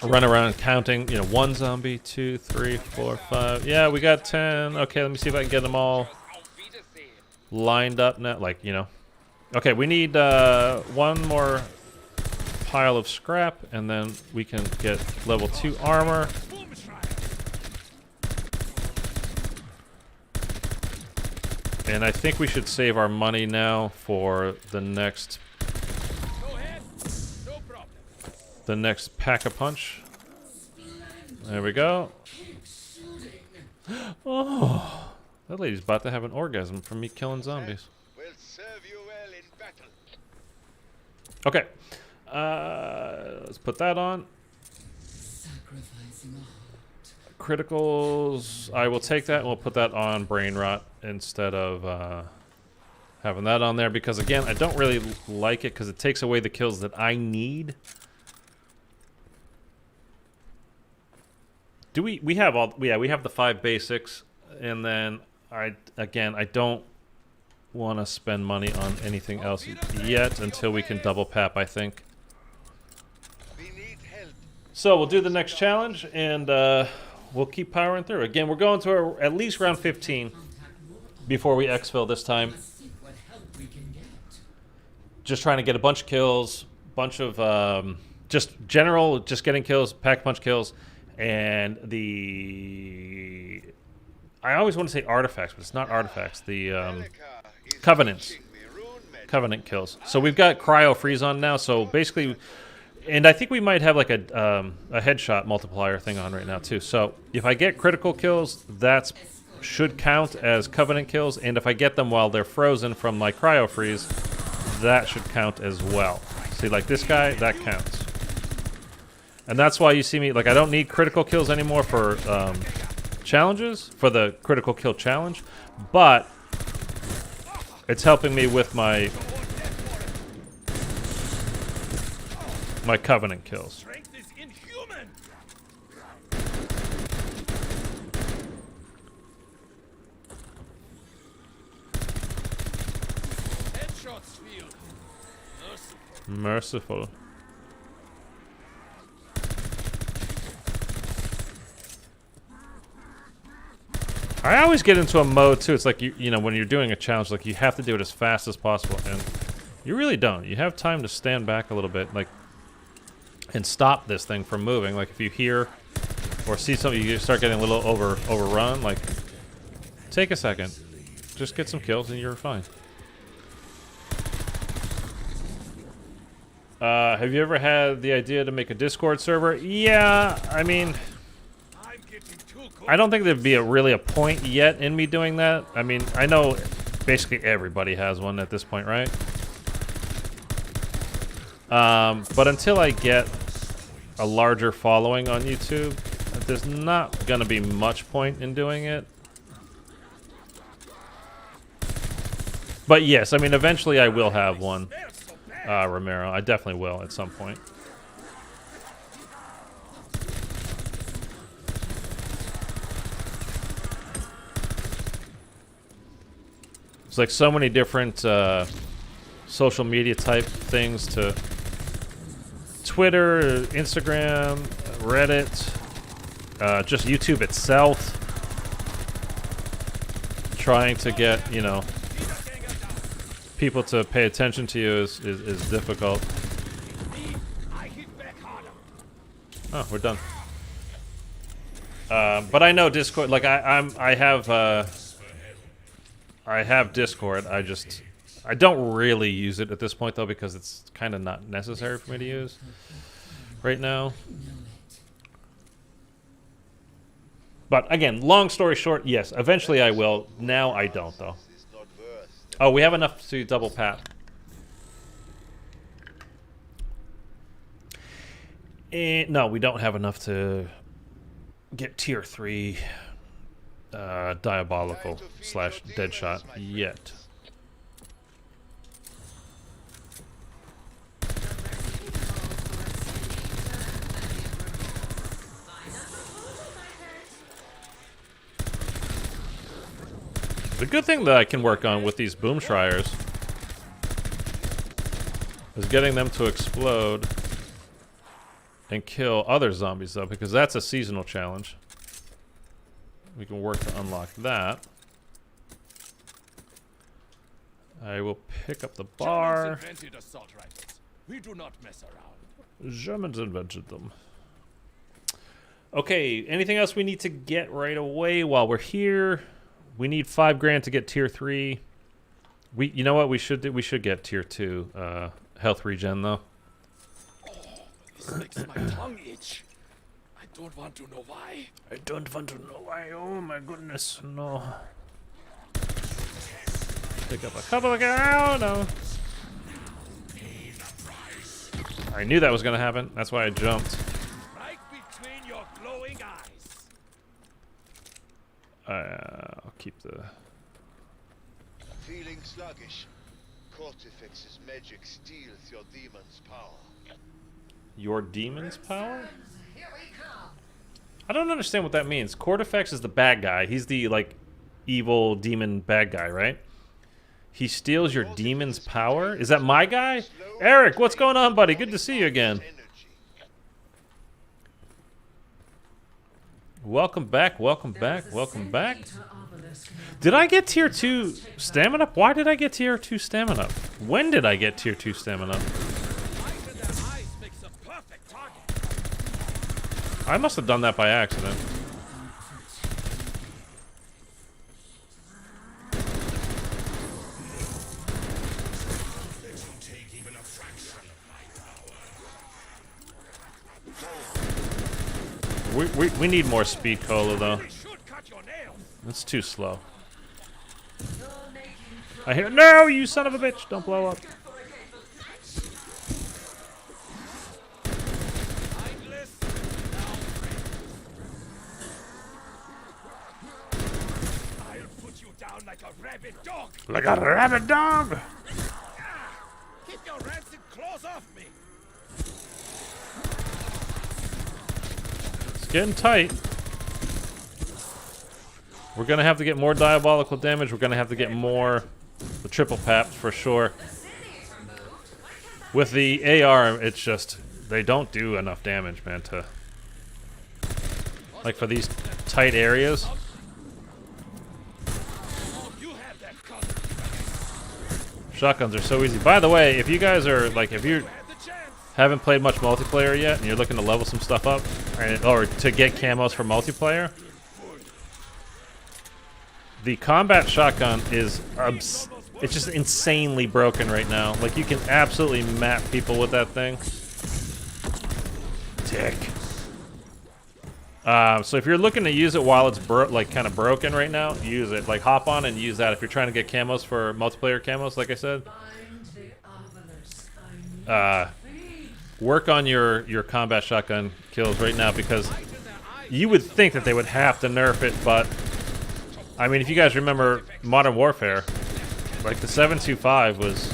run around counting, you know, 1 zombie, 2, 3, 4, 5. Yeah, we got 10. Okay, let me see if I can get them all lined up now. Like, you know. Okay, we need 1 more pile of scrap, and then we can get level 2 armor. And I think we should save our money now for the next pack-a-punch. There we go. Oh, that lady's about to have an orgasm from me killing zombies. Will serve you well in battle. Okay, let's put that on. Criticals, I will take that and we'll put that on brain rot instead of having that on there, because again, I don't really like it because it takes away the kills that I need. Do we have all? Yeah, we have the 5 basics, and then I don't want to spend money on anything else yet until we can double pap, I think. We need help. So we'll do the next challenge, and we'll keep powering through. Again, we're going to at least round 15 before we exfil this time. Just trying to get a bunch of kills, bunch of just getting kills, pack punch kills. And I always want to say artifacts, but it's not artifacts. The Bellekar is Covenants. Covenant kills. So we've got cryo freeze on now. So basically, and I think we might have like a headshot multiplier thing on right now too. So if I get critical kills, that should count as Covenant kills, and if I get them while they're frozen from my cryo freeze, that should count as well. See, like this guy, that counts. And that's why you see me, like, I don't need critical kills anymore for challenges, for the critical kill challenge, but it's helping me with my Covenant kills. Strength is inhuman. Headshots feel merciful. Merciful. I always get into a mode too. It's like you know, when you're doing a challenge, like you have to do it as fast as possible, and you really don't. You have time to stand back a little bit, like, and stop this thing from moving. Like if you hear or see something, you start getting a little overrun. Like, take a second, just get some kills, and you're fine. Have you ever had the idea to make a Discord server? Yeah, I mean, I don't think there'd be really a point yet in me doing that. I mean, I know basically everybody has one at this point, right? But until I get a larger following on YouTube, there's not going to be much point in doing it. But yes, I mean, eventually I will have one, Romero. I definitely will at some point. It's like so many different social media type things, to Twitter, Instagram, Reddit, just YouTube itself. Trying to get, you know, people to pay attention to you is difficult. Oh, we're done. But I know Discord. Like I have Discord. I don't really use it at this point though, because it's kind of not necessary for me to use right now. But again, long story short, yes, eventually I will. Now I don't though. Oh, we have enough to double pat. No, we don't have enough to get tier 3 diabolical / deadshot yet. The good thing that I can work on with these boom shriers is getting them to explode and kill other zombies though, because that's a seasonal challenge. We can work to unlock that. I will pick up the bar. Germans invented assault rifles. We do not mess around. Germans invented them. Okay, anything else we need to get right away while we're here? We need 5 grand to get tier 3. You know what we should do? We should get tier 2 health regen though. This makes my tongue itch. I don't want to know why. I don't want to know why. Oh my goodness, no. Pick up a couple of guys. Oh no. I knew that was gonna happen. That's why I jumped. Right between your glowing eyes. I'll keep the. Feeling sluggish? Kortifex's magic steals your demon's power. Your demon's power? Here we come. I don't understand what that means. Kortifex is the bad guy. He's the, like, evil demon bad guy, right? He steals your demon's power? Is that my guy? Eric, what's going on, buddy? Good to see you again. Welcome back, welcome back, welcome back. Did I get tier 2 stamina? Why did I get tier 2 stamina? When did I get tier 2 stamina? I must have done that by accident. We need more speed cola though. They should cut your nails. It's too slow. I hear no, you son of a bitch! Don't blow up. Mindless, now I'll put you down like a rabid dog. Like a rabid dog. Keep your rancid claws off me. It's getting tight. We're gonna have to get more diabolical damage. We're gonna have to get more the triple paps for sure. With the AR, it's just they don't do enough damage, man. To like for these tight areas. You have that gun. Shotguns are so easy. By the way, if you guys are like, if you Have the chance. haven't played much multiplayer yet and you're looking to level some stuff up, or to get camos for multiplayer, the combat shotgun is it's just insanely broken right now. Like, you can absolutely map people with that thing. Dick. So if you're looking to use it while it's like kind of broken right now, use it. Like, hop on and use that if you're trying to get camos for multiplayer camos, like I said. Work on your combat shotgun kills right now, because you would think that they would have to nerf it, but I mean, if you guys remember Modern Warfare, like the 725 was,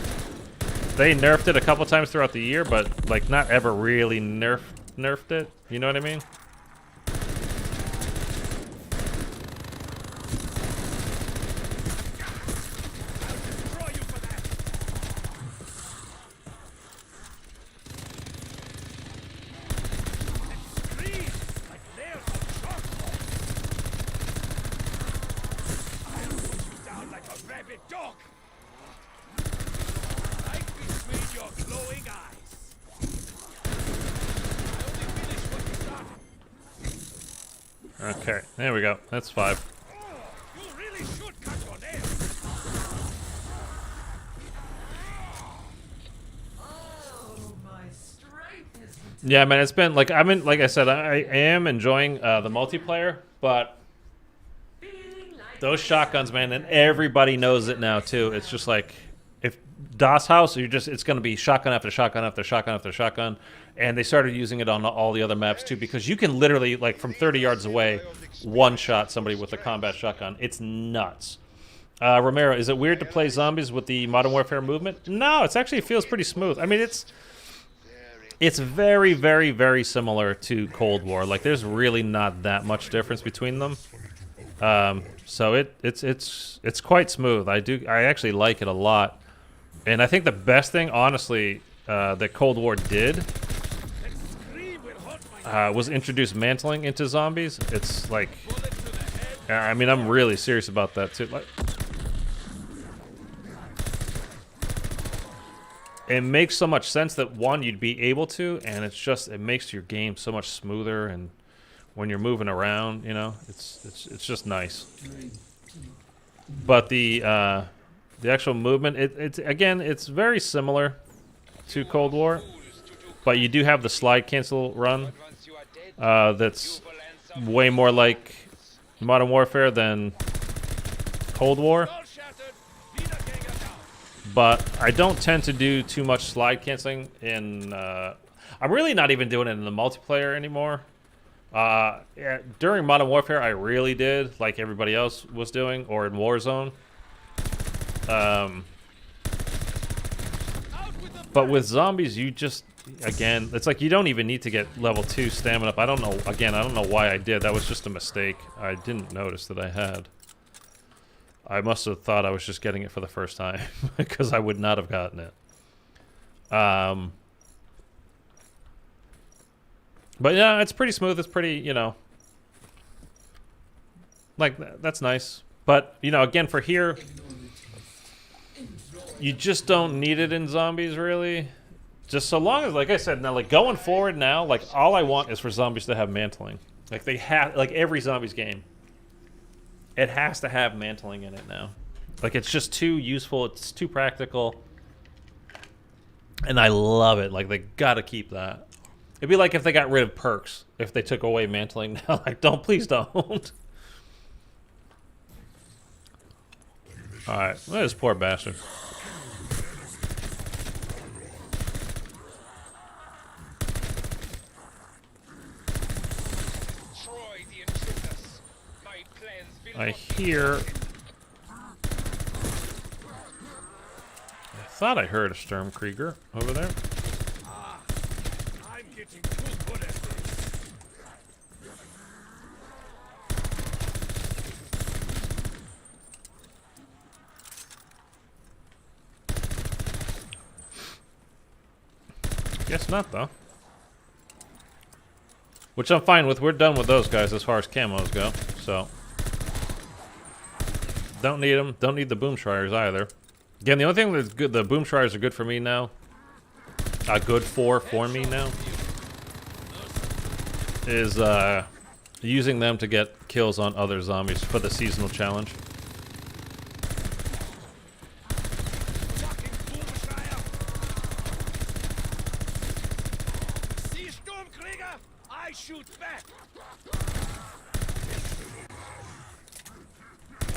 they nerfed it a couple times throughout the year, but like not ever really nerfed it. You know what I mean? Okay, there we go. That's 5. You really should cut your nails. Yeah, man, it's been like, like I said, I am enjoying the multiplayer, but those shotguns, man, and everybody knows it now too. It's just like, if DOS House, it's going to be shotgun after shotgun after shotgun after shotgun, and they started using it on all the other maps too, because you can literally, like, from 30 yards away, one-shot somebody with a combat shotgun. It's nuts. Romero, is it weird to play zombies with the Modern Warfare movement? No, it actually feels pretty smooth. I mean, it's very, very, very similar to Cold War. Like, there's really not that much difference between them. So it's quite smooth. I actually like it a lot. And I think the best thing, honestly, that Cold War did was introduce mantling into zombies. It's like, I mean, I'm really serious about that too. Like, it makes so much sense that, one, you'd be able to, and it makes your game so much smoother, and when you're moving around, you know, it's just nice. But the actual movement, it's very similar to Cold War, but you do have the slide cancel run that's way more like Modern Warfare than Cold War. But I don't tend to do too much slide canceling in... I'm really not even doing it in the multiplayer anymore. During Modern Warfare, I really did, like everybody else was doing, or in Warzone. But with zombies, you just... Again, it's like you don't even need to get level 2 stamina up. I don't know why I did. That was just a mistake. I didn't notice that I had. I must have thought I was just getting it for the first time, because I would not have gotten it. But yeah, it's pretty smooth. It's pretty, you know, like, that's nice. But, you know, again, for here, you just don't need it in zombies, really. Just so long as, like I said, now, like, going forward now, like, all I want is for zombies to have mantling. Like, they have, like, every zombies game, it has to have mantling in it now. Like, it's just too useful. It's too practical. And I love it. Like, they gotta keep that. It'd be like if they got rid of perks. If they took away mantling now. Like, don't, please don't. Alright, this poor bastard. Destroy the intruders. My plans will I not hear... I thought I heard a Sturmkrieger over there. I'm getting too good at this. Guess not, though. Which I'm fine with. We're done with those guys as far as camos go, so... Don't need them. Don't need the Boomshires either. Again, the only thing that's good, the Boomshires are good for me now. Good for me now. Is using them to get kills on other zombies for the seasonal challenge. Fucking Boomshire! See, Sturmkrieger? I shoot back!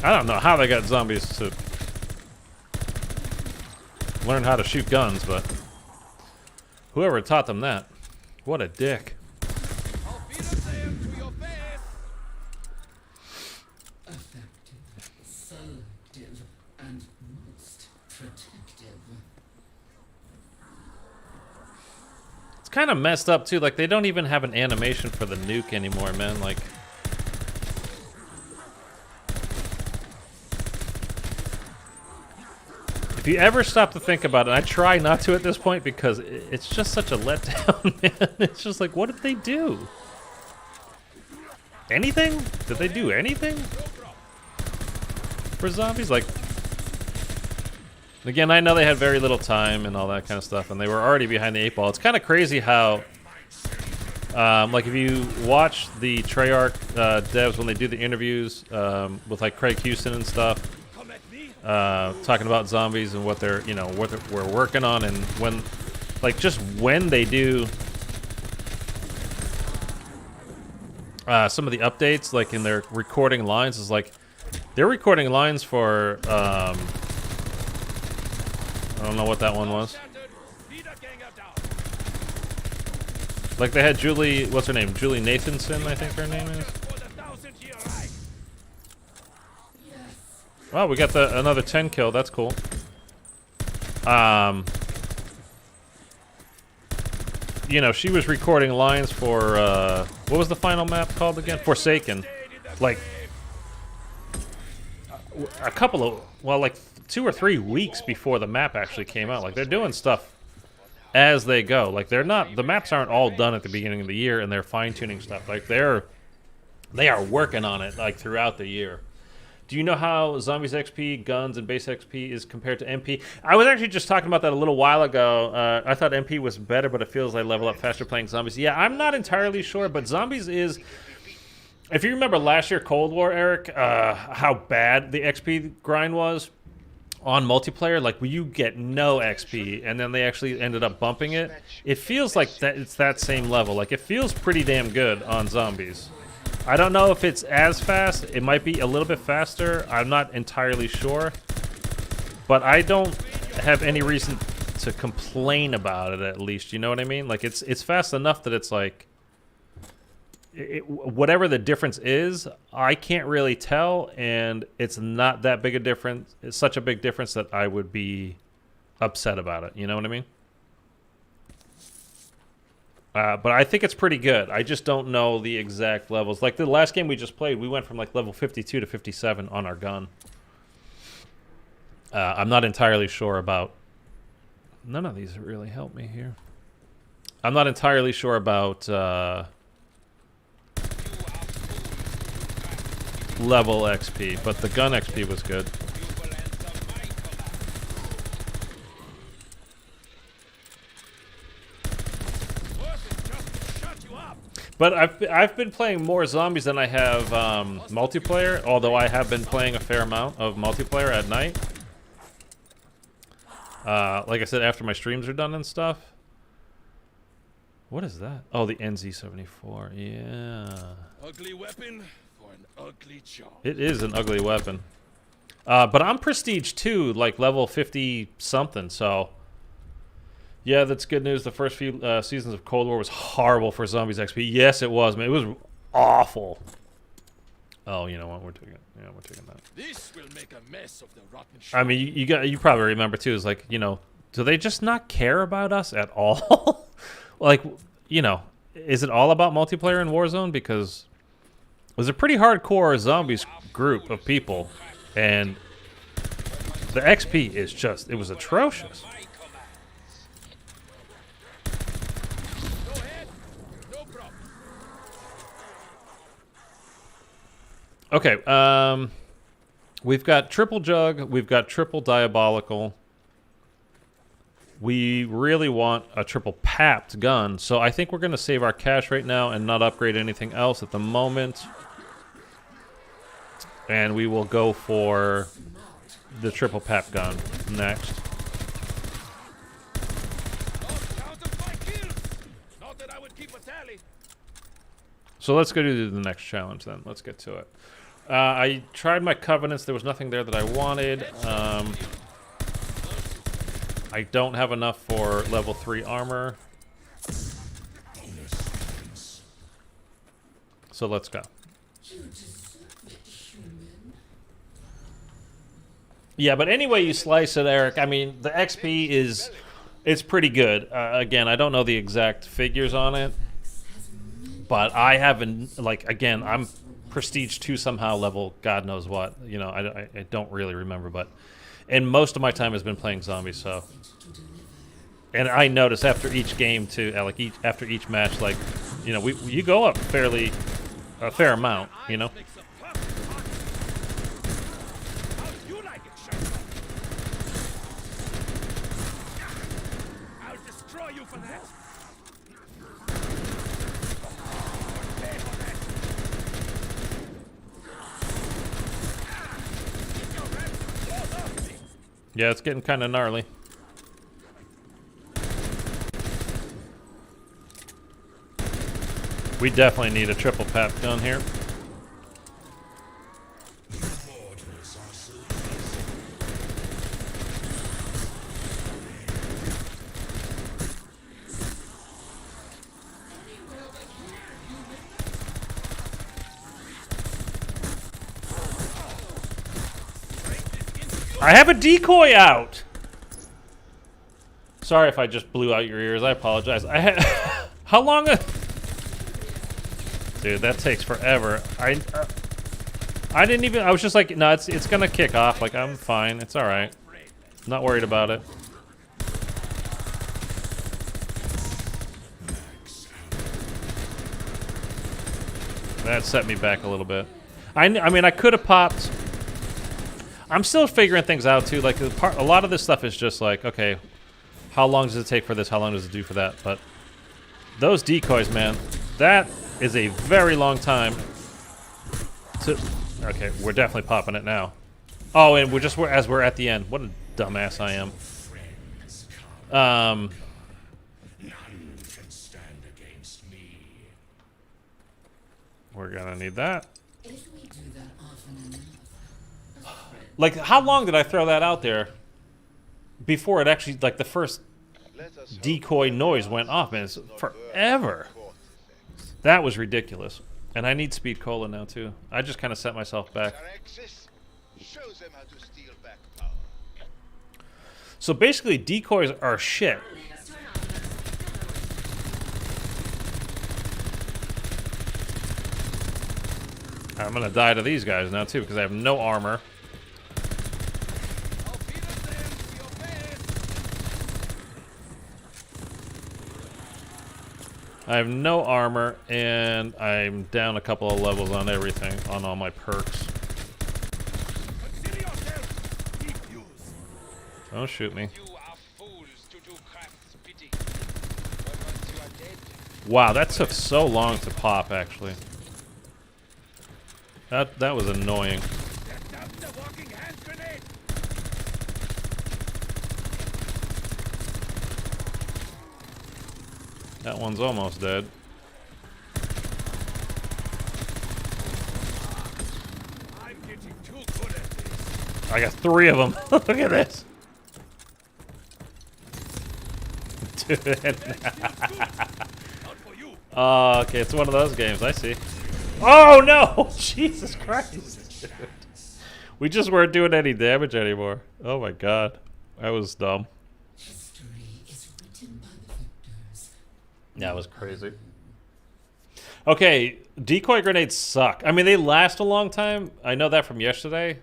I don't know how they got zombies to learn how to shoot guns, but whoever taught them that, what a dick. Auf Wiedersehen to your face! Effective, selective, and most protective. It's kind of messed up too. Like, they don't even have an animation for the nuke anymore, man. Like, if you ever stop to think about it, and I try not to at this point because it's just such a letdown, man. It's just like, what did they do? Anything? Did they do anything for zombies? Like, again, I know they had very little time and all that kind of stuff, and they were already behind the 8 ball. It's kind of crazy how, like, if you watch the Treyarch devs when they do the interviews with, like, Craig Houston and stuff, talking about zombies and what they're, you know, what we're working on, and when, like, just when they do some of the updates, like in their recording lines, is like they're recording lines for I don't know what that one was. Like, they had Julie, what's her name? Julie Nathanson, I think her name is. Well, we got another 10 kill. That's cool. You know, she was recording lines for what was the final map called again? Forsaken. Like a couple of, well, like 2 or 3 weeks before the map actually came out. Like, they're doing stuff as they go. Like, they're not, the maps aren't all done at the beginning of the year, and they're fine-tuning stuff. Like, they are working on it, like, throughout the year. Do you know how Zombies XP, guns, and base XP is compared to MP? I was actually just talking about that a little while ago. I thought MP was better, but it feels I level up faster playing Zombies. Yeah, I'm not entirely sure, but Zombies is... If you remember last year, Cold War, Eric, how bad the XP grind was on multiplayer, like, when you get no XP, and then they actually ended up bumping it, it feels like that it's that same level. Like, it feels pretty damn good on Zombies. I don't know if it's as fast. It might be a little bit faster. I'm not entirely sure. But I don't have any reason to complain about it, at least. You know what I mean? Like, it's fast enough that it's like... whatever the difference is, I can't really tell, and it's not that big a difference. It's such a big difference that I would be upset about it. You know what I mean? But I think it's pretty good. I just don't know the exact levels. Like, the last game we just played, we went from, like, level 52 to 57 on our gun. I'm not entirely sure about... None of these really help me here. I'm not entirely sure about level XP, but the gun XP was good. But I've been playing more zombies than I have multiplayer, although I have been playing a fair amount of multiplayer at night. Like I said, after my streams are done and stuff. What is that? Oh, the NZ-74. Yeah. Ugly weapon for an ugly job. It is an ugly weapon. But I'm Prestige 2, like level 50 something, so... Yeah, that's good news. The first few seasons of Cold War was horrible for Zombies XP. Yes, it was, man. It was awful. Oh, you know what? We're taking that. This will make a mess of the rotten shop. I mean, you probably remember too. Is like, you know, do they just not care about us at all? Like, you know, is it all about multiplayer in Warzone? Because it was a pretty hardcore zombies group of people, and the XP is just, it was atrocious. Go ahead. No problem. Okay, we've got triple jug, we've got triple diabolical. We really want a triple pact gun, so I think we're going to save our cash right now and not upgrade anything else at the moment. And we will go for the triple pact gun next. Not that I would keep a tally. So let's go to the next challenge then. Let's get to it. I tried my covenants. There was nothing there that I wanted. I don't have enough for level 3 armor. So let's go. Yeah, but anyway you slice it, Eric, I mean, the XP is... It's pretty good. Again, I don't know the exact figures on it. But I haven't... Like, again, I'm Prestige 2 somehow level God knows what. You know, I don't really remember, but... And most of my time has been playing zombies, so... And I notice after each game, too, like after each match, like, you know, you go up a fair amount, you know? I'll destroy you for that. Yeah, it's getting kind of gnarly. We definitely need a triple pap gun here. I have a decoy out! Sorry if I just blew out your ears. I apologize. I had... How long... Dude, that takes forever. I didn't even... I was just like, no, it's gonna kick off. Like, I'm fine. It's alright. Not worried about it. That set me back a little bit. I mean, I could have popped... I'm still figuring things out, too. Like, a lot of this stuff is just like, okay, how long does it take for this? How long does it do for that? But those decoys, man, that is a very long time to... Okay, we're definitely popping it now. Oh, and as we're at the end. What a dumbass I am. None can stand against me. We're gonna need that. If we do that often enough, Like, how long did I throw that out there before it actually, like, the first decoy noise went off, man? It's forever. That was ridiculous. And I need speed cola now, too. I just kind of set myself back. Saraxis shows them how to steal back power. So basically, decoys are shit. I'm going to die to these guys now, too, because I have no armor. I have no armor, and I'm down a couple of levels on everything, on all my perks. Don't shoot me. You are fools to do craft's bidding. But once you are dead, Wow, that took so long to pop, actually. That was annoying. That one's almost dead. I'm getting too good at this. I got 3 of them. Look at this. Dude. Not for you. Okay, it's one of those games. I see. Oh no! Jesus Christ! Dude. We just weren't doing any damage anymore. Oh my god, that was dumb. History is written by the victors. That was crazy. Okay, decoy grenades suck. I mean, they last a long time. I know that from yesterday.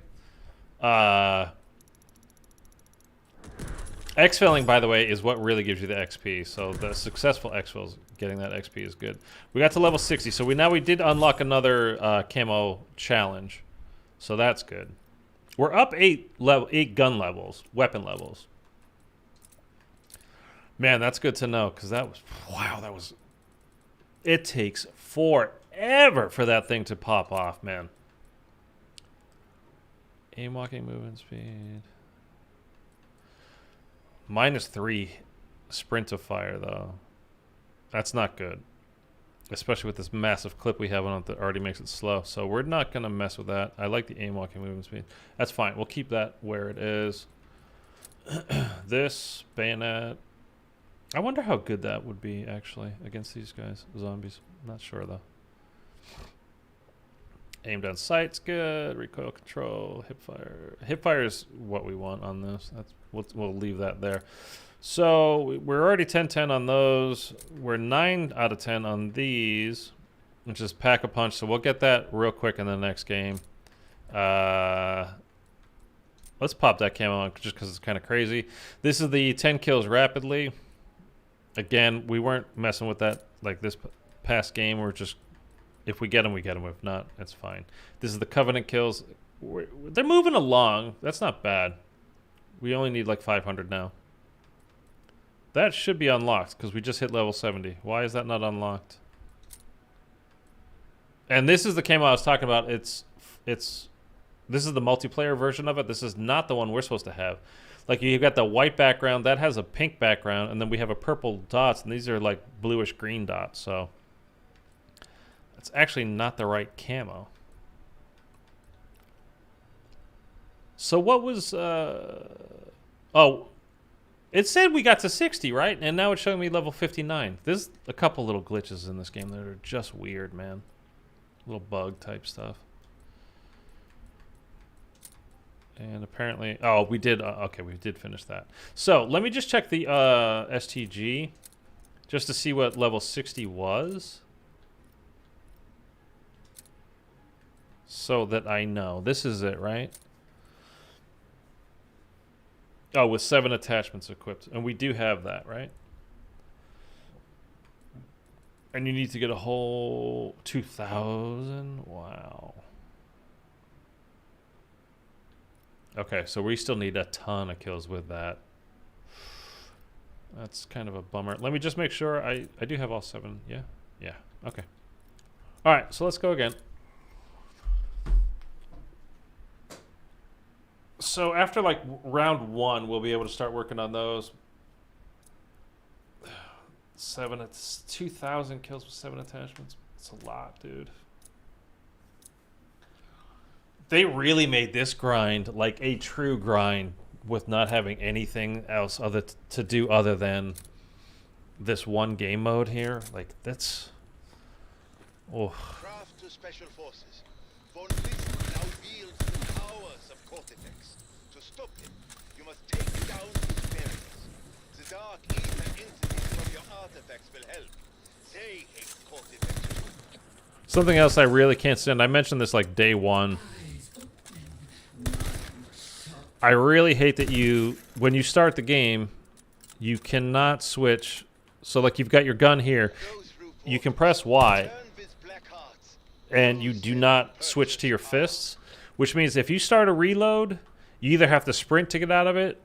Exfilling, by the way, is what really gives you the XP. So the successful exfils, getting that XP is good. We got to level 60, so we did unlock another camo challenge. So that's good. We're up 8 gun levels, weapon levels. Man, that's good to know, because that was, wow, that was, it takes forever for that thing to pop off, man. Aim walking movement speed. -3 sprint to fire, though. That's not good. Especially with this massive clip we have on it that already makes it slow. So we're not going to mess with that. I like the aim walking movement speed. That's fine. We'll keep that where it is. This, bayonet. I wonder how good that would be, actually, against these guys. Zombies. Not sure, though. Aim down sight's good. Recoil control. Hipfire. Hipfire is what we want on this. We'll leave that there. So we're already 10-10 on those. We're 9 out of 10 on these, which is pack a punch. So we'll get that real quick in the next game. Let's pop that camo on just because it's kind of crazy. This is the 10 kills rapidly. Again, we weren't messing with that like this past game. We're just, if we get them, we get them. If not, it's fine. This is the Covenant kills. They're moving along. That's not bad. We only need like 500 now. That should be unlocked because we just hit level 70. Why is that not unlocked? And this is the camo I was talking about. This is the multiplayer version of it. This is not the one we're supposed to have. Like, you've got the white background. That has a pink background. And then we have a purple dots. And these are like bluish green dots. So it's actually not the right camo. So what was... oh... It said we got to 60, right? And now it's showing me level 59. There's a couple little glitches in this game that are just weird, man. Little bug type stuff. And apparently... Oh, we did... okay, we did finish that. So, let me just check the STG. Just to see what level 60 was. So that I know. This is it, right? Oh, with 7 attachments equipped. And we do have that, right? And you need to get a whole 2,000? Wow. Okay, so we still need a ton of kills with that. That's kind of a bummer. Let me just make sure I do have all 7. Yeah? Yeah. Okay. All right, so let's go again. So after like round 1, we'll be able to start working on those. 2,000 kills with 7 attachments. It's a lot, dude. They really made this grind like a true grind with not having anything else to do other than this one game mode here. Like, that's... Oh. Craft to special forces. Von List now wields the powers of Kortifex. To stop him, you must take down his barriers. The Dark Aether entities from your artifacts will help. They hate Kortifex. Something else I really can't stand. I mentioned this like day 1. I really hate that when you start the game, you cannot switch. So like you've got your gun here, you can press Y, and you do not switch to your fists, which means if you start a reload, you either have to sprint to get out of it,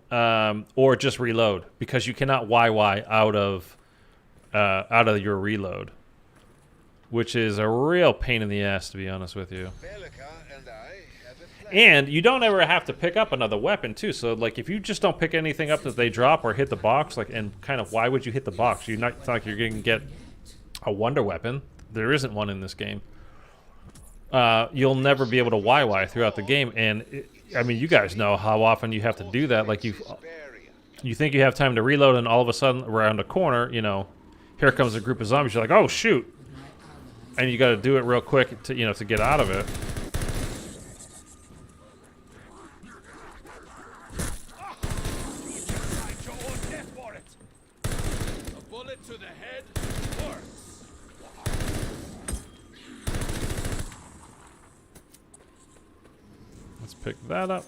or just reload, because you cannot YY out of your reload, which is a real pain in the ass, to be honest with you. Bellekar and I have a And you don't ever have to pick up another weapon too. So like if you just don't pick anything up that they drop or hit the box, like, and kind of why would you hit the box? You're not, it's not like you're gonna get a wonder weapon. There isn't one in this game. You'll never be able to YY throughout the game, and I mean, you guys know how often you have to do that. Like you think you have time to reload, and all of a sudden, around a corner, you know, here comes a group of zombies. You're like, oh shoot, and you got to do it real quick to, you know, to get out of it. Let's pick that up.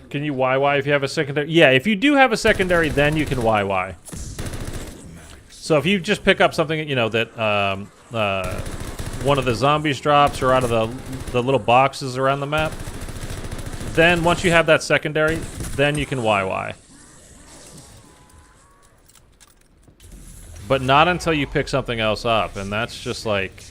Can you YY if you have a secondary? Yeah, if you do have a secondary, then you can YY. So if you just pick up something, you know, that one of the zombies drops or out of the little boxes around the map, then once you have that secondary, then you can YY. But not until you pick something else up, and that's just like,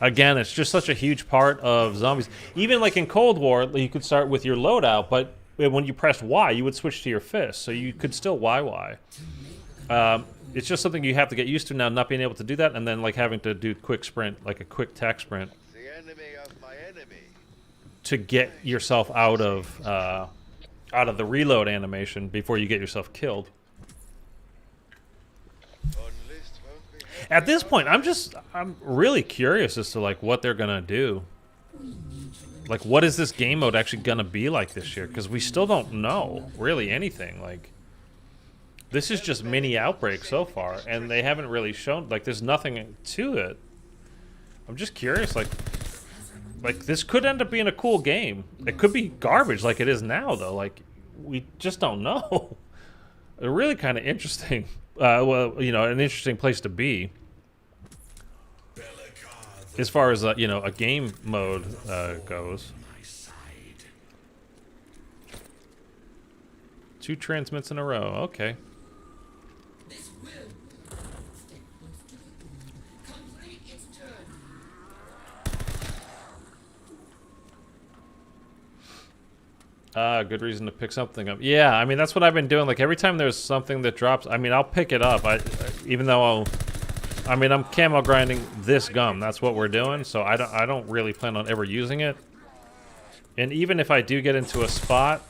again, it's just such a huge part of zombies. Even like in Cold War, you could start with your loadout, but when you pressed Y, you would switch to your fist, so you could still YY. It's just something you have to get used to now, not being able to do that, and then like having to do quick sprint, like a quick tech sprint, to get yourself out of the reload animation before you get yourself killed. At this point, I'm really curious as to like what they're gonna do. Like, what is this game mode actually gonna be like this year? Because we still don't know really anything. Like, this is just mini Outbreak so far, and they haven't really shown, like, there's nothing to it. I'm just curious, like this could end up being a cool game. It could be garbage like it is now, though. Like, we just don't know. It's really kind of interesting. Well, you know, an interesting place to be. As far as, you know, a game mode goes. 2 transmits in a row. Okay. Good reason to pick something up. Yeah, I mean, that's what I've been doing. Like, every time there's something that drops, I mean, I'll pick it up. Even though I'm camo grinding this gum. That's what we're doing. So I don't really plan on ever using it. And even if I do get into a spot,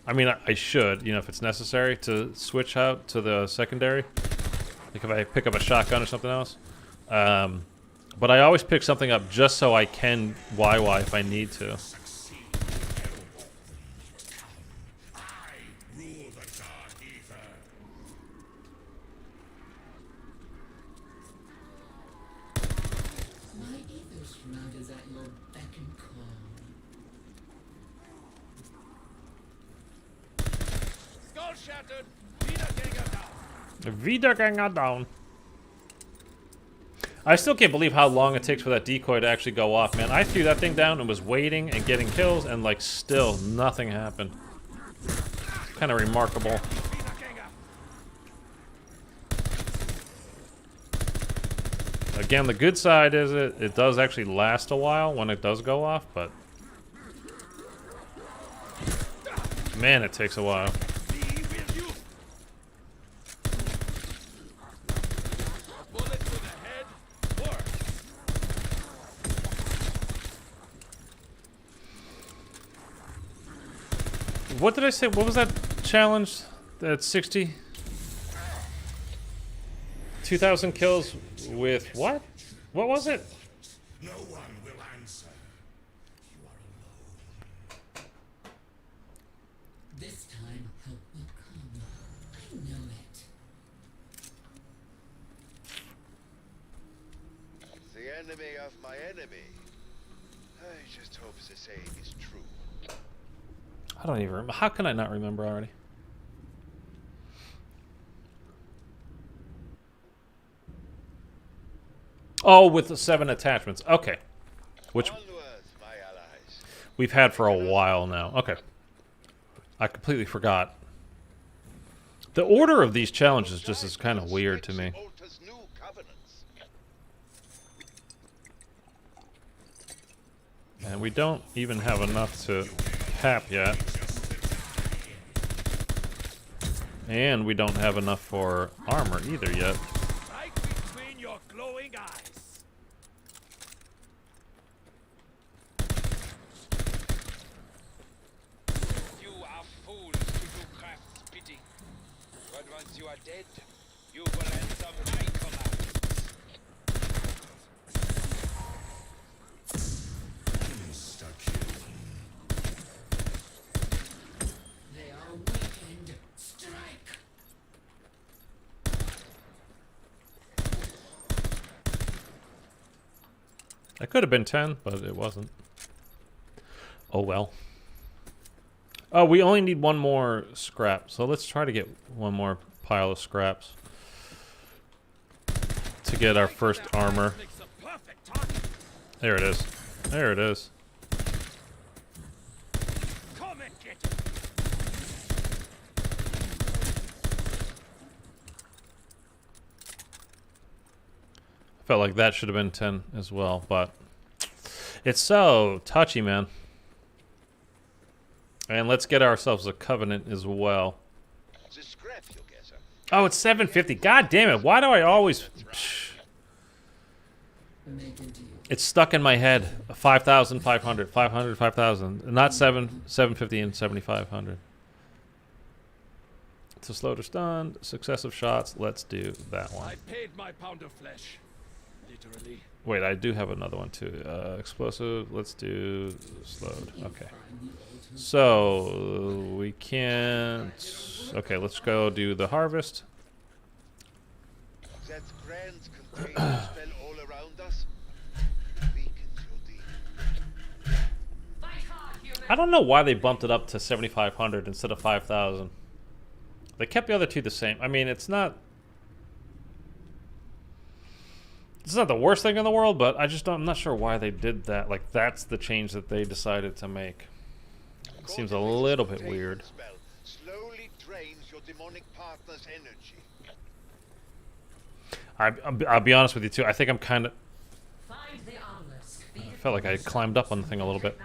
I mean, I should, you know, if it's necessary to switch out to the secondary. Like if I pick up a shotgun or something else. But I always pick something up just so I can YY if I need to. Wiedergänger down. I still can't believe how long it takes for that decoy to actually go off, man. I threw that thing down and was waiting and getting kills, and like still nothing happened. Kind of remarkable. Again, the good side is it does actually last a while when it does go off, but man, it takes a while. What did I say? What was that challenge? That 60? 2,000 kills with what? What was it? No one will answer. You are alone. This time help will come. I know it. The enemy of my enemy. I just hope the saying is true. I don't even remember. How can I not remember already? Oh, with the 7 attachments. Okay. Which Onward, my allies. we've had for a while now. Okay. I completely forgot. The order of these challenges just is kind of weird to me. Alters new covenants. And we don't even have enough to tap yet. And we don't have enough for armor either yet. Right between your glowing eyes. You are fools to do craft's bidding. But once you are dead, you will answer my commands. They are weakened. Strike! That could have been 10, but it wasn't. Oh well. Oh, we only need one more scrap, so let's try to get one more pile of scraps to get our first armor. Makes a perfect target. There it is. There it is. Come and get it. Felt like that should have been 10 as well, but it's so touchy, man. And let's get ourselves a covenant as well. The scrap, you guesser. Oh, it's 750. God damn it. Why do I always... Psh. Make a deal. It's stuck in my head. 5,500, 500, 5,000. Not 750 and 7,500. It's a slow to stun. Successive shots. Let's do that one. I paid my pound of flesh. Literally. Wait, I do have another one too. Explosive. Let's do slowed. Okay. So we can't. Okay, let's go do the harvest. That grand container spell all around us weakens your demon. Fight hard, human. I don't know why they bumped it up to 7,500 instead of 5,000. They kept the other two the same. I mean, it's not the worst thing in the world, but I'm not sure why they did that. Like, that's the change that they decided to make. It seems a little bit weird. Spell slowly drains your demonic partner's energy. I'll be honest with you too. I think I'm kind of. Find the obelisk. I felt like I climbed up on the thing a little bit.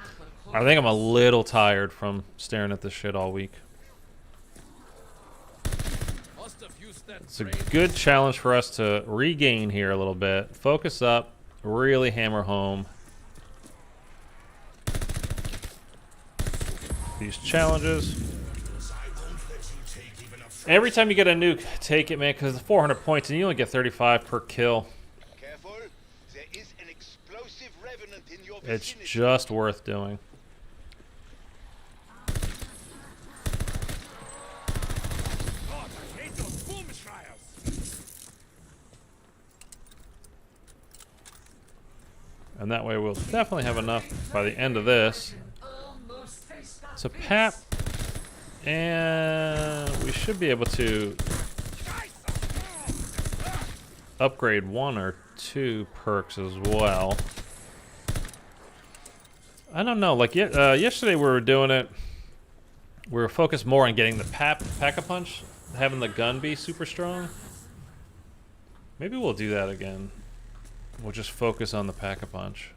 I think I'm a little tired from staring at this shit all week. Must have used that It's a brain. good challenge for us to regain here a little bit. Focus up. Really hammer home these challenges. Every time you get a nuke, take it, man, because it's 400 points and you only get 35 per kill. Careful, there is an explosive revenant in your It's vicinity. just worth doing. God, I hate those boom shriers. And that way we'll definitely have enough by the end of this Almost face that to beast. pap. And we should be able to upgrade 1 or 2 perks as well. I don't know. Like yesterday we were doing it. We were focused more on getting the pack-a-punch, having the gun be super strong. Maybe we'll do that again. We'll just focus on the pack-a-punch.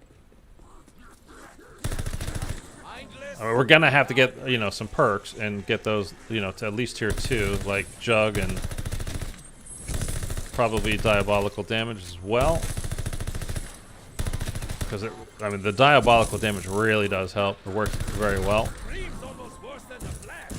I mean, we're gonna have to get, you know, some perks and get those, you know, to at least tier 2, like Jug and probably diabolical damage as well. Because I mean, the diabolical damage really does help. It works very well. Cream's almost worse than the flash.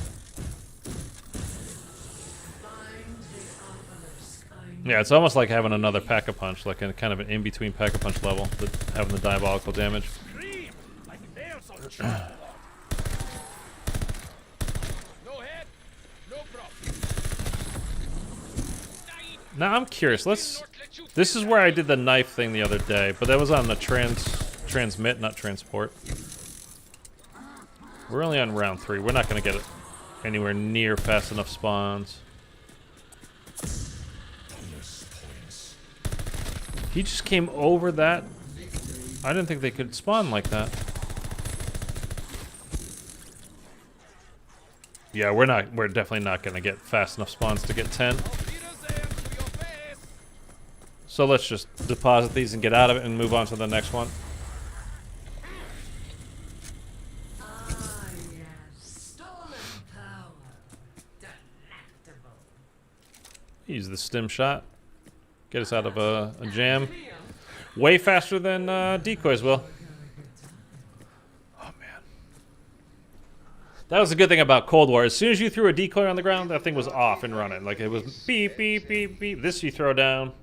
Find the obelisk. Yeah, it's almost like having another pack-a-punch, like in kind of an in-between pack-a-punch level, but having the diabolical damage. Cream, like nails on chalk. No head, no problem. Now I'm curious. This is where I did the knife thing the other day, but that was on the transmit, not transport. We're only on round 3. We're not going to get it anywhere near fast enough spawns. He just came over that. I didn't think they could spawn like that. Yeah, we're definitely not gonna get fast enough spawns to get 10. So let's just deposit these and get out of it and move on to the next one. Ah, yes. Stolen power. Delectable. Use the stim shot. Get us out of a jam. Way faster than decoys will. Oh, man. That was the good thing about Cold War. As soon as you threw a decoy on the ground, that thing was off and running. Like, it was beep, beep, beep, beep. This you throw down.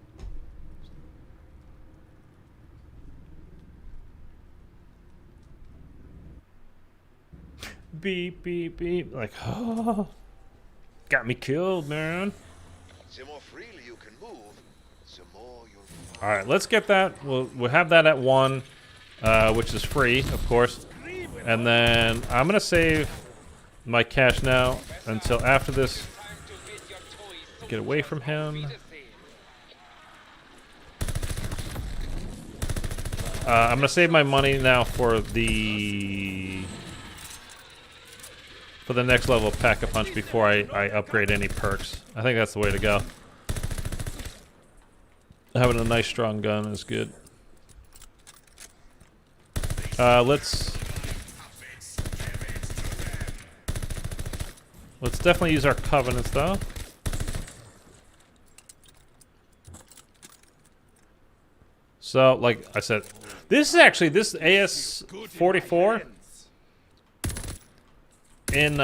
Beep, beep, beep. Like, oh. Got me killed, man. The more freely you can move, the more you'll find. All right, let's get that. We'll have that at 1, which is free, of course. And then I'm gonna save my cash now until after this. Get away from him. I'm gonna save my money now for the next level of Pack-a-Punch before I upgrade any perks. I think that's the way to go. Having a nice strong gun is good. Let's definitely use our covenants though. So, like I said, this AS-44 in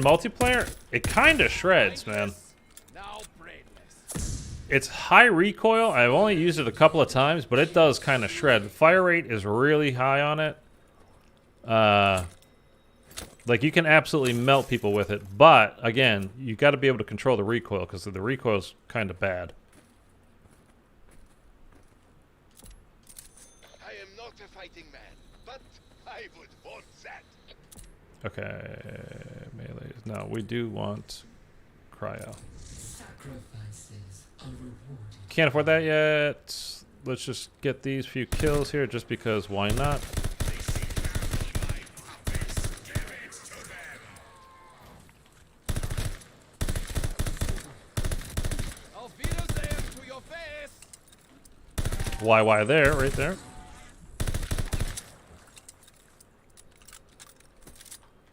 multiplayer, it kind of shreds, man. It's high recoil. I've only used it a couple of times, but it does kind of shred. Fire rate is really high on it. Like, you can absolutely melt people with it, but again, you got to be able to control the recoil because the recoil's kind of bad. I am not a fighting man, but I would want that. Okay, melee. No, we do want cryo. Sacrifices are rewarded. Can't afford that yet. Let's just get these few kills here, just because why not? Why there, right there.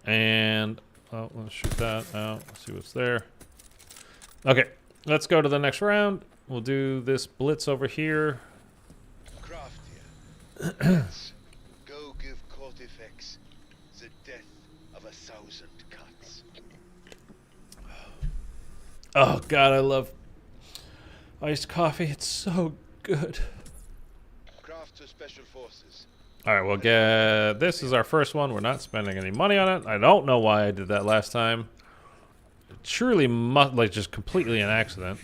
And, oh, let's shoot that out. Let's see what's there. Okay, let's go to the next round. We'll do this blitz over here. Craft here. Let's go give Kortifex the death of 1,000 cuts. Oh, God, I love iced coffee. It's so good. Craft to special forces. All right, well, this is our first one. We're not spending any money on it. I don't know why I did that last time. It surely must, like, just completely an accident.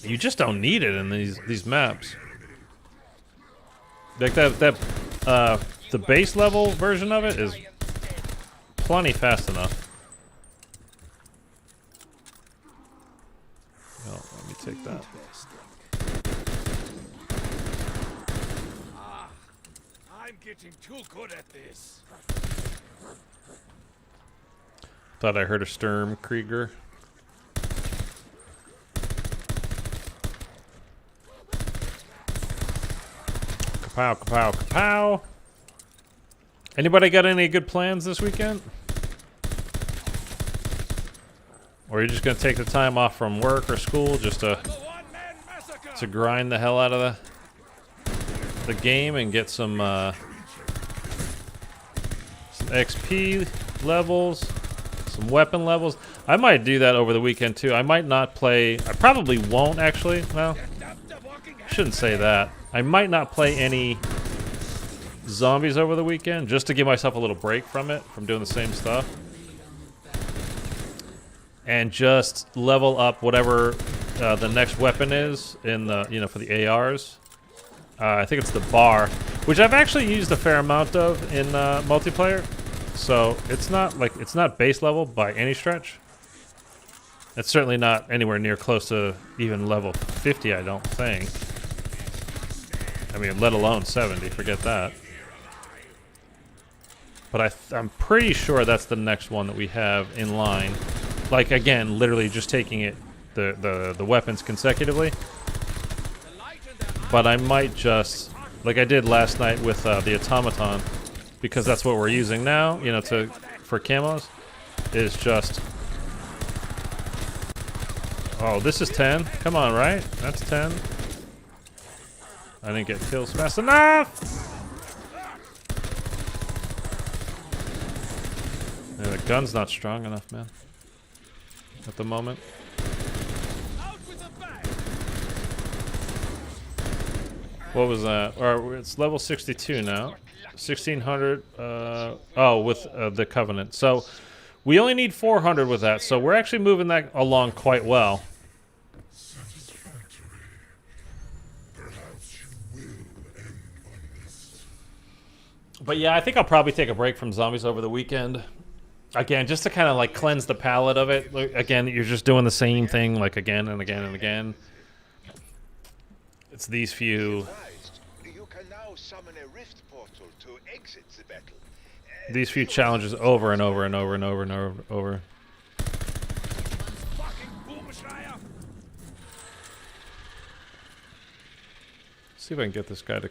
You just don't need it in these maps. Like the base level version of it is plenty fast enough. Well, let me take that. I'm getting too good at this. Thought I heard a Sturmkrieger. Kapow, kapow, kapow. Anybody got any good plans this weekend? Or are you just gonna take the time off from work or school just to grind the hell out of the game and get some XP levels, some weapon levels? I might do that over the weekend too. I might not play. I probably won't actually. Well, shouldn't say that. I might not play any zombies over the weekend just to give myself a little break from it, from doing the same stuff, and just level up whatever the next weapon is in the for the ARs. I think it's the bar, which I've actually used a fair amount of in multiplayer. So it's not base level by any stretch. It's certainly not anywhere near close to even level 50, I don't think. I mean, let alone 70, forget that. But I'm pretty sure that's the next one that we have in line. Like, again, literally just taking it, the weapons consecutively. But I might just, like I did last night with the automaton, because that's what we're using now, you know, for camos, is just... Oh, this is 10. Come on, right? That's 10. I didn't get kills fast enough! Yeah, the gun's not strong enough, man. At the moment. What was that? Or it's level 62 now. 1600. Oh, with the Covenant. So we only need 400 with that. So we're actually moving that along quite well. Satisfactory. Perhaps you will end on this. But yeah, I think I'll probably take a break from zombies over the weekend. Again, just to kind of like cleanse the palate of it. Like, again, you're just doing the same thing like again and again and again. It's these few. You can now summon a rift portal to exit the battle. These few challenges over and over and over and over and over. See if I can get this guy to.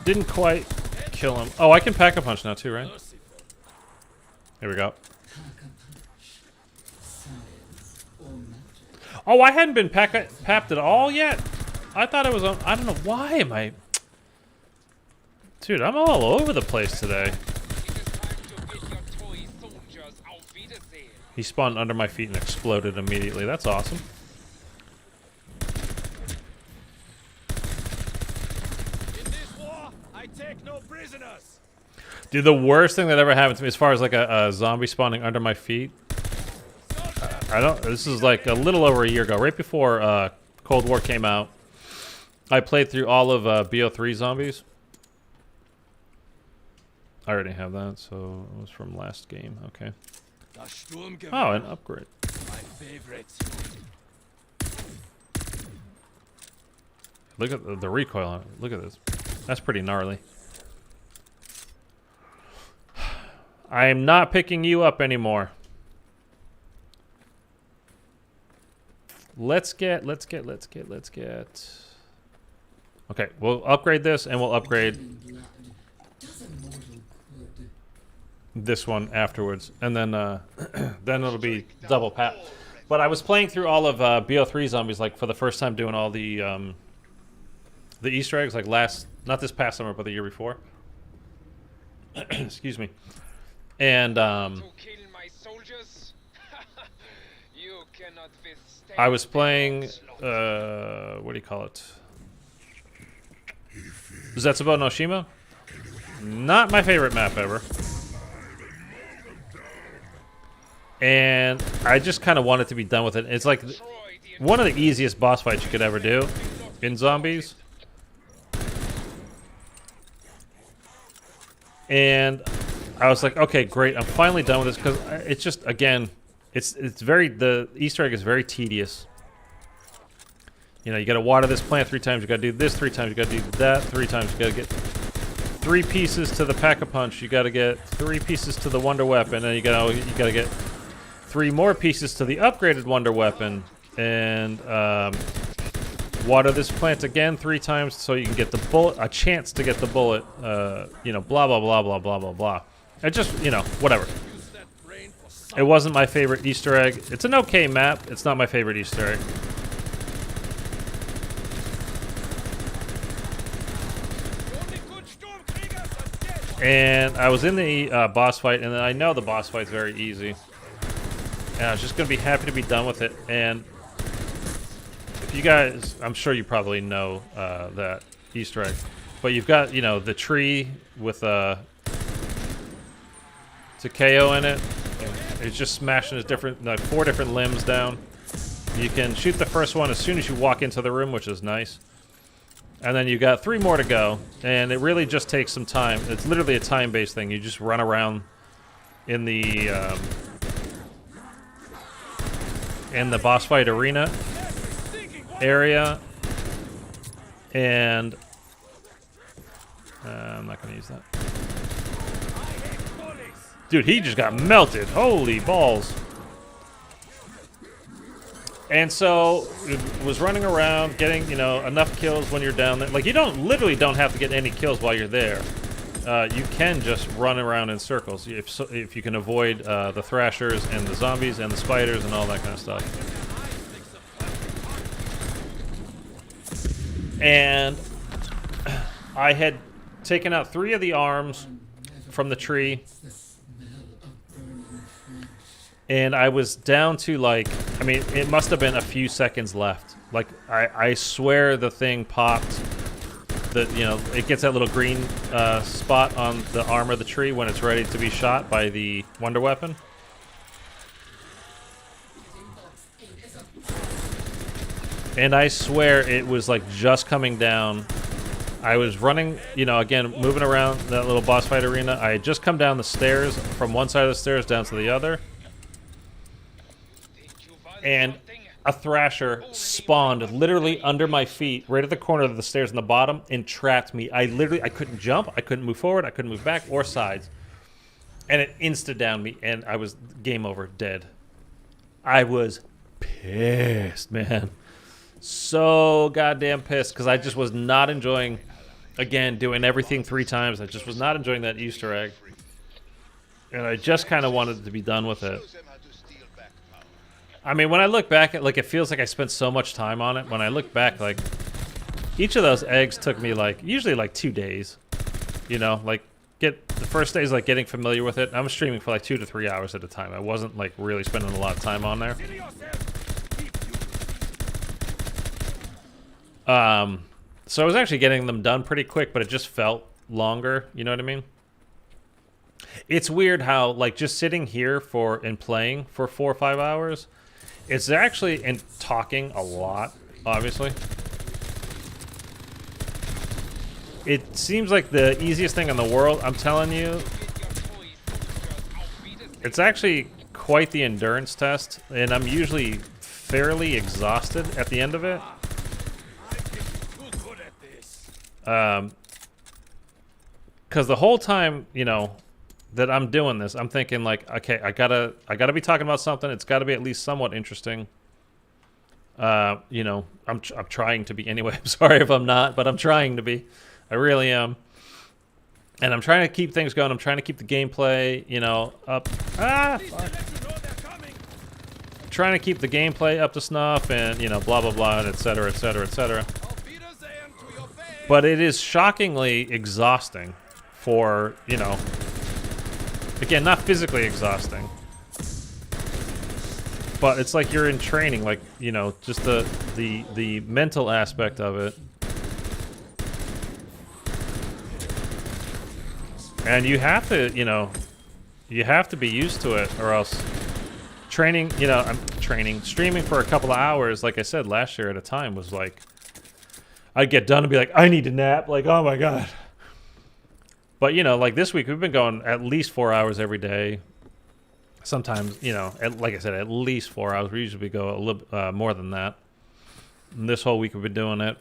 Didn't quite kill him. Oh, I can pack a punch now too, right? Here we go. Oh, I hadn't been papped at all yet. I thought it was on. I don't know why am I. Dude, I'm all over the place today. He spawned under my feet and exploded immediately. That's awesome. Dude, the worst thing that ever happened to me as far as like a zombie spawning under my feet. This is like a little over a year ago, right before Cold War came out. I played through all of BO3 zombies. I already have that, so it was from last game. Okay. Oh, an upgrade. My favorite. Look at the recoil on it. Look at this. That's pretty gnarly. I am not picking you up anymore. Let's get. Okay, we'll upgrade this and we'll upgrade this one afterwards. And then then it'll be double pat. But I was playing through all of BO3 zombies like for the first time, doing all the Easter eggs like not this past summer, but the year before. Excuse me. And I was playing what do you call it? Zetsubo no Shima. Not my favorite map ever. And I just kind of wanted to be done with it. It's like one of the easiest boss fights you could ever do in zombies. And I was like, okay, great. I'm finally done with this because it's just, again, the Easter egg is very tedious. You know, you got to water this plant 3 times. You got to do this 3 times. You got to do that 3 times. You got to get 3 pieces to the pack-a-punch. You got to get 3 pieces to the wonder weapon, and you got to get 3 more pieces to the upgraded wonder weapon, and water this plant again 3 times so you can get the bullet, a chance to get the bullet. You know, blah blah blah blah blah blah blah. It just, you know, whatever. It wasn't my favorite Easter egg. It's an okay map. It's not my favorite Easter egg. And I was in the boss fight, and then I know the boss fight's very easy. And I was just going to be happy to be done with it. And if you guys, I'm sure you probably know that Easter egg. But you've got, you know, the tree with Takeo in it. It's just smashing his different, like 4 different limbs down. You can shoot the first one as soon as you walk into the room, which is nice. And then you got 3 more to go, and it really just takes some time. It's literally a time-based thing. You just run around in the boss fight arena area, and I'm not gonna use that. Dude, he just got melted. Holy balls. And so it was running around, getting, you know, enough kills when you're down there. Like, you literally don't have to get any kills while you're there. You can just run around in circles if you can avoid the thrashers and the zombies and the spiders and all that kind of stuff. And I had taken out 3 of the arms from the tree. And I was down to, like, I mean, it must have been a few seconds left. Like, I swear the thing popped. You know, it gets that little green spot on the arm of the tree when it's ready to be shot by the wonder weapon. And I swear it was, like, just coming down. I was running, you know, again, moving around that little boss fight arena. I had just come down the stairs, from one side of the stairs down to the other. And a thrasher spawned literally under my feet, right at the corner of the stairs in the bottom, and trapped me. I couldn't jump, I couldn't move forward, I couldn't move back or sides. And it insta-downed me, and I was game over, dead. I was pissed, man. So goddamn pissed, because I just was not enjoying, again, doing everything 3 times. I just was not enjoying that Easter egg. And I just kind of wanted to be done with it. I mean, when I look back at, like, it feels like I spent so much time on it. When I look back, like, each of those eggs took me, like, usually, like, 2 days. You know, like, the first day is, like, getting familiar with it. I'm streaming for, like, 2 to 3 hours at a time. I wasn't, like, really spending a lot of time on there. So I was actually getting them done pretty quick, but it just felt longer. You know what I mean? It's weird how, like, just sitting here and playing for 4 or 5 hours, it's actually, and talking a lot, obviously. It seems like the easiest thing in the world. I'm telling you, it's actually quite the endurance test, and I'm usually fairly exhausted at the end of it. Because the whole time, you know, that I'm doing this, I'm thinking, like, okay, I gotta be talking about something. It's got to be at least somewhat interesting. You know, I'm trying to be anyway. I'm sorry if I'm not, but I'm trying to be. I really am. And I'm trying to keep things going. I'm trying to keep the gameplay, you know, up. Fuck. Trying to keep the gameplay up to snuff, and, you know, blah blah blah, and etc. etc. etc. But it is shockingly exhausting for, you know. Again, not physically exhausting, but it's like you're in training, like, you know, just the mental aspect of it. And you have to, you know, you have to be used to it, or else training, you know, streaming for a couple of hours, like I said, last year at a time was like, I'd get done and be like, I need to nap, like, oh my God. But, you know, like this week, we've been going at least 4 hours every day. Sometimes, you know, like I said, at least 4 hours. We usually go a little more than that. And this whole week, we've been doing it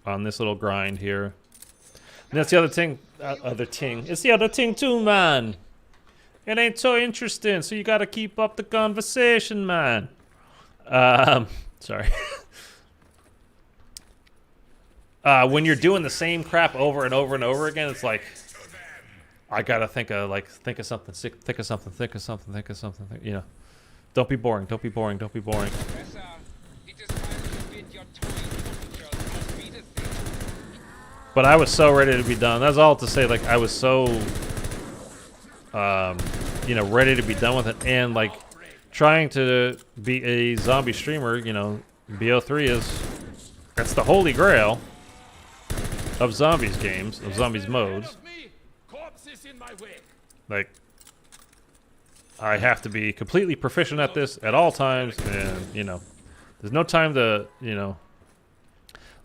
on this little grind here. And that's the other thing. It's the other thing too, man. It ain't so interesting, so you got to keep up the conversation, man. Sorry. When you're doing the same crap over and over and over again, it's like, I gotta think of something, you know. Don't be boring, don't be boring, don't be boring. But I was so ready to be done. That's all to say, like, I was so, you know, ready to be done with it. And, like, trying to be a zombie streamer, you know, BO3 that's the holy grail of zombies games, of zombies modes. Like, I have to be completely proficient at this at all times, and, you know, there's no time to, you know,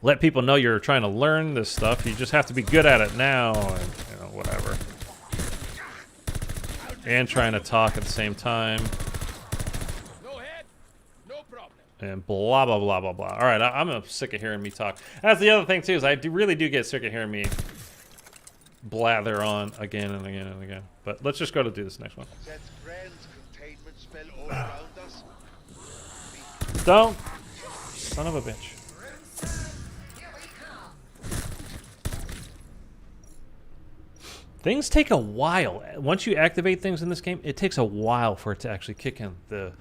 let people know you're trying to learn this stuff. You just have to be good at it now, and whatever. And trying to talk at the same time. No head, no problem. And blah, blah, blah, blah, blah. All right, I'm sick of hearing me talk. That's the other thing, too, is I really do get sick of hearing me blather on again and again and again. But let's just go to do this next one. That grand containment spell all around us. Don't. Son of a bitch. Things take a while. Once you activate things in this game, it takes a while for it to actually kick in. The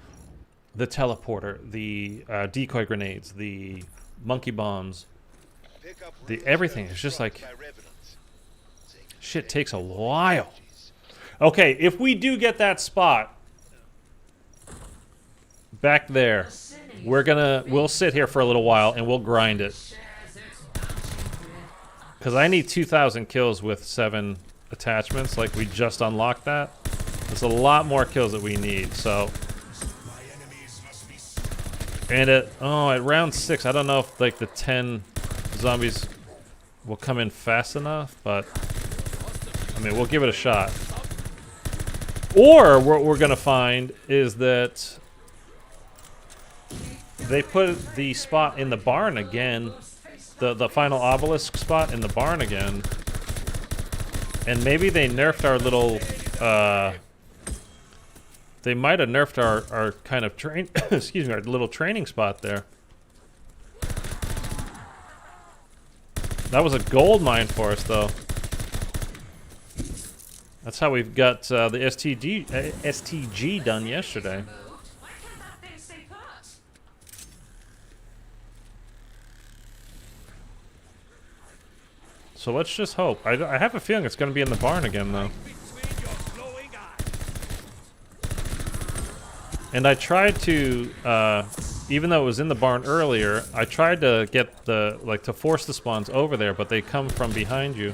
teleporter, the decoy grenades, the monkey bombs, the everything. It's just like shit takes a while. Okay, if we do get that spot back there, we'll sit here for a little while and we'll grind it. Because I need 2,000 kills with 7 attachments. Like, we just unlocked that. There's a lot more kills that we need, so. And at round 6, I don't know if like the 10 zombies will come in fast enough, but I mean, we'll give it a shot. Or what we're gonna find is that they put the spot in the barn again, the final obelisk spot in the barn again, and maybe they nerfed our little they might have nerfed our kind of train excuse me, our little training spot there. That was a gold mine for us, though. That's how we've got the STG done yesterday. Why can't that thing stay put? So let's just hope. I have a feeling it's going to be in the barn again, though. And I tried to, even though it was in the barn earlier, I tried to get to force the spawns over there, but they come from behind you.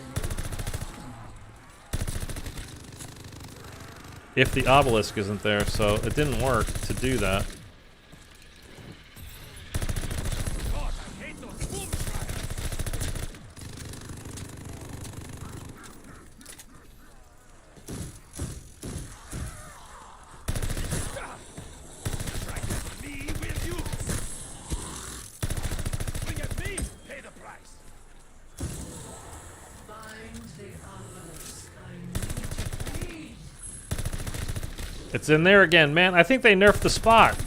If the obelisk isn't there, so it didn't work to do that. It's in there again, man. I think they nerfed the spot.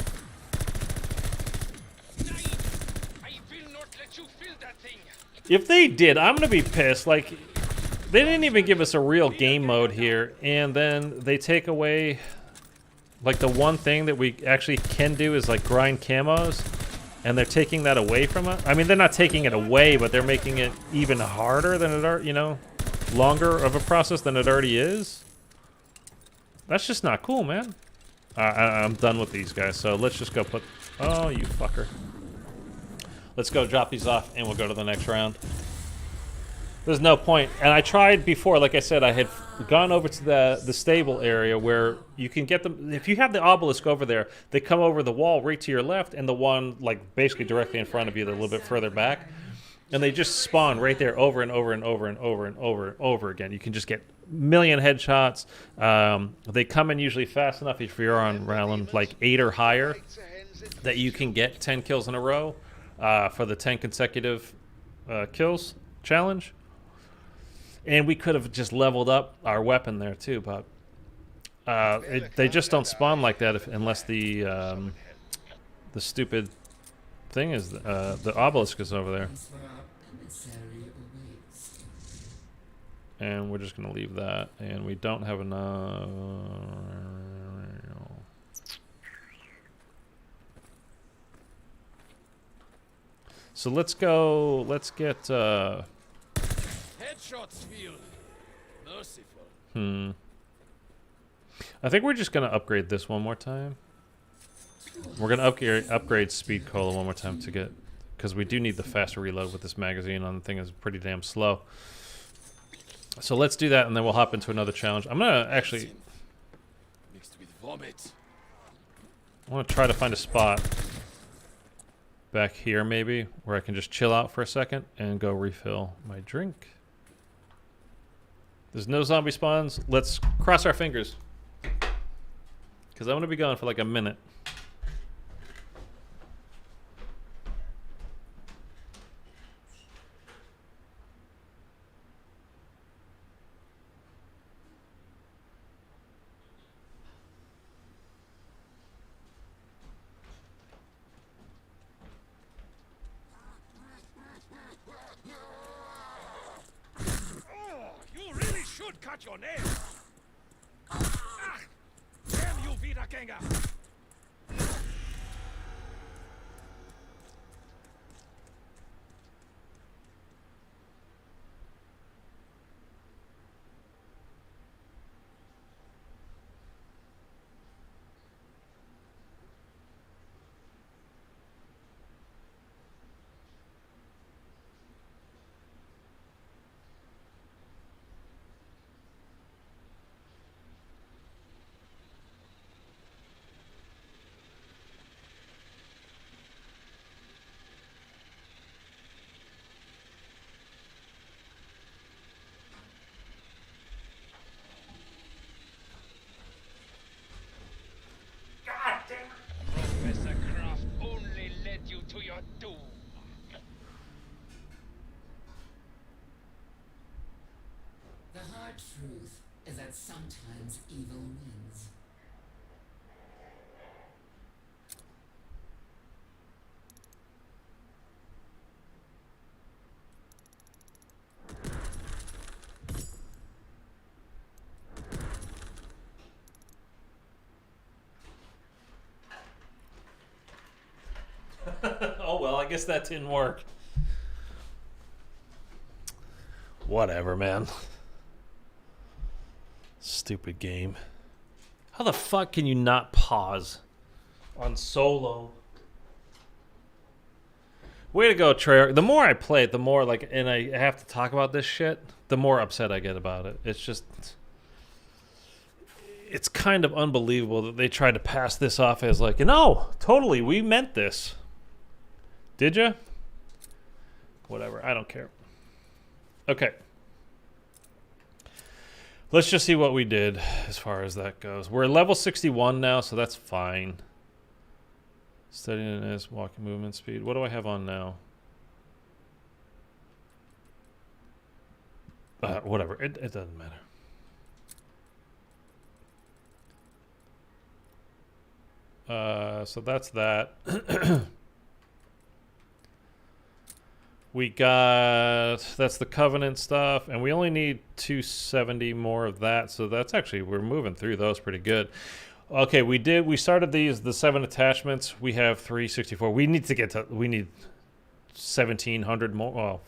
If they did, I'm gonna be pissed. Like, they didn't even give us a real game mode here, and then they take away, like, the one thing that we actually can do is, like, grind camos, and they're taking that away from us. I mean, they're not taking it away, but they're making it even harder than it already, longer of a process than it already is. That's just not cool, man. I'm done with these guys, so let's just go put... Oh, you fucker. Let's go drop these off, and we'll go to the next round. There's no point. And I tried before, like I said, I had gone over to the stable area where you can get them... If you have the obelisk over there, they come over the wall right to your left, and the one, like, basically directly in front of you, they're a little bit further back. And they just spawn right there over and over and over and over and over and over again. You can just get million headshots. They come in usually fast enough if you're on round like 8 or higher that you can get 10 kills in a row for the 10 consecutive kills challenge. And we could have just leveled up our weapon there too, but they just don't spawn like that unless the stupid thing is the obelisk is over there. And we're just going to leave that. And we don't have enough... So let's go... Let's get... Headshots feel merciful. I think we're just going to upgrade this one more time. We're going to upgrade Speed Cola one more time to get... Because we do need the faster reload with this magazine on the thing is pretty damn slow. So let's do that, and then we'll hop into another challenge. I'm gonna actually... Mixed with vomit. I want to try to find a spot back here maybe, where I can just chill out for a second and go refill my drink. There's no zombie spawns. Let's cross our fingers. Because I'm going to be gone for like a minute. You really should cut your nails. Ah, damn you, Wiedergänger. Professor Kraft only led you to your doom. The hard truth is that sometimes evil wins. Oh well, I guess that didn't work. Whatever, man. Stupid game. How the fuck can you not pause on solo? Way to go, Treyarch. The more I play it, the more like, and I have to talk about this shit, the more upset I get about it. It's just, it's kind of unbelievable that they tried to pass this off as like, no, totally, we meant this. Did ya? Whatever, I don't care. Okay. Let's just see what we did as far as that goes. We're level 61 now, so that's fine. Steadiness, walking movement speed. What do I have on now? Whatever, it doesn't matter. So that's that. We got, that's the Covenant stuff, and we only need 270 more of that, so that's actually, we're moving through those pretty good. Okay, we started the 7 attachments. We have 364. We need to get to, we need 1,700 more, well,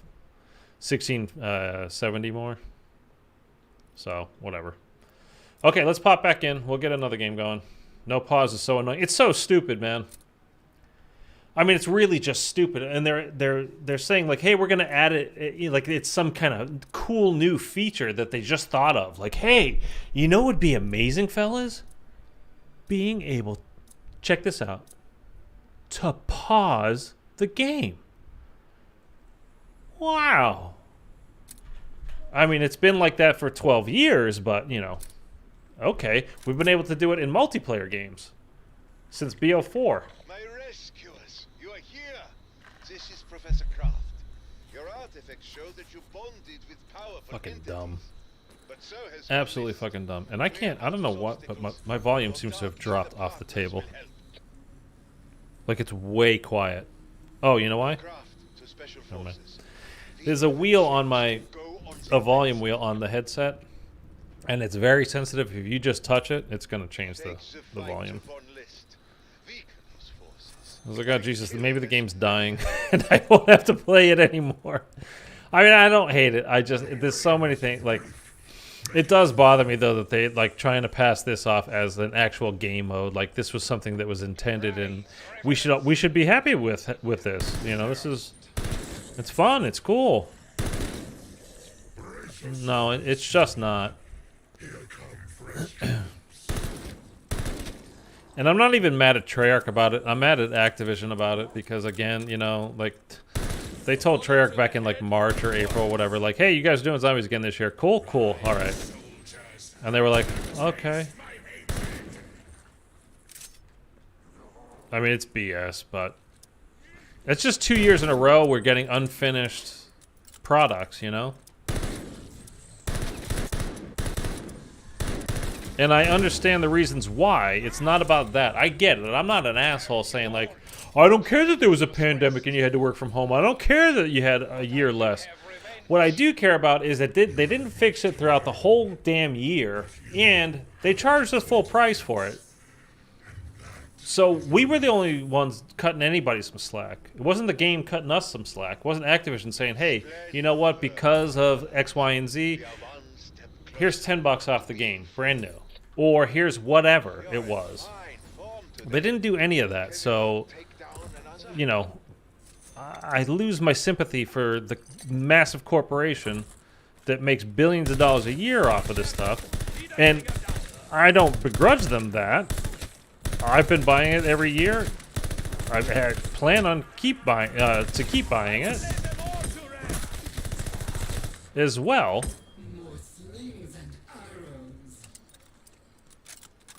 1,670 more. So, whatever. Okay, let's pop back in. We'll get another game going. No pause is so annoying. It's so stupid, man. I mean, it's really just stupid, and they're saying like, "Hey, we're gonna add it," like it's some kind of cool new feature that they just thought of. Like, hey, you know what would be amazing, fellas? Being able, check this out, to pause the game. Wow. I mean, it's been like that for 12 years, but you know, okay, we've been able to do it in multiplayer games since BO4. My rescuers, you are here. This is Professor Kraft. Your artifacts show that you bonded with powerful Fucking entities, dumb. but so has Absolutely Vanguard. fucking dumb. And I can't, I don't know what, but my volume seems to have dropped off the table. Like it's way quiet. Oh, you know why? Kraft to special Never mind. forces. There's a wheel on my, Go on a volume wheel on the headset, and it's very sensitive. If you just touch it, it's going to change the volume. I was like, oh, Jesus, maybe the game's dying, and I won't have to play it anymore. I mean, I don't hate it. I just, there's so many things, like, it does bother me, though, that they, like, trying to pass this off as an actual game mode. Like, this was something that was intended, and we should be happy with this. You know, this is, it's fun, it's cool. No, it's just not. And I'm not even mad at Treyarch about it. I'm mad at Activision about it because, again, you know, like, they told Treyarch back in, like, March or April or whatever, like, hey, you guys are doing zombies again this year. Cool, cool, all right. And they were like, okay. I mean, it's BS, but it's just 2 years in a row we're getting unfinished products, you know? And I understand the reasons why. It's not about that. I get it. I'm not an asshole saying, like, I don't care that there was a pandemic and you had to work from home. I don't care that you had a year less. What I do care about is that they didn't fix it throughout the whole damn year, and they charged us full price for it. So we were the only ones cutting anybody some slack. It wasn't the game cutting us some slack. It wasn't Activision saying, hey, you know what, because of X, Y, and Z, here's $10 off the game, brand new. Or here's whatever it was. They didn't do any of that, so, you know, I lose my sympathy for the massive corporation that makes billions of dollars a year off of this stuff. And I don't begrudge them that. I've been buying it every year. I plan on keep buying it as well.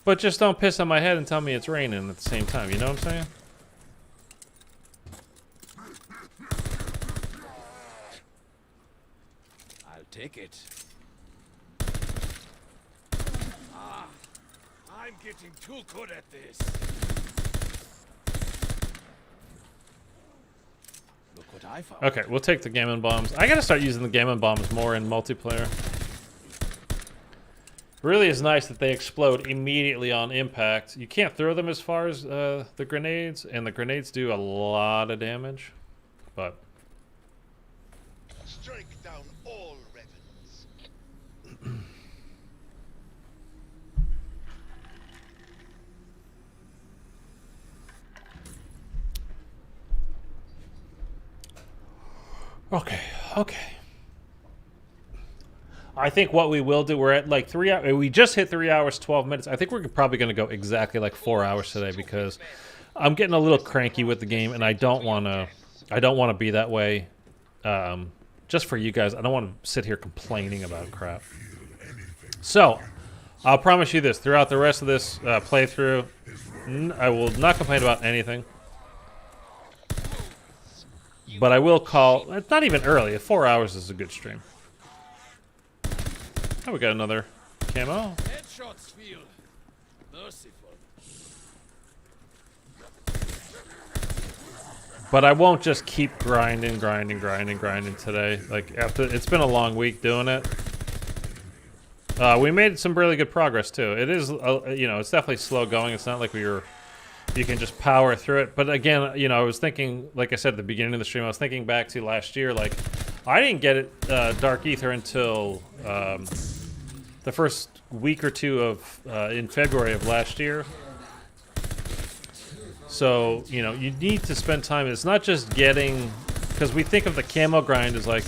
But just don't piss on my head and tell me it's raining at the same time. You know what I'm saying? I'll take it. I'm getting too good at this. Look what I found. Okay, we'll take the gammon bombs. I gotta start using the gammon bombs more in multiplayer. Really is nice that they explode immediately on impact. You can't throw them as far as the grenades, and the grenades do a lot of damage. But Strike down all ravens. okay. I think what we will do, we're at like 3 hours. We just hit 3 hours, 12 minutes. I think we're probably going to go exactly like 4 hours today because I'm getting a little cranky with the game, and I don't want to be that way. Just for you guys, I don't want to sit here complaining about crap. So, I'll promise you this: throughout the rest of this playthrough, I will not complain about anything. But I will call. It's not even early. 4 hours is a good stream. Oh, we got another camo. Headshots feel merciful. But I won't just keep grinding today. Like, after it's been a long week doing it. We made some really good progress too. It is, you know, it's definitely slow going. It's not like you can just power through it. But again, you know, I was thinking, like I said at the beginning of the stream, I was thinking back to last year. Like, I didn't get it, Dark Aether until the first week or two of in February of last year. So, you know, you need to spend time. It's not just getting, because we think of the camo grind as like,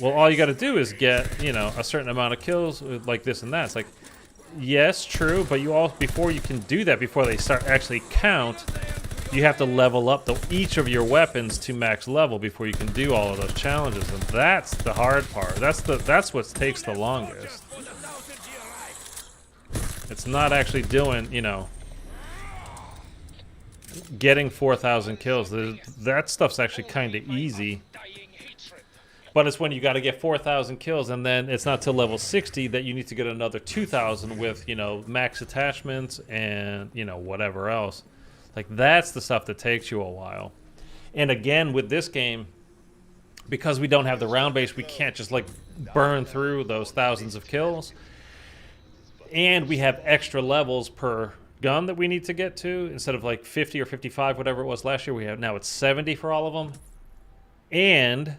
well, all you got to do is get, you know, a certain amount of kills with like this and that. It's like, yes, true, but you all, before you can do that, before they start actually count, you have to level up each of your weapons to max level before you can do all of those challenges, and that's the hard part. That's what takes the longest. It's not actually doing, you know, getting 4,000 kills. That stuff's actually kind of easy. But it's when you got to get 4,000 kills, and then it's not till level 60 that you need to get another 2,000 with, you know, max attachments and, you know, whatever else. Like, that's the stuff that takes you a while. And again, with this game, because we don't have the round base, we can't just, like, burn through those thousands of kills. And we have extra levels per gun that we need to get to. Instead of, like, 50 or 55, whatever it was last year, we have now it's 70 for all of them. And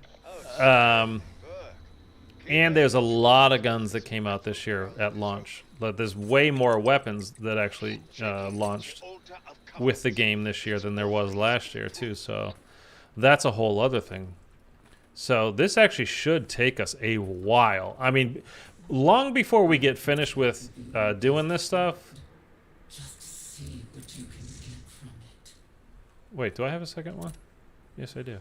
there's a lot of guns that came out this year at launch. But there's way more weapons that actually launched with the game this year than there was last year too. So that's a whole other thing. So this actually should take us a while. I mean, long before we get finished with doing this stuff, Wait, do I have a second one? Yes, I do.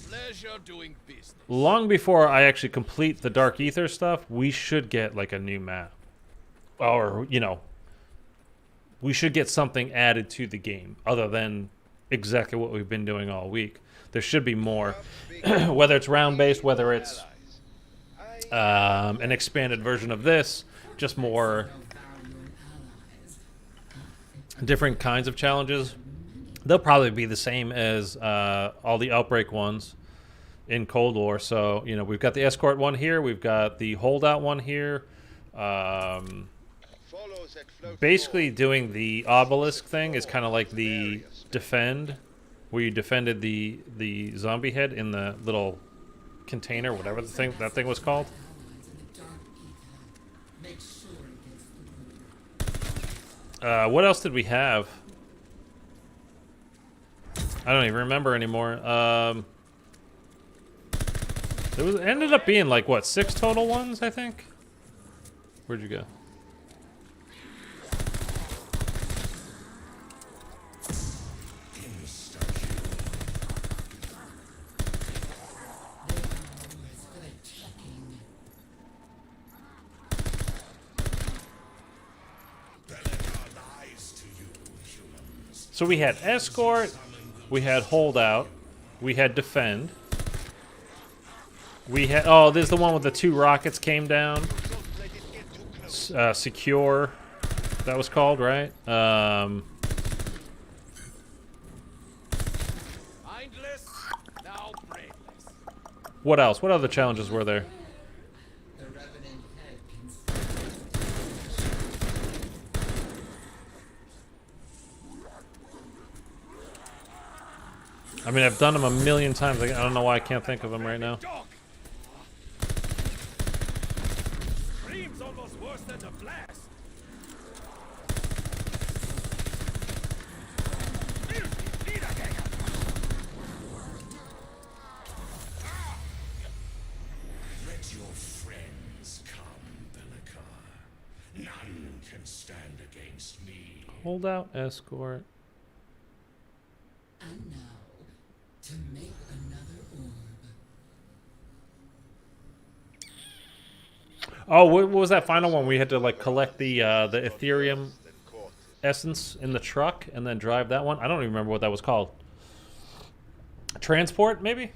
Pleasure doing business. Long before I actually complete the Dark Aether stuff, we should get like a new map. Or, you know, we should get something added to the game other than exactly what we've been doing all week. There should be more, whether it's round-based, whether it's an expanded version of this, just more different kinds of challenges. They'll probably be the same as all the Outbreak ones in Cold War. So, you know, we've got the Escort one here. We've got the Holdout one here. Basically, doing the Obelisk thing is kind of like the Defend, where you defended the zombie head in the little container, whatever that thing was called. What else did we have? I don't even remember anymore. It ended up being like what, 6 total ones, I think. Where'd you go? So we had Escort, we had Holdout, we had Defend, we had, oh, this is the one with the 2 rockets came down. Secure, that was called, right? Mindless, now brainless. What else? What other challenges were there? I mean, I've done them a million times. I don't know why I can't think of them right now. Scream's almost worse than the blast. Let your friends come, Bellekar. None can stand against me. Holdout, Escort. And now, to make another orb. Oh, what was that final one? We had to like collect the Ethereum essence in the truck and then drive that one. I don't even remember what that was called. Transport, maybe?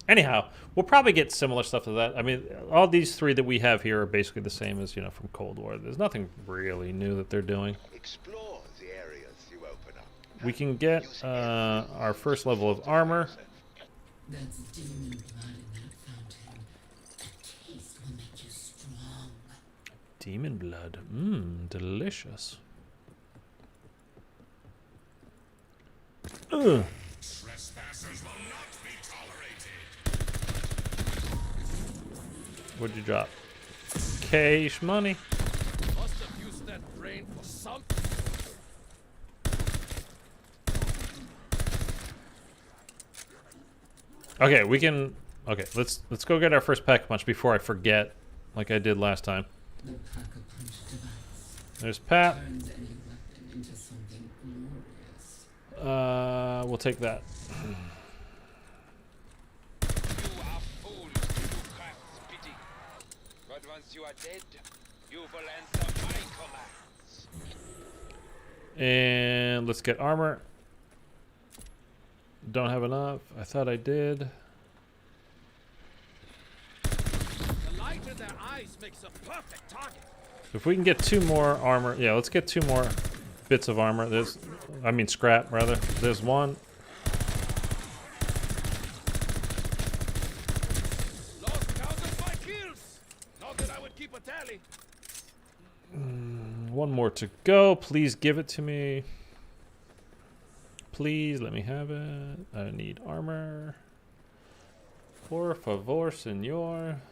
Anyhow, we'll probably get similar stuff to that. I mean, all these 3 that we have here are basically the same as, you know, from Cold War. There's nothing really new that they're doing. Explore the areas you open up. We can get our first level of armor. That's demon blood in that fountain. A taste will make you strong. Demon blood. Mmm, delicious. Ugh. Trespassers will not be tolerated. What'd you drop? Cash money. Must have used that brain for something. Okay, we can. Okay, let's go get our first pack-a-punch before I forget, like I did last time. The pack-a-punch device There's Pat. turns any weapon into something glorious. We'll take that. You are fools to craft pity. But once you are dead, you will answer my commands. And let's get armor. Don't have enough. I thought I did. The light in their eyes makes a perfect target. If we can get 2 more armor, yeah, let's get 2 more bits of armor. I mean scrap rather. There's 1. Lost count of my kills. Not that I would keep a tally. 1 more to go. Please give it to me. Please let me have it. I need armor. Por favor, senor.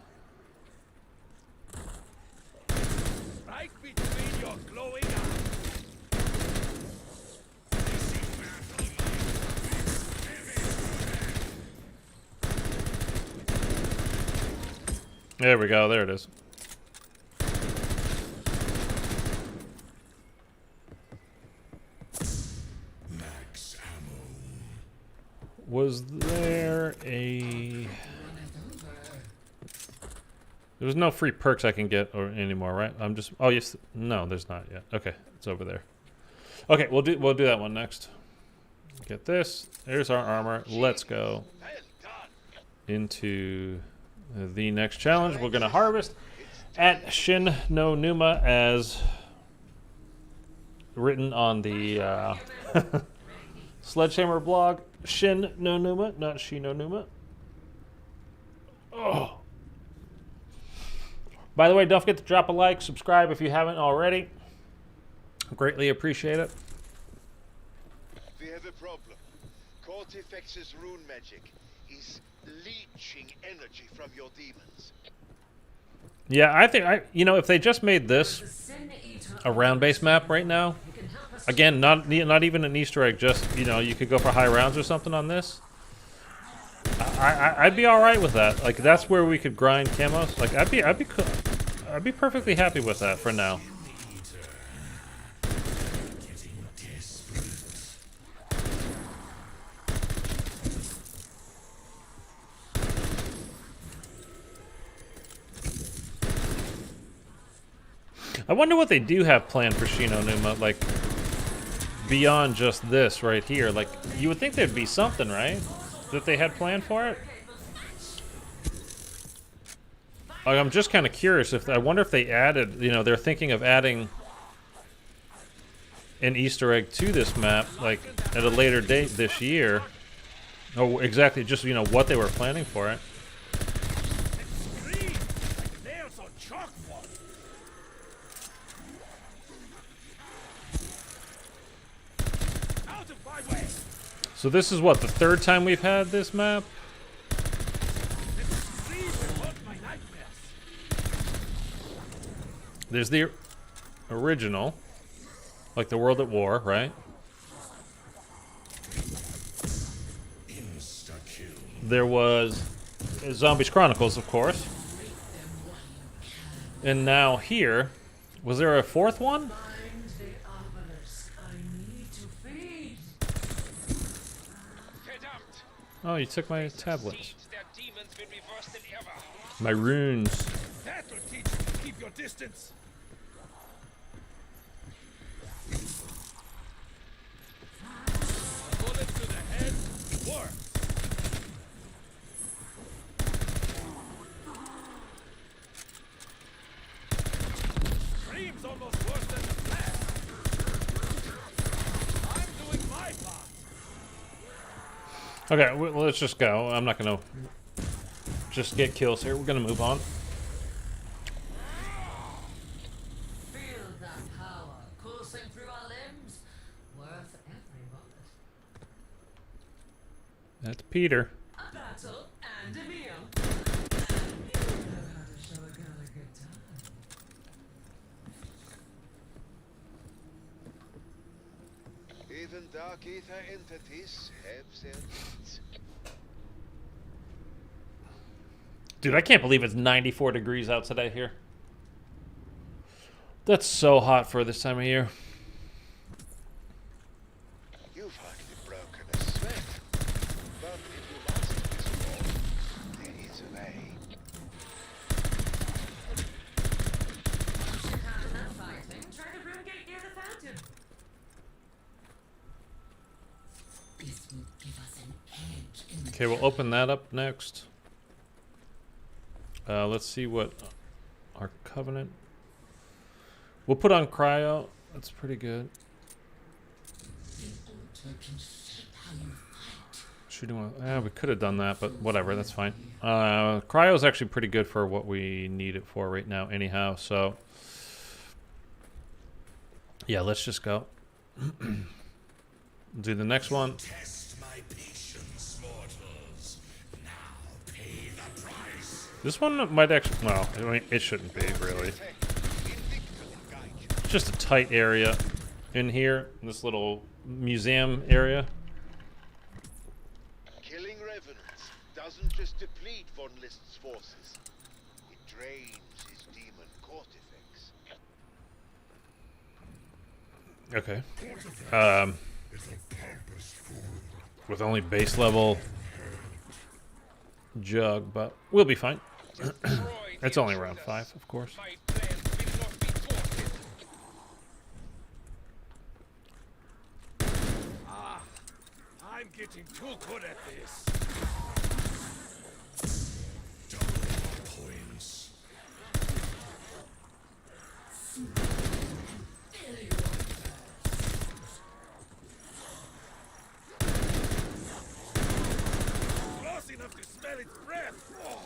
Right between your glowing eyes. There we go. There it is. Was there a... There's no free perks I can get or anymore, right? I'm just... Oh, yes. No, there's not yet. Okay, it's over there. Okay, we'll do that one next. Get this. There's our armor. Let's go Well done. into the next challenge. We're going to harvest at Shin no Numa as written on the Sledgehammer blog. Shin no Numa, not Shi no Numa. Oh. By the way, don't forget to drop a like, subscribe if you haven't already. Greatly appreciate it. We have a problem. Kortifex's rune magic is leeching energy from your demons. Yeah, I think if they just made this a round-based map right now, again, not even an Easter egg, just you could go for high rounds or something on this. I'd be all right with that. Like that's where we could grind camos. Like I'd be perfectly happy with that for now. I wonder what they do have planned for Shi no Numa, like beyond just this right here. Like you would think there'd be something, right? That they had planned for it. Like, I'm just kind of curious I wonder if they added, they're thinking of adding an Easter egg to this map, like at a later date this year. Oh, exactly, just what they were planning for it. So this is what, the third time we've had this map? There's the original, like the World at War, right? There was Zombies Chronicles, of course. And now here, was there a fourth one? Oh, you took my tablets. My runes. That'll teach you to keep your distance. Bullet to the head. Works. Scream's almost worse than the blast. I'm doing my part. Okay, well, let's just go. I'm not gonna just get kills here. We're gonna move on. Feel that power coursing through our limbs. Worth every moment. That's Peter. A battle and a meal. You know how to show a girl a good time. Even Dark Aether entities have their needs. Dude, I can't believe it's 94 degrees out today here. That's so hot for this time of year. You've hardly broken a sweat. But if you master this war, there is a way. Enough fighting. Try the room gate near the fountain. This will give us an edge in the Okay, we'll open that up next. Let's see what our Covenant. We'll put on Cryo. That's pretty good. altar can shape how you fight. Shooting. We could have done that, but whatever. That's fine. Cryo is actually pretty good for what we need it for right now, anyhow. So, yeah, let's just go. Do the next one. Test my patience, mortals. Now pay the price. This one might actually. Well, I mean, it shouldn't be really. It's just a tight area in here, this little museum area. Killing revenants doesn't just deplete Von List's forces. It drains his demon Kortifex. Okay. It's a pompous fool. with only base level Jug, but we'll be fine. It's only round 5, of course. My plans will not be thwarted. I'm getting too good at this. Points. Close enough to smell its breath. Oh.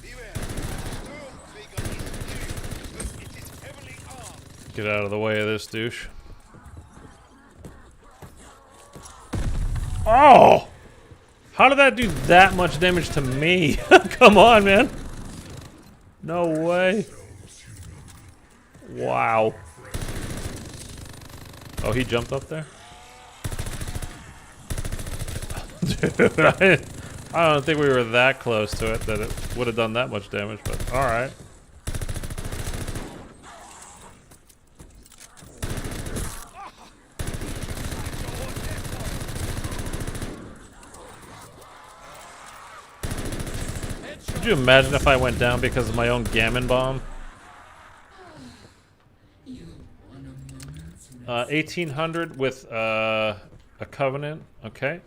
Beware. Stormtrigger is new, but it is heavily armed. Get out of the way of this douche. Oh! How did that do that much damage to me? Come on, man. No way. Wow. Oh, he jumped up there? Dude, I don't think we were that close to it that it would have done that much damage, but alright. Could you imagine if I went down because of my own gammon bomb? 1800 with a covenant. Okay.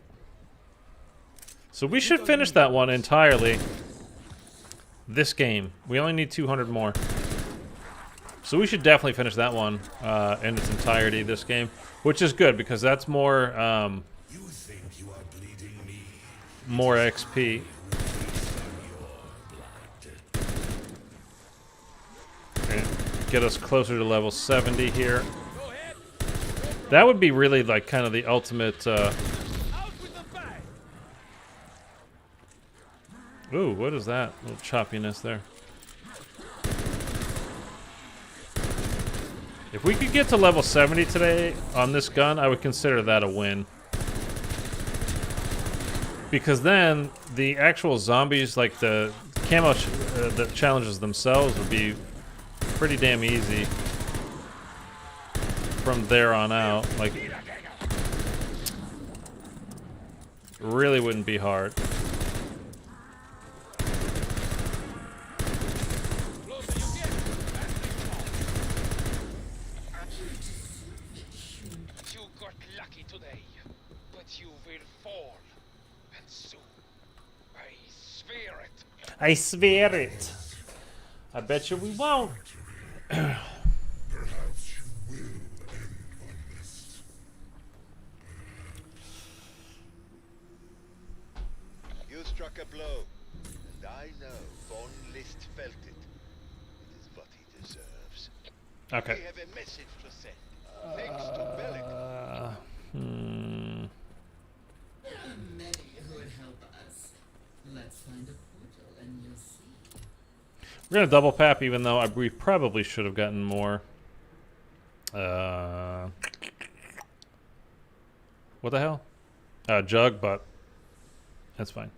So we should finish that one entirely. This game. We only need 200 more. So we should definitely finish that one in its entirety this game. Which is good because that's more You think you are bleeding me? more XP. And get us closer to level 70 here. That would be really like kind of the ultimate ooh, what is that? A little choppiness there. If we could get to level 70 today on this gun, I would consider that a win. Because then the actual zombies, like the camo the challenges themselves, would be pretty damn easy from there on out. Like, really wouldn't be hard. You got lucky today, but you will fall, and soon. I swear it. I swear it. I bet you we won't. Perhaps you will end on this. You struck a blow, and I know Von List felt it. It is what he deserves. Okay. We have a message to send. Thanks to Bellekar. There are many who would help us. Let's find a portal and you'll see. We're gonna double pap, even though we probably should have gotten more. What the hell? Jug, but that's fine.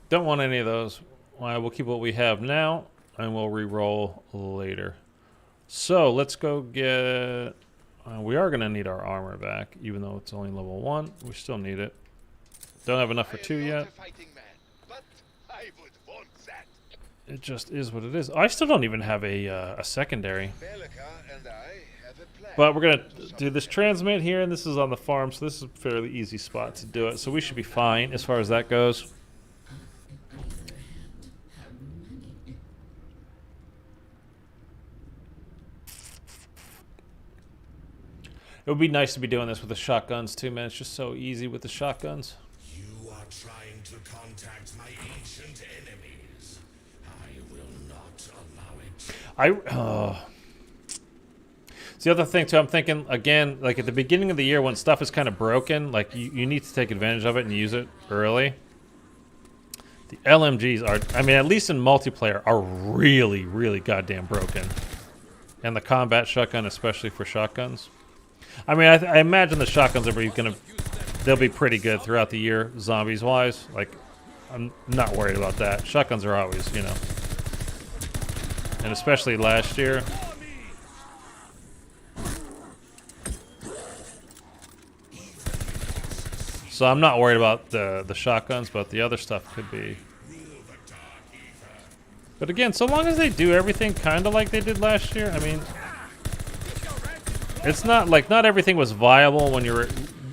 Don't want any of those. We'll keep what we have now, and we'll re-roll later. So let's go get. We are gonna need our armor back, even though it's only level 1. We still need it. Don't have enough for 2 yet. I am not a fighting man, but I would want that. It just is what it is. I still don't even have a secondary. Bellekar and I have a plan. But we're going to do this transmit here, and this is on the farm, so this is a fairly easy spot to do it. So we should be fine as far as that goes. It would be nice to be doing this with the shotguns too, man. It's just so easy with the shotguns. You are trying to contact my ancient enemies. I will not allow it. It's the other thing too. I'm thinking again, like at the beginning of the year when stuff is kind of broken, like you need to take advantage of it and use it early. The LMGs are, I mean, at least in multiplayer, are really, really goddamn broken. And the combat shotgun, especially for shotguns. I mean, I imagine the shotguns they'll be pretty good throughout the year, zombies wise. Like, I'm not worried about that. Shotguns are always, you know. and especially last year. So I'm not worried about the shotguns, but the other stuff could be. But again, so long as they do everything kind of like they did last year, I mean, it's not like not everything was viable when you were,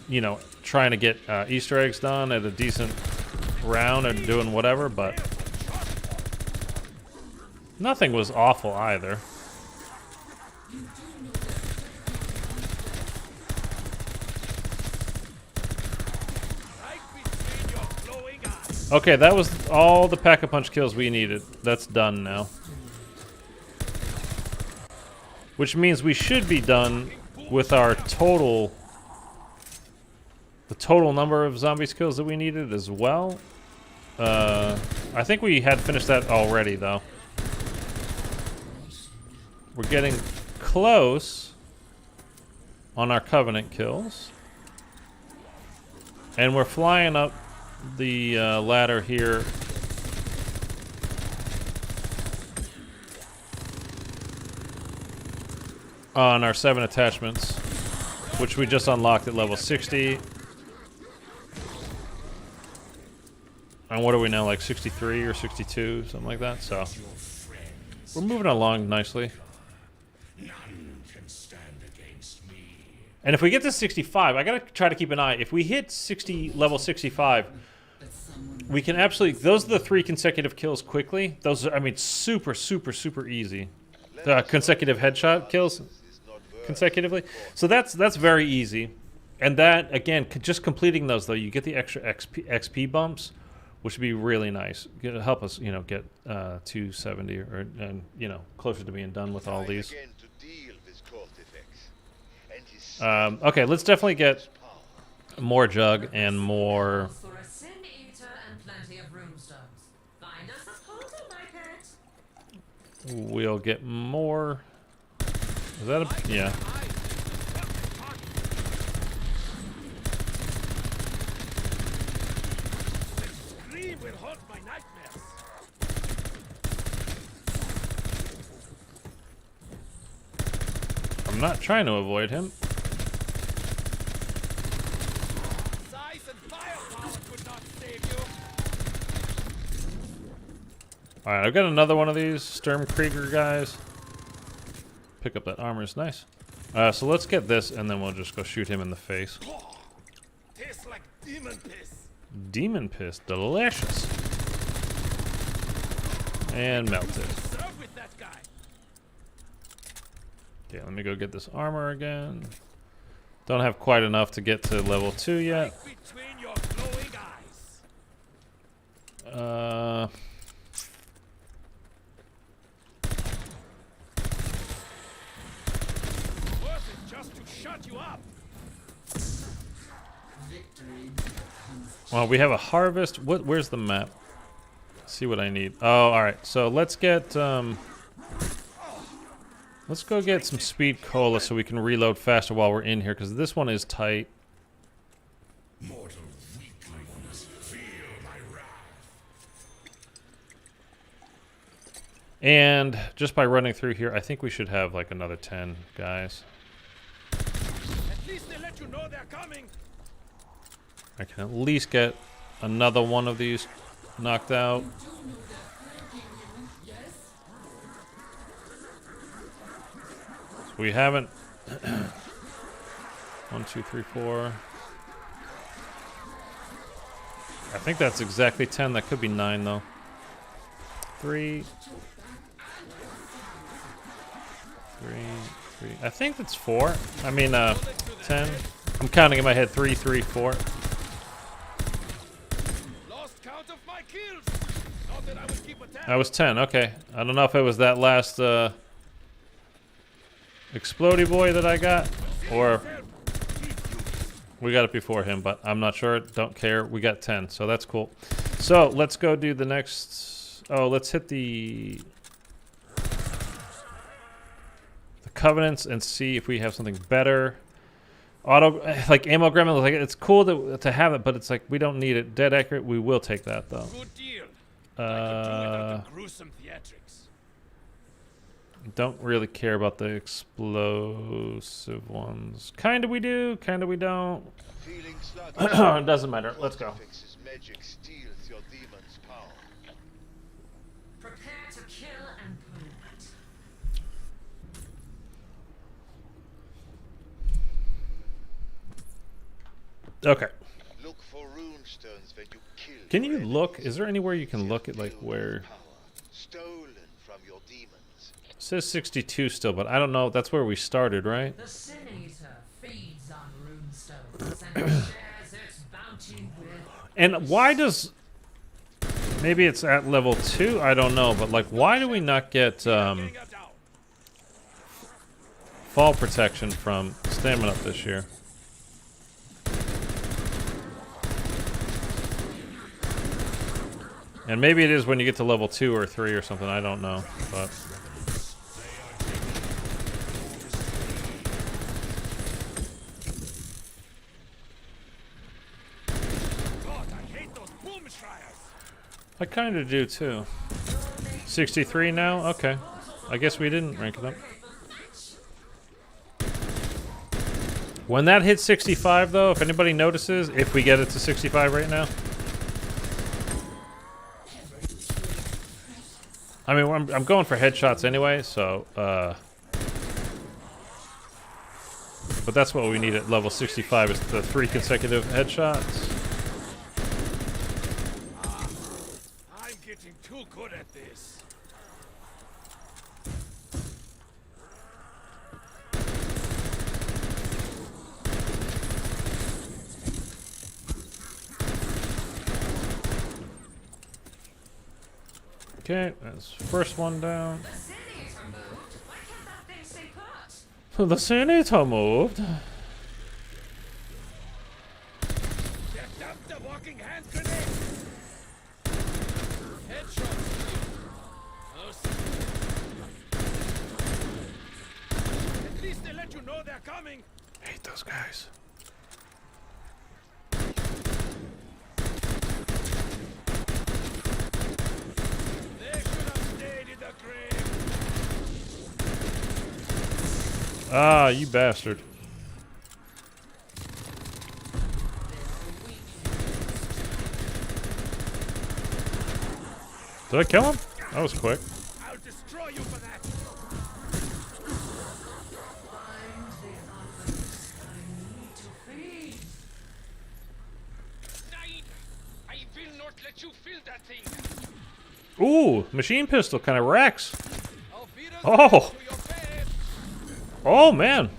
you know, trying to get Easter eggs done at a decent round and doing whatever, but nothing was awful either. Okay, that was all the pack-a-punch kills we needed. That's done now. Which means we should be done with our total... the total number of zombies kills that we needed as well. I think we had finished that already, though. We're getting close on our Covenant kills. And we're flying up the ladder here. On our 7 attachments, which we just unlocked at level 60. And what are we now, like 63 or 62, something like that? So we're moving along nicely. And if we get to 65, I gotta try to keep an eye. If we hit level 65, we can absolutely. Those are the 3 consecutive kills quickly. Those are, I mean, super, super, super easy. The consecutive headshot kills consecutively. So that's very easy. And that again, just completing those though, you get the extra XP bumps, which would be really nice. It'll help us, you know, get 270 or and you know closer to being done with all these. Okay, let's definitely get more jug and more. For a sin eater and plenty of runestones. Find us a portal, my pet. We'll get more. Is that a yeah? I'm not trying to avoid him. Alright, I've got another one of these Sturmkrieger guys. Pick up that armor is nice. So let's get this and then we'll just go shoot him in the face. Tastes like demon piss. Demon piss, delicious. And melted. Serve with that guy. Okay, let me go get this armor again. Don't have quite enough to get to level 2 yet. Between your glowing eyes. Well, we have a harvest. Where's the map? Let's see what I need. Oh, all right. So let's get let's go get some speed cola so we can reload faster while we're in here because this one is tight. Mortal weaklings, feel my wrath. And just by running through here, I think we should have like another 10 guys. At least they let you know they're coming. I can at least get another one of these knocked out. So we haven't. 1, 2, 3, 4. I think that's exactly 10. That could be 9 though. 3. 3. I think that's 4. I mean, 10. I'm counting in my head. 3, 3, 4. That was 10, okay. I don't know if it was that last explodey boy that I got, or we got it before him, but I'm not sure. Don't care. We got 10, so that's cool. So let's go do the next. Oh, let's hit the Covenants and see if we have something better. Auto, like ammo gremlin, like it's cool to have it, but it's like we don't need it. Dead accurate, we will take that though. Good deal. Uh, gruesome theatrics. Don't really care about the explosive ones. Kinda we do, kinda we don't. Feeling sluggish? It doesn't matter. Let's go. Kortifex's magic steals your demon's power. Prepare to kill and pollute. Okay. Look for rune stones when you kill. Can your you look? enemies. Is there anywhere you can They'll look at like feel where? your power, stolen from your demons. It says 62 still, but I don't know. That's where we started, right? The sinister feeds on runestones and shares its bounty with. And why does? Maybe it's at level 2. I don't know, but like, why do we not get fall protection from stamina up this year? And maybe it is when you get to level 2 or 3 or something. I don't know, but. I kind of do too. 63 now? Okay. I guess we didn't rank it up. When that hits 65 though, if anybody notices, if we get it to 65 right now. I mean, I'm going for headshots anyway, so, but that's what we need at level 65 is the 3 consecutive headshots. I'm getting too good at this. Okay, that's first one down. The sinister moved. Why can't that thing stay put? The senator moved. Get up the walking hand grenade. Headshot. At least they let you know they're coming. Hate those guys. They should have stayed in the grave. Ah, you bastard. Did I kill him? That was quick. I'll destroy you for that. Find the others. I need to feed. Nein! I will not let you fill that thing! Ooh, machine pistol kind of wrecks. Auf Wiedersehen Oh. to your face. Oh, man.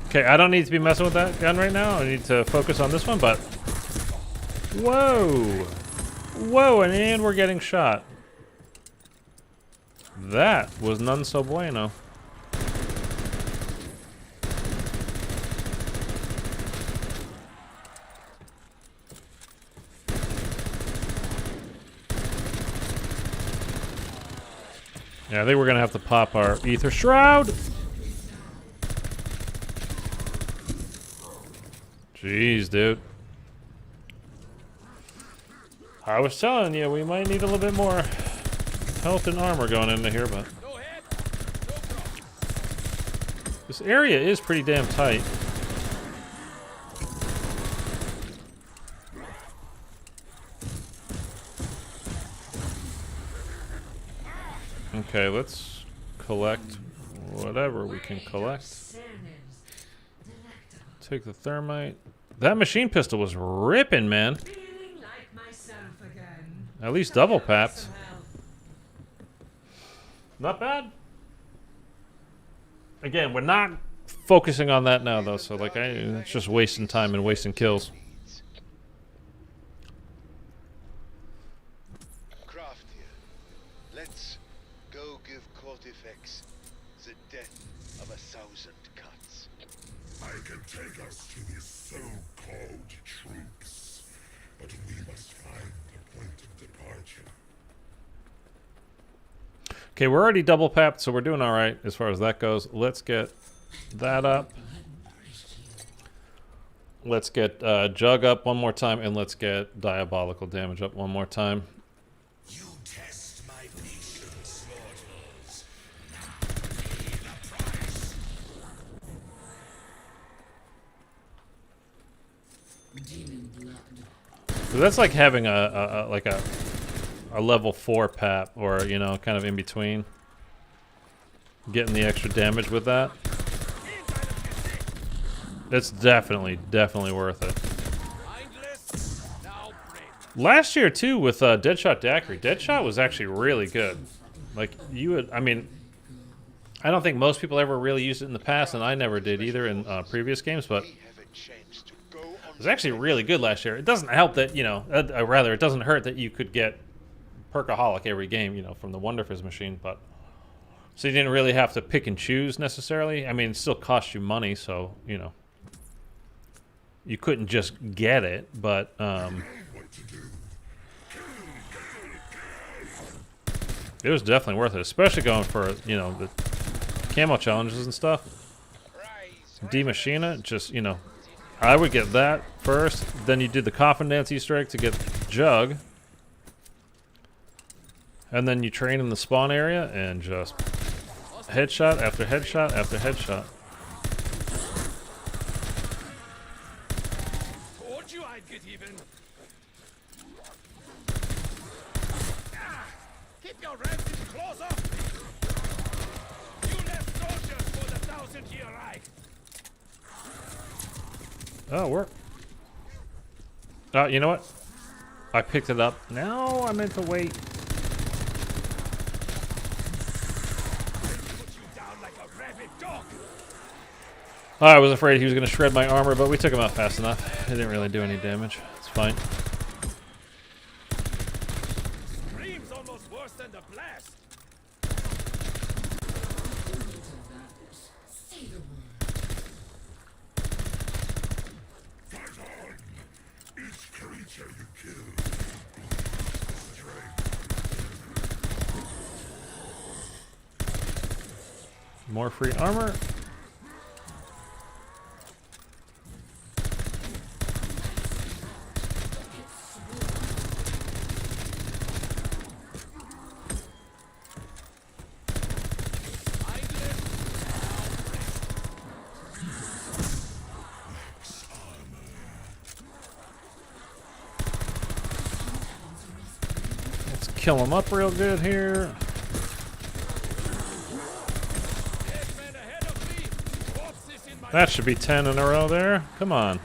Okay, I don't need to be messing with that gun right now. I need to focus on this one, but... Whoa. Whoa, and we're getting shot. That was none so bueno. Yeah, I think we're gonna have to pop our ether shroud. Jeez, dude. I was telling you, we might need a little bit more health and armor going into here, but No head, no cross. this area is pretty damn tight. Okay, let's collect whatever we can collect. Sin is delectable. Take the thermite. That machine pistol was ripping, man. Feeling like myself again. At least double Some papped. help. Not bad. Again, we're not focusing on that now, though. So, like, it's just wasting time and wasting kills. Craft here. Let's go give Kortifex the death of 1,000 cuts. I can take us to his so-called troops, but we must find a point of departure. Okay, we're already double papped, so we're doing all right as far as that goes. Let's get that up. Let's get Jug up one more time, and let's get Diabolical Damage up one more time. You Demon blood. So that's like having a level 4 pap, or you know, kind of in between. Getting the extra damage with that. It's definitely worth it. Last year too with Deadshot Daiquiri. Deadshot was actually really good. Like you would, I mean, I don't think most people ever really used it in the past, and I never did either in previous games, but it was actually really good last year. It doesn't help that, you know, rather it doesn't hurt that you could get Perkaholic every game, you know, from the Wonderfizz machine, but so you didn't really have to pick and choose necessarily. I mean, it still cost you money, so, you know, you couldn't just get it, but it was definitely worth it, especially going for, you know, the camo challenges and stuff. D Machina, just, you know, I would get that first, then you did the Coffin Dance Easter egg to get Jug, and then you train in the spawn area and just headshot after headshot after headshot. Told you I'd get even. Keep your rampage claws up. You left soldiers for the 1,000-year Reich. Oh, work. Oh, you know what? I picked it up. No, I meant to wait. Oh, I was afraid he was going to shred my armor, but we took him out fast enough. It didn't really do any damage. It's fine. Scream's almost worse than the blast. Say the word. Fight on! Each creature you kill. More free armor. Let's kill him up real good here. That should be 10 in a row there. Come on.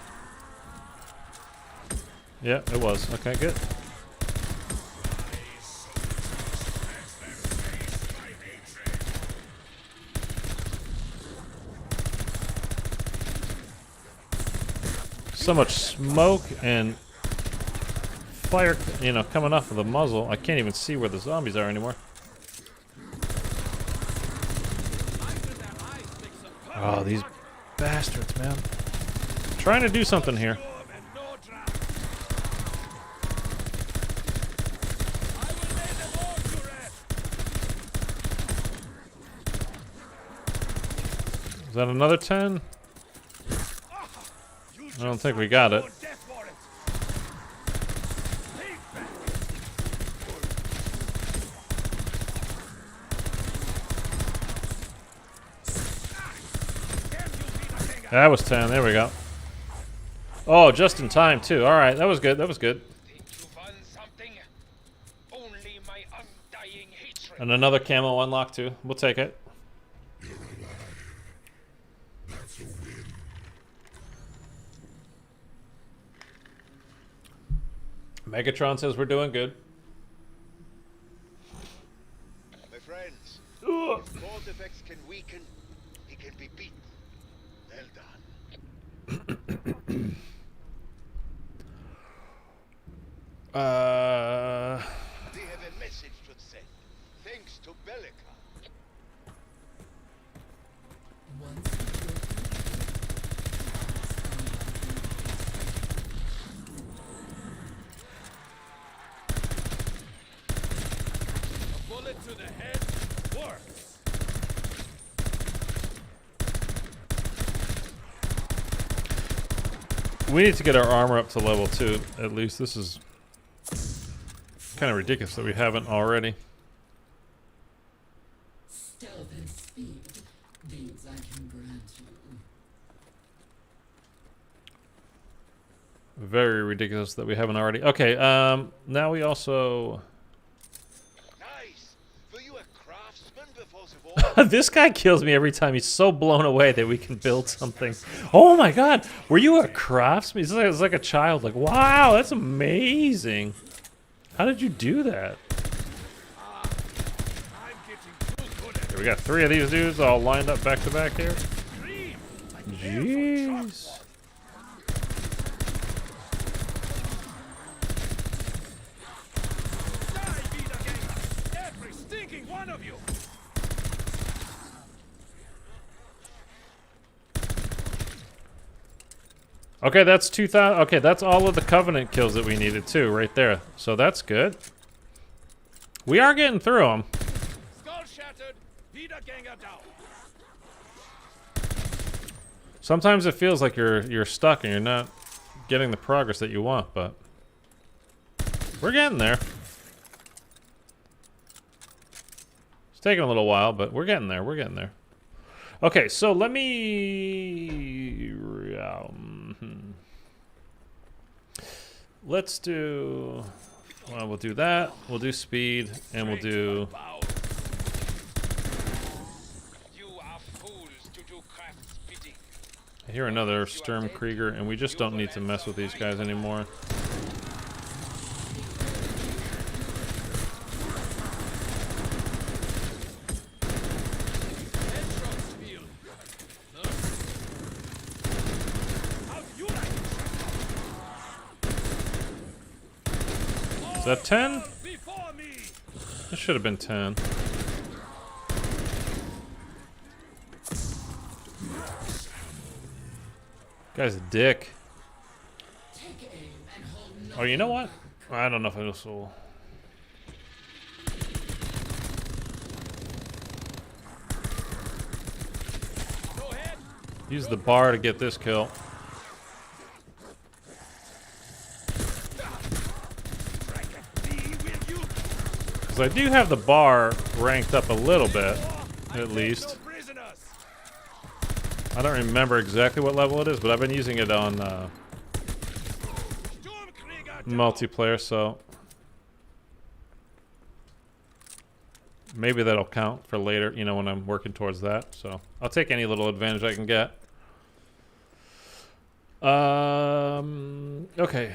Yeah, it was. Okay, good. So much smoke and fire, you know, coming off of the muzzle. I can't even see where the zombies are anymore. Oh, these bastards, man. Trying to do something here. Is that another 10? I don't think we got it. That was 10. There we go. Oh, just in time, too. All right. That was good. That was good. Think you've won something? Only my undying hatred. And another camo unlock, too. We'll take it. You're alive. That's a win. Megatron says we're doing good. My friends, if Kortifex can weaken, he can be beaten. Well done. We have a message to send. Thanks to Bellekar. Once A bullet to the head works. We need to get our armor up to level 2, at least. This is kind of ridiculous that we haven't already. stealth and speed. These I can grant you. Very ridiculous that we haven't already. Okay, now we also... Nice. Were you a craftsman before the war? This guy kills me every time. He's so blown away that we can build something. Oh my god, were you a craftsman? It's like a child. Like, wow, that's amazing. How did you do that? I'm getting too good at Okay, we got 3 of these dudes all lined up back to back here. dream. Jeez. Die, Wiedergänger! Every stinking one of you! Okay, that's 2,000. Okay, that's all of the Covenant kills that we needed too, right there. So that's good. We are getting through them. Skull shattered, Wiedergänger down. Sometimes it feels like you're stuck and you're not getting the progress that you want, but we're getting there. It's taking a little while, but we're getting there. We're getting there. Okay, so let me... let's do... Well, we'll do that. We'll do speed, and we'll do... You are fools to do craft's bidding. I hear another Sturmkrieger, and we just don't need to mess with these guys anymore. Is that 10? Before me! This should have been 10. Guy's a dick. Take aim and hold no. Oh, you know what? I don't know if this will... Go ahead! Use the bar to get this kill. Because I do have the bar ranked up a little bit, at least. No prisoners! I don't remember exactly what level it is, but I've been using it on Sturmkrieger down! multiplayer, so maybe that'll count for later, you know, when I'm working towards that. So I'll take any little advantage I can get. Okay.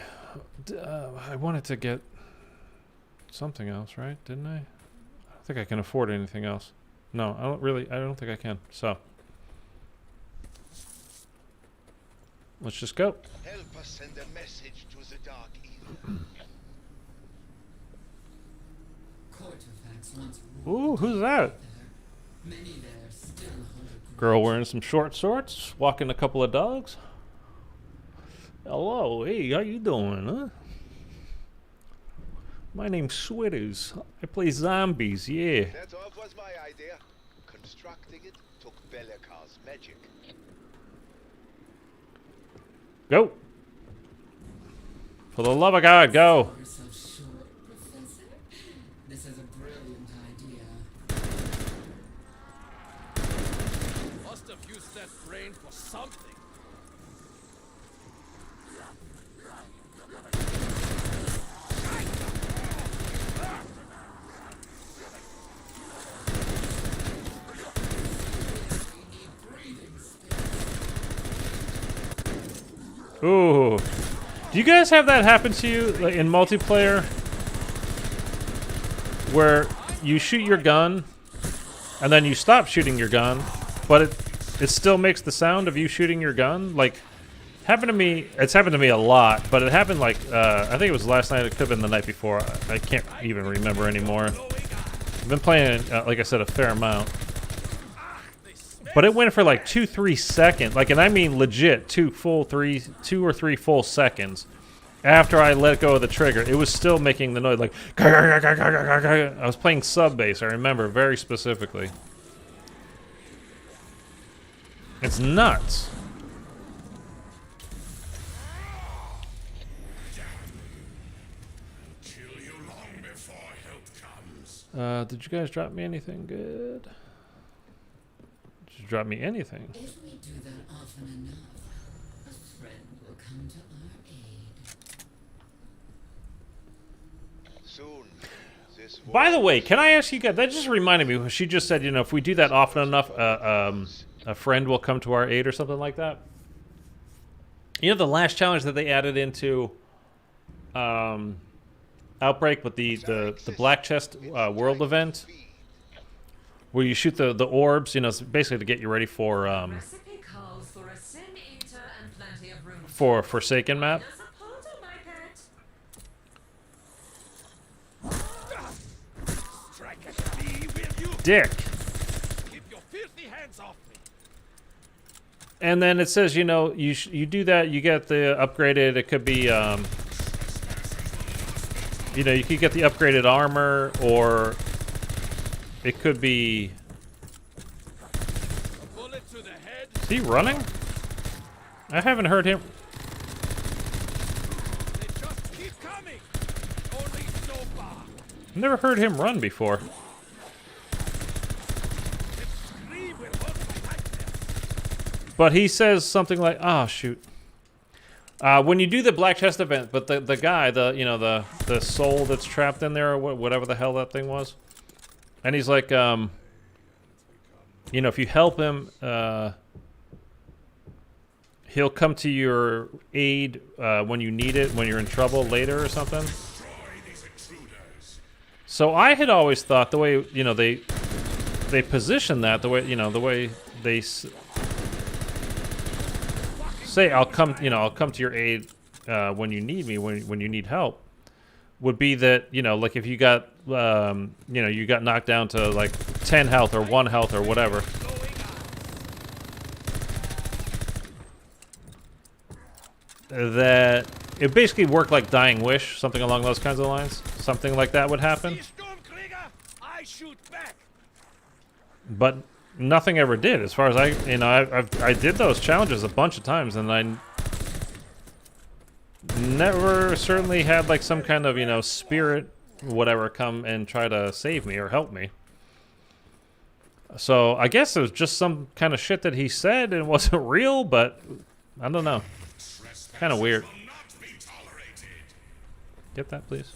I wanted to get something else, right? Didn't I? I don't think I can afford anything else. No, I don't think I can. So let's just go. Help us send a message to the Dark Aether. Kortifex once Ooh, who's that? many there still hold. Girl wearing some short shorts, walking a couple of dogs. Hello, hey, how you doing, huh? My name's Switters. I play zombies, yeah. That all was my idea. Constructing it took Bellekar's magic. Go! For the love of God, go! You're so short, Professor. This is a brilliant idea. Must have used that brain for something. Ooh. Do you guys have that happen to you, like in multiplayer? Where you shoot your gun, and then you stop shooting your gun, but it still makes the sound of you shooting your gun? Like, happened to me, it's happened to me a lot, but it happened like, I think it was last night, it could have been the night before. I can't even remember anymore. I've been playing, like I said, a fair amount. But it went for like 2-3 seconds, like, and I mean legit 2 or 3 full seconds after I let go of the trigger. It was still making the noise, like I was playing sub bass. I remember very specifically. It's nuts. Kill you long before help comes. Did you guys drop me anything good? Just drop me anything. If we do that often enough, a friend will come to our aid. Soon, this By the way, can I ask you guys? That just reminded me. She just said, you know, if we do that often enough, a friend will come to our aid or something like that. You know, the last challenge that they added into Outbreak with the Black Chest World event, where you shoot the orbs, you know, it's basically to get you ready for Recipe calls for a sinister and plenty of room for Forsaken map. There's a portal, my pet. Strike at me, will you? Dick. Keep your filthy hands off me. And then it says, you know, you do that, you get the upgraded. It could be, you know, you could get the upgraded armor, or it could be. A bullet to the head. Is he running? I haven't heard him. They just keep coming. Only so far. Never heard him run before. This scream will haunt my nightmares. But he says something like, "Oh shoot." When you do the Black Chest event, but the guy, you know, the soul that's trapped in there, or whatever the hell that thing was, and he's like, you know, if you help him, he'll come to your aid when you need it, when you're in trouble later or something. So I had always thought the way, you know, they position that, the way, you know, the way they say I'll come to your aid when you need me, when you need help, would be that, you know, like if you got you know, you got knocked down to like 10 health or 1 health or whatever, that it basically worked like Dying Wish, something along those kinds of lines. Something like that would happen. I shoot back. But nothing ever did, as far as I did those challenges a bunch of times, and I never certainly had like some kind of, you know, spirit, whatever, come and try to save me or help me. So I guess it was just some kind of shit that he said and it wasn't real, but I don't know. Kind of weird. Get that, please.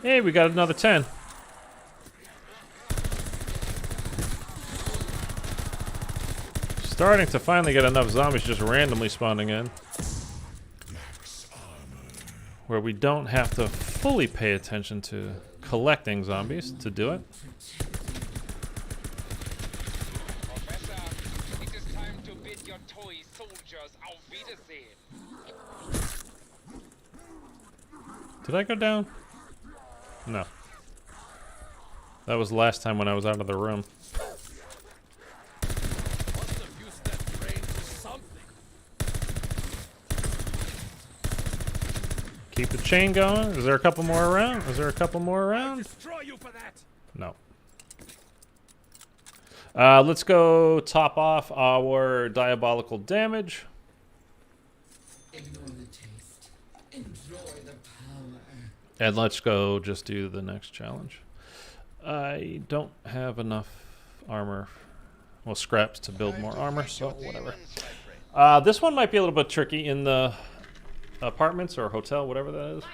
Hey, we got another 10. Starting to finally get enough zombies just randomly spawning in, where we don't have to fully pay attention to collecting zombies to do it. Professor, it is time to bid your toy soldiers auf Wiedersehen. Did I go down? No. That was the last time when I was out of the room. Keep the chain going. Is there a couple more around? Is there a couple more around? Destroy you for that. No. Let's go top off our diabolical damage. Ignore the taste. Enjoy the power. And let's go just do the next challenge. I don't have enough armor, well, scraps to build more armor, so whatever. This one might be a little bit tricky in the apartments or hotel, whatever that is.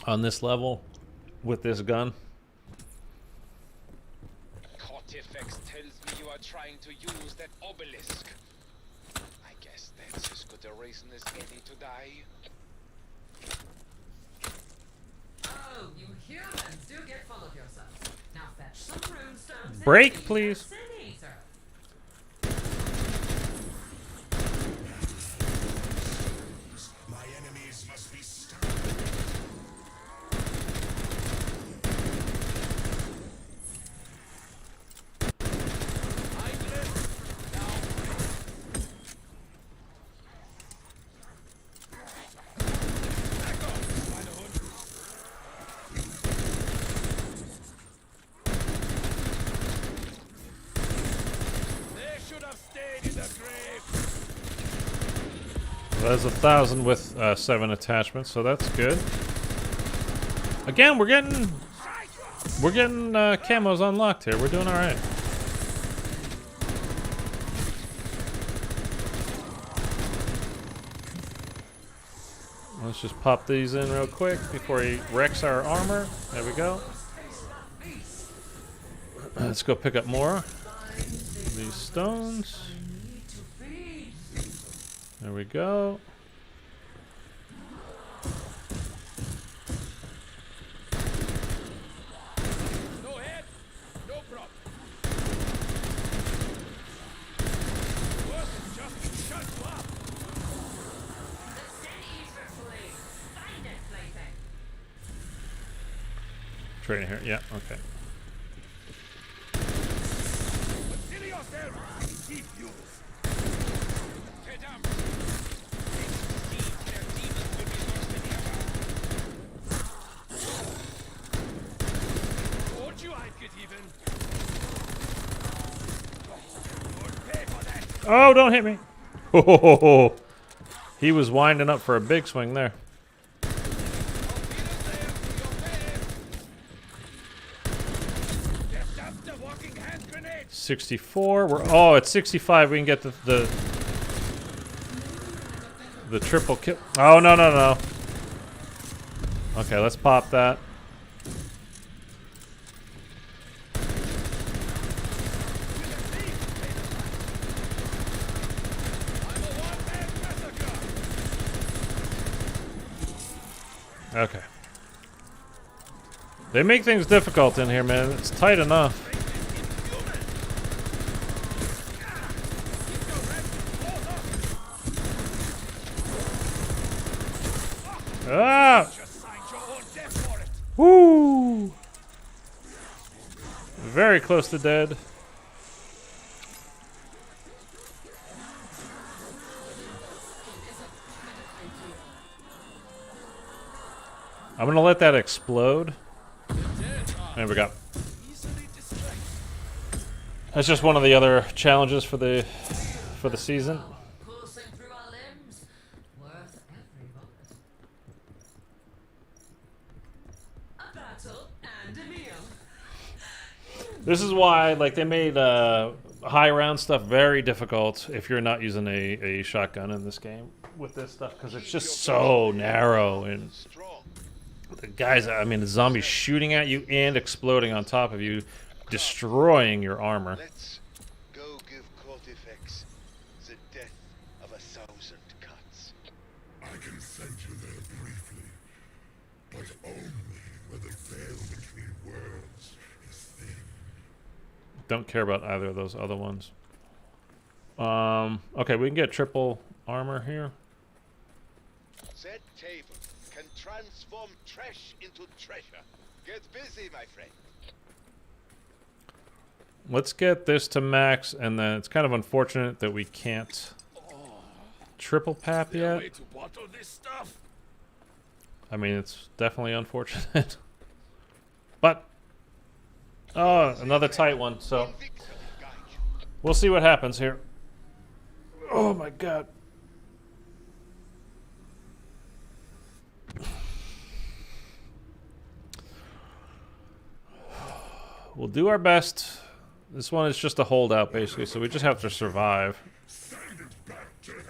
On this level, with this gun. Kortifex tells me you are trying to use that obelisk. I guess that's as good a reason as any to die. Oh, you humans do get full of yourselves. Now fetch some runestones. Break, please. My enemies must be stopped. That's 1,000 with 7 attachments, so that's good. Again, we're getting camos unlocked here. We're doing all right. Let's just pop these in real quick before he wrecks our armor. There we go. Let's go pick up more of these stones. There we go. No head, no problem. Work just shut you up. Trading here. Yeah, okay. Consider yourself. Keep you. Oh, don't hit me. Oh, he was winding up for a big swing there. Grenade. 64. We're at 65. We can get the triple kill. Oh, no, no, no. Okay, let's pop that. Okay. They make things difficult in here, man. It's tight enough. Ah! Woo! Very close to dead. I'm gonna let that explode. There we go. That's just one of the other challenges for the season. Pulsing through our limbs, worth every bullet. A battle and a meal. This is why, like, they made high round stuff very difficult if you're not using a shotgun in this game with this stuff, because it's just so narrow and the guys, I mean, the zombies shooting at you and exploding on top of you, destroying your armor. Let's go give Kortifex the death of 1,000 cuts. I can send you there briefly, but only where the veil between worlds is thin. Don't care about either of those other ones. Okay, we can get triple armor here. That table can transform trash into treasure. Get busy, my friend. Let's get this to max, and then it's kind of unfortunate that we can't triple pap yet. Way to bottle this stuff. I mean, it's definitely unfortunate. But, oh, another tight one, so Inviktor will guide you. we'll see what happens here. Oh my god. We'll do our best. This one is just a holdout, basically, so we just have to survive. Send it back to hell.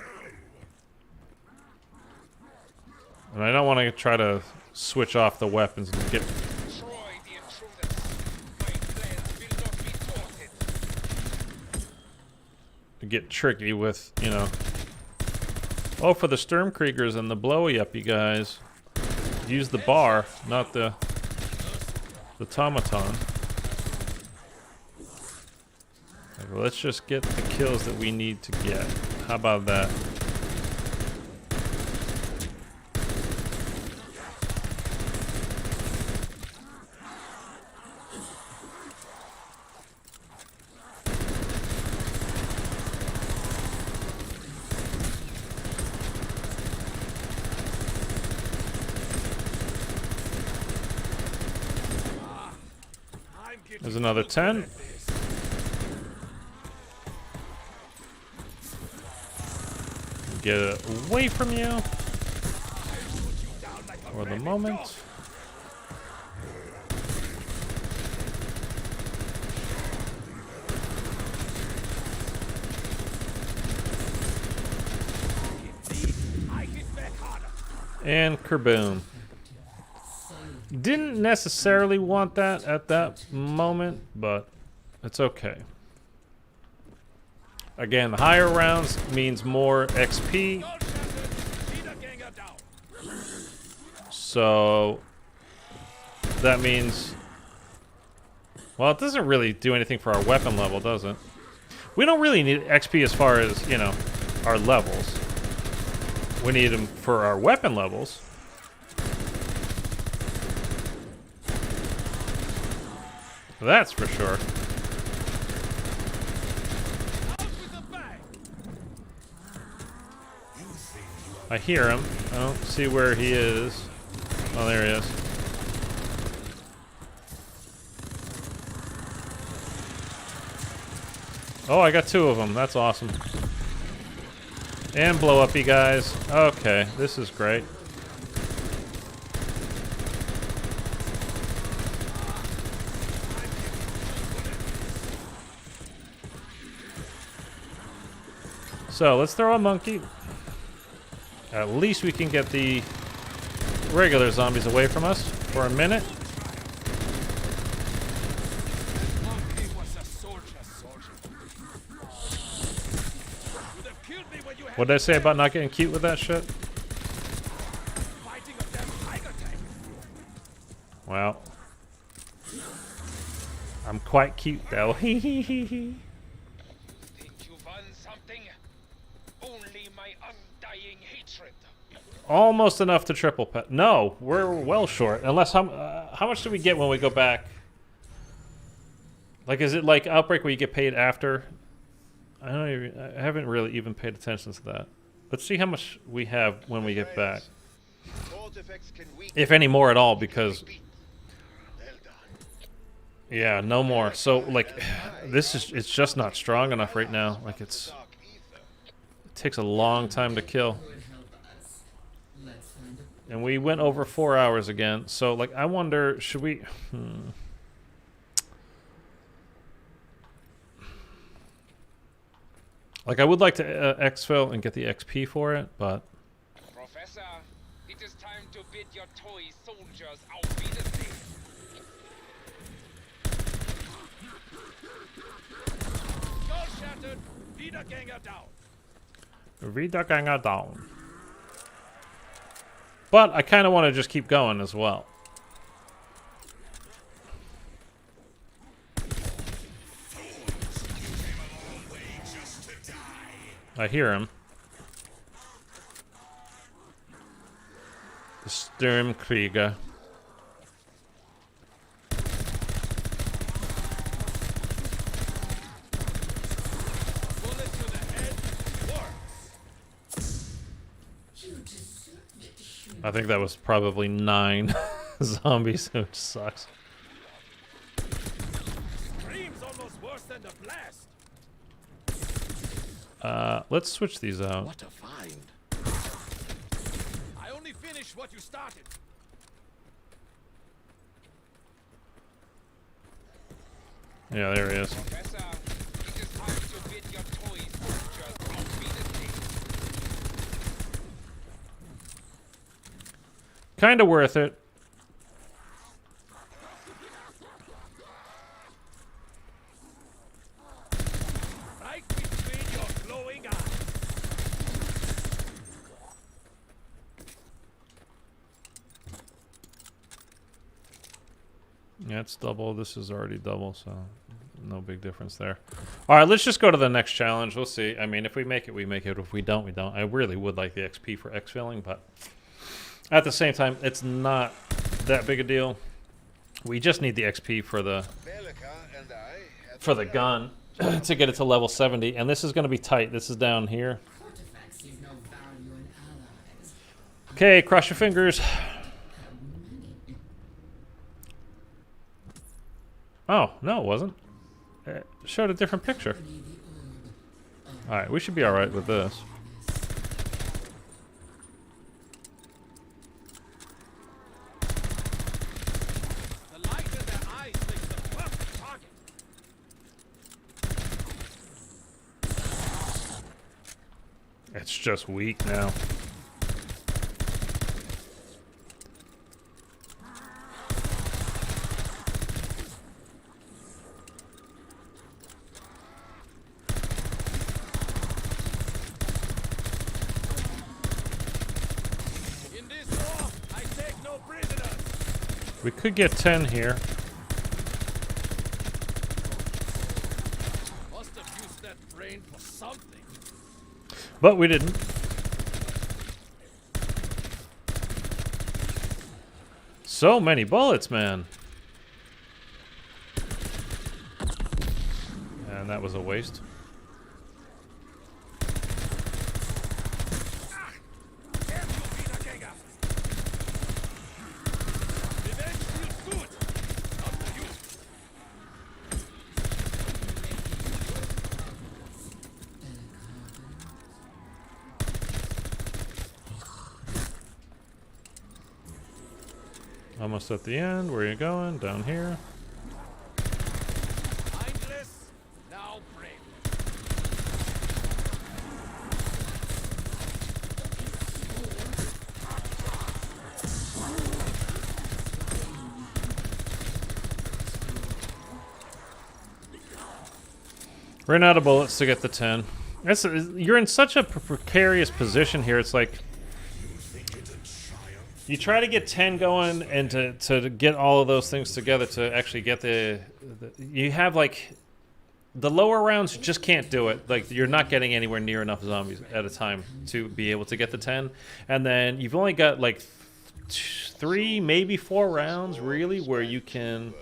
And I don't want to try to switch off the weapons and get... Destroy the intruders. My plans will not be thwarted. get tricky with, you know... Oh, for the Sturmkriegers and the blowy up, you guys. Use the bar, not the automaton. Okay, let's just get the kills that we need to get. How about that? There's another 10. get it away from you for the moment. And kerboom. Didn't necessarily want that at that moment, but it's okay. Again, higher rounds means more XP. So that means, well, it doesn't really do anything for our weapon level, does it? We don't really need XP as far as, you know, our levels. We need them for our weapon levels. That's for sure. I hear him. I don't see where he is. Oh, there he is. Oh, I got 2 of them. That's awesome. And blow up, you guys. Okay, this is great. So let's throw a monkey. At least we can get the regular zombies away from us for a minute. What did I say about not getting cute with that shit? Well, I'm quite cute though. Think you won something? Only my undying hatred. Almost enough to triple pet. No, we're well short. Unless how much do we get when we go back? Like, is it like Outbreak where you get paid after? I haven't really even paid attention to that. Let's see how much we have when we get back. If any more at all, because yeah, no more. So like, it's just not strong enough right now. Like it takes a long time to kill. And we went over 4 hours again. So like, I wonder, should we? Like, I would like to exfil and get the XP for it, but... Professor, it is time to bid your toy soldiers out immediately. Skull shattered. Wiedergänger down. Wiedergänger down. But I kind of want to just keep going as well. I hear him. The Sturmkrieger. Bullet to the head. Works. I think that was probably 9 zombies, which sucks. Scream's almost worse than the blast. Let's switch these out. What a find. I only finished what you started. Yeah, there he is. Professor, it is time to bid your toy soldiers out immediately. Kind of worth it. Right between your glowing eyes. Yeah, it's double. This is already double, so no big difference there. All right, let's just go to the next challenge. We'll see. I mean, if we make it, we make it. If we don't, we don't. I really would like the XP for exfilling, but at the same time, it's not that big a deal. We just need the XP for the gun to get it to level 70, and this is going to be tight. This is down here. Kortifex sees no value in allies. Okay, cross your fingers. Oh, no, it wasn't. It showed a different picture. Alright, we should be alright with this. It's just weak now. In this war, I take no prisoners. We could get 10 here. Must have used that brain for something. But we didn't. So many bullets, man. And that was a waste. Almost at the end. Where are you going? Down here. Mindless, now brave. Ran out of bullets to get the 10. You're in such a precarious position here. It's like you try to get 10 going and to get all of those things together to actually get the you have like the lower rounds, you just can't do it. Like you're not getting anywhere near enough zombies at a time to be able to get the 10. And then you've only got like 3, maybe 4 rounds really where you can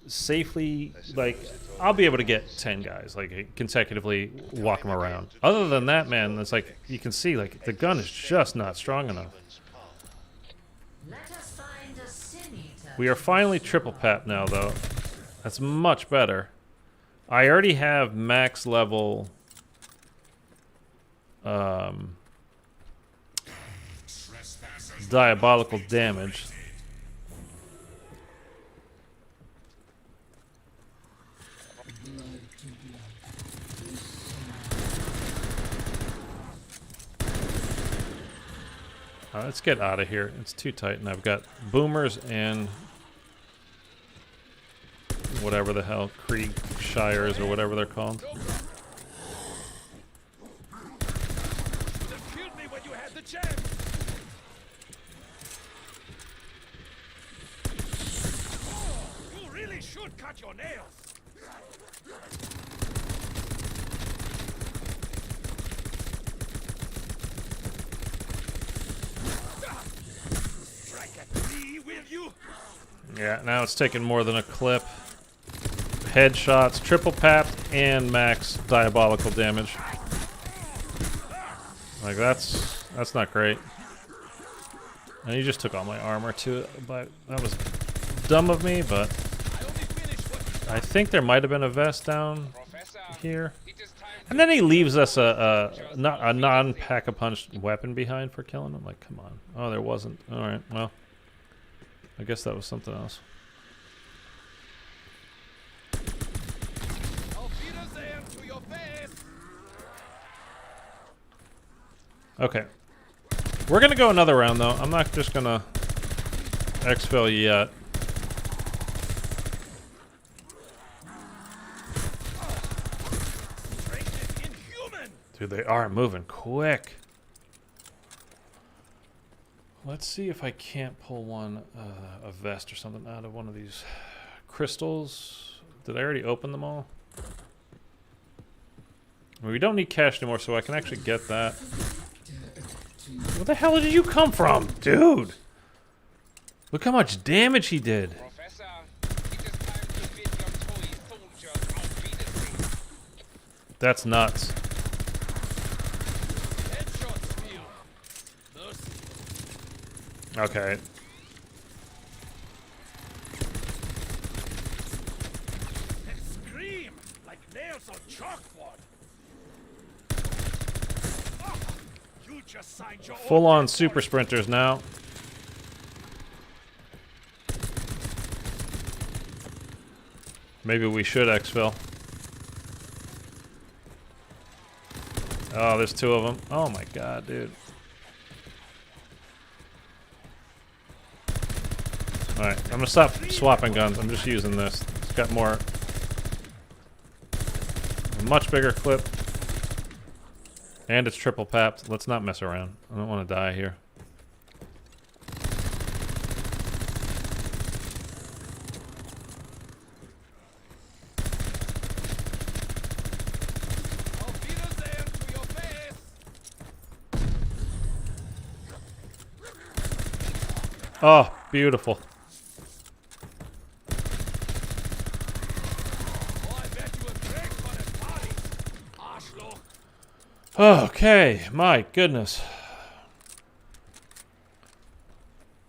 safely, like, I'll be able to get 10 guys, like, consecutively walk them around. Other than that, man, it's like, you can see, like, the gun is just not strong enough. Let us find a sinister. We are finally triple pap now, though. That's much better. I already have max level diabolical damage. Let's get out of here. It's too tight, and I've got boomers and whatever the hell, Krieg Shires or whatever they're called. You killed me when you had the chance. Oh, you really should cut your nails. Strike at me, will you? Yeah, now it's taking more than a clip. Headshots, triple papped, and max diabolical damage. Like that's not great. And you just took all my armor too, but that was dumb of me. But I think there might have been a vest down here, and then he leaves us a non-pack-a-punch weapon behind for killing him. Like, come on. Oh, there wasn't. All right, well, I guess that was something else. Okay. We're going to go another round, though. I'm not just going to exfil yet. Dude, they are moving quick. Let's see if I can't pull one, a vest or something out of one of these crystals. Did I already open them all? Well, we don't need cash anymore, so I can actually get that. Where the hell did you come from, dude? Look how much damage he did. Professor, it is time to bid your toy soldiers obedience. That's nuts. Okay. Scream like nails on chalkboard. You just signed your Full-on super sprinters now. Maybe we should exfil. Oh, there's two of them. Oh my god, dude. Alright, I'm gonna stop swapping guns. I'm just using this. It's got more... a much bigger clip. And it's triple papped. Let's not mess around. I don't want to die here. Oh, beautiful. Okay, my goodness.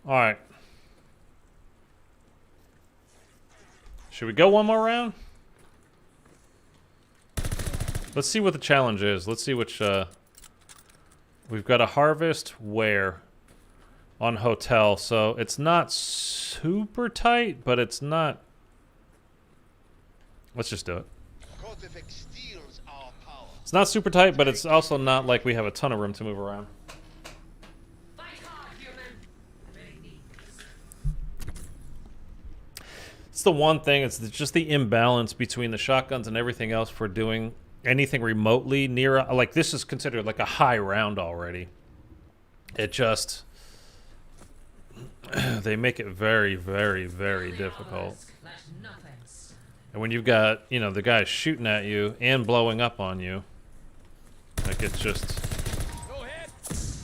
Alright. Should we go one more round? Let's see what the challenge is. Let's see which, we've got a harvest where? On hotel, so it's not super tight, but it's not... Let's just do it. Kortifex steals our power. It's not super tight, but it's also not like we have a ton of room to move around. Fight hard, human. Very neat. It's the one thing, it's just the imbalance between the shotguns and everything else for doing anything remotely near... Like, this is considered like a high round already. It just... they make it very, very, very difficult. And when you've got, you know, the guys shooting at you and blowing up on you, like it's just... No head,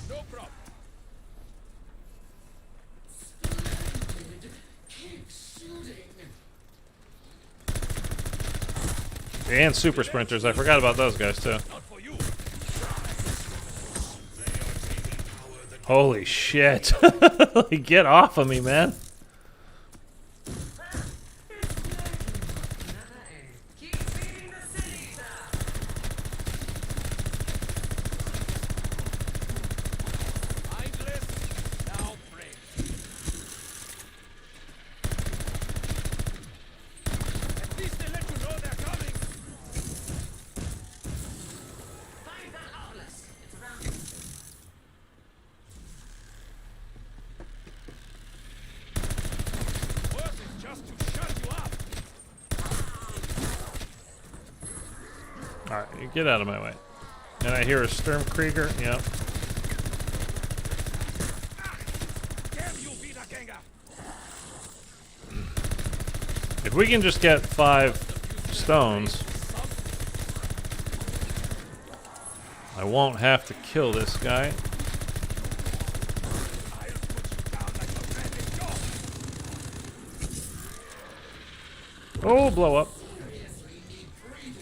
no problem. Keep shooting. And super sprinters, I forgot about those guys too. Not for you. Holy shit. Like, get off of me, man. Keep feeding the sinister. Mindless, now pray. At least they let you know they're coming. Find that obelisk. It's around you. Worse is just to shut you up. Alright, you get out of my way. And I hear a Sturmkrieger. Yep. Damn you, Wiedergänger. If we can just get 5 stones, I won't have to kill this guy. I'll put you down like a rabbit dog. Oh, blow up.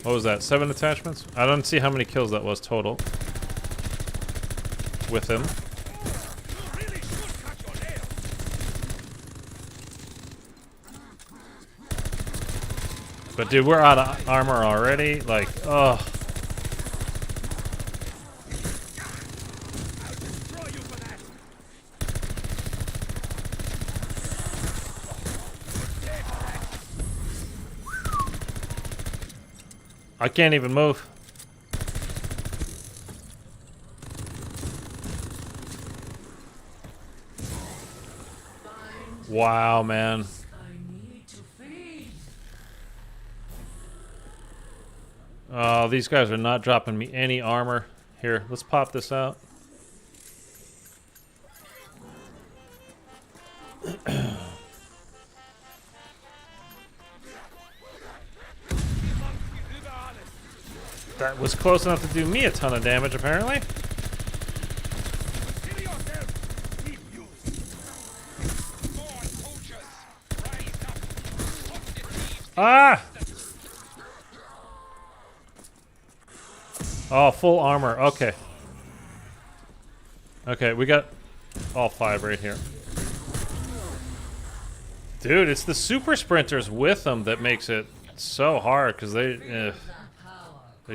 What was that? 7 attachments? I don't see how many kills that was total. With him. You really should cut your nails. But dude, we're out of armor already. Like, ugh. I'll destroy you for that. I can't even move. Wow, man. I need to feed. Oh, these guys are not dropping me any armor. Here, let's pop this out. That was close enough to do me a ton of damage, apparently. Kill yourself. Keep you. More soldiers! Rise up! Stop the thieves! Ah! Oh, full armor. Okay. Okay, we got all 5 right here. Dude, it's the super sprinters with them that makes it so hard because they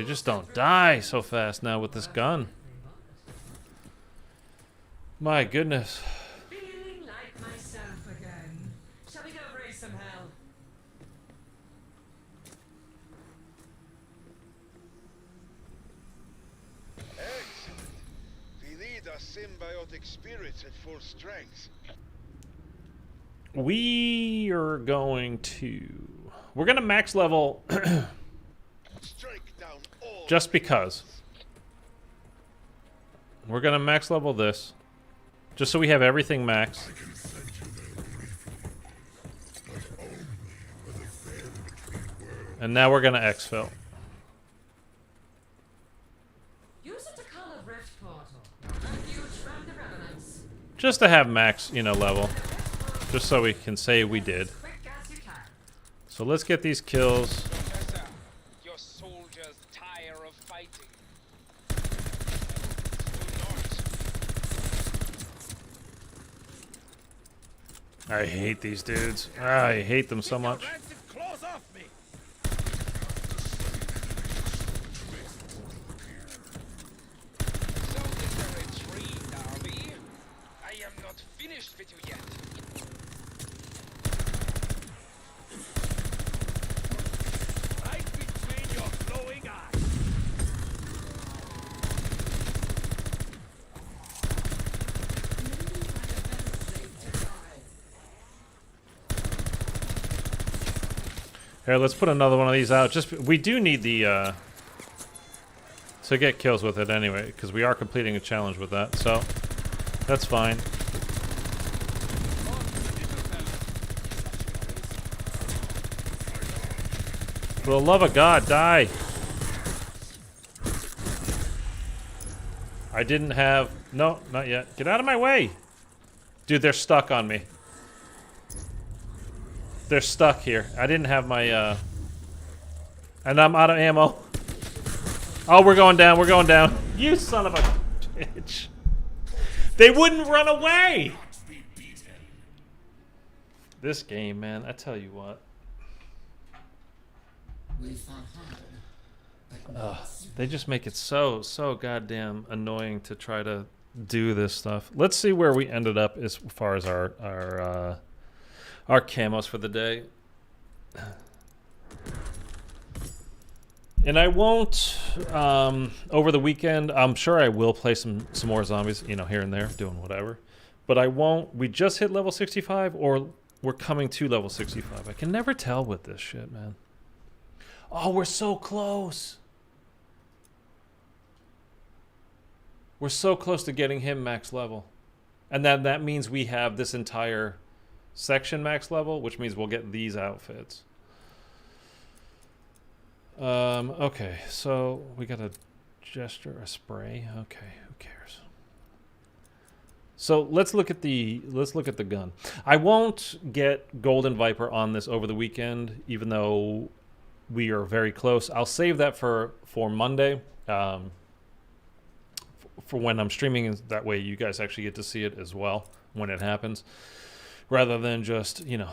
just don't die so fast now with this gun. My goodness. Feeling like myself again. Shall we go raise some hell? chaotic spirits at full strength. We are going to... We're going to max level Strike down all just because. We're going to max level this. Just so we have everything max. And now we're going to exfil. Use it to call a rift portal. Refuge from the revenants. Just to have max, you know, level. Just so we can say we did. Quick as you can. So let's get these kills. Professor, your soldiers tire of fighting. Do not. I hate these dudes. I hate them so much. Rancid claws off me. So is there a tree, Darby? I am not finished with you yet. Right between your glowing eyes. Here, let's put another one of these out. Just we do need the to get kills with it anyway, because we are completing a challenge with that. So that's fine. For the love of God, die! I didn't have... No, not yet. Get out of my way! Dude, they're stuck on me. They're stuck here. I didn't have my, and I'm out of ammo. Oh, we're going down. We're going down. You son of a bitch. They wouldn't run away! This game, man, I tell you what. We fought hard. They just make it so goddamn annoying to try to do this stuff. Let's see where we ended up as far as our camos for the day. And I won't over the weekend. I'm sure I will play some more zombies, you know, here and there, doing whatever. But I won't. We just hit level 65, or we're coming to level 65. I can never tell with this shit, man. Oh, we're so close. We're so close to getting him max level. And that means we have this entire section max level, which means we'll get these outfits. Okay, so we got a gesture, a spray. Okay, who cares? So let's look at the gun. I won't get Golden Viper on this over the weekend, even though we are very close. I'll save that for Monday, for when I'm streaming. That way you guys actually get to see it as well when it happens, rather than just, you know,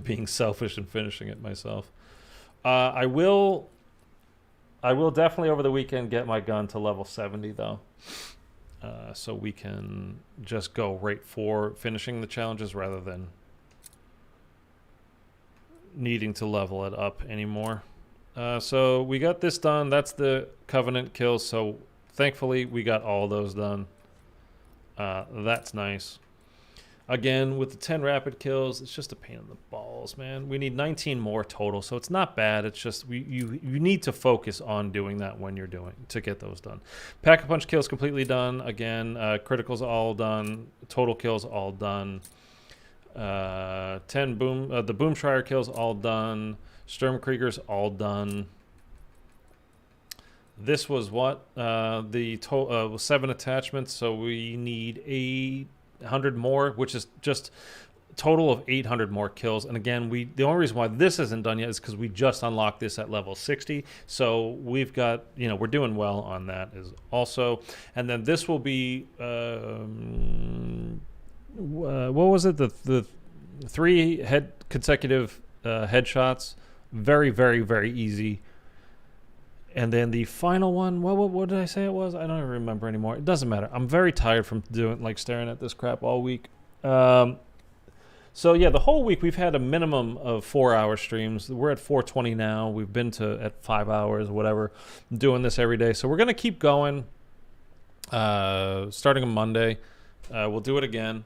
being selfish and finishing it myself. I will definitely over the weekend get my gun to level 70 though, so we can just go right for finishing the challenges rather than needing to level it up anymore. So we got this done. That's the Covenant kills. So thankfully we got all those done. That's nice. Again, with the 10 rapid kills, it's just a pain in the balls, man. We need 19 more total, so it's not bad. It's just you need to focus on doing that when you're doing to get those done. Pack-a-punch kills completely done. Again, criticals all done. Total kills all done. 10 boom. The Boomshire kills all done. Sturmkriegers all done. This was what the 7 attachments, so we need 800 more, which is just total of 800 more kills. And again, the only reason why this isn't done yet is because we just unlocked this at level 60. So we've got, you know, we're doing well on that as also. And then this will be what was it? The 3 consecutive headshots. Very, very, very easy. And then the final one, what did I say it was? I don't even remember anymore. It doesn't matter. I'm very tired from staring at this crap all week. So yeah, the whole week we've had a minimum of 4-hour streams. We're at 420 now. We've been at 5 hours, whatever, doing this every day. So we're gonna keep going, starting on Monday. We'll do it again.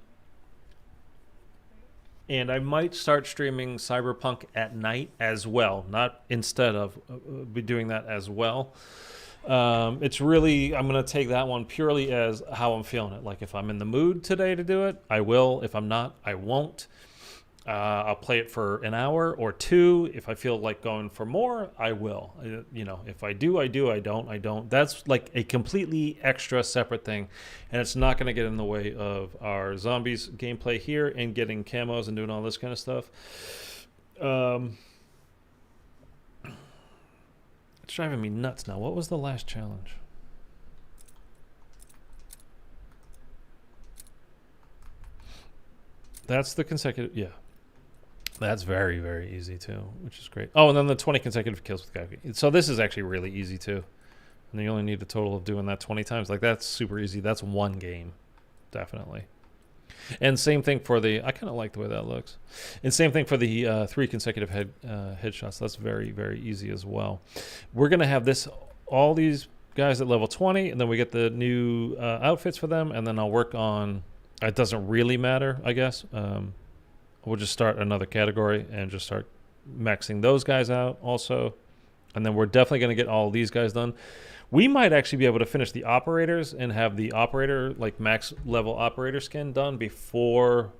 And I might start streaming Cyberpunk at night as well, not instead of, be doing that as well. It's really, I'm going to take that one purely as how I'm feeling it. Like if I'm in the mood today to do it, I will. If I'm not, I won't. I'll play it for an hour or two. If I feel like going for more, I will. You know, if I do, I do. I don't, I don't. That's like a completely extra separate thing. And it's not going to get in the way of our zombies gameplay here and getting camos and doing all this kind of stuff. It's driving me nuts now. What was the last challenge? That's the consecutive, yeah. That's very, very easy too, which is great. Oh, and then the 20 consecutive kills with Gauge. So this is actually really easy too. And you only need a total of doing that 20 times. Like that's super easy. That's one game, definitely. And same thing for the, I kind of like the way that looks. And same thing for the 3 consecutive headshots. That's very, very easy as well. We're going to have this, all these guys at level 20, and then we get the new outfits for them, and then I'll work on, it doesn't really matter, I guess. We'll just start another category and just start maxing those guys out also. And then we're definitely going to get all these guys done. We might actually be able to finish the operators and have the operator, like max level operator skin done before.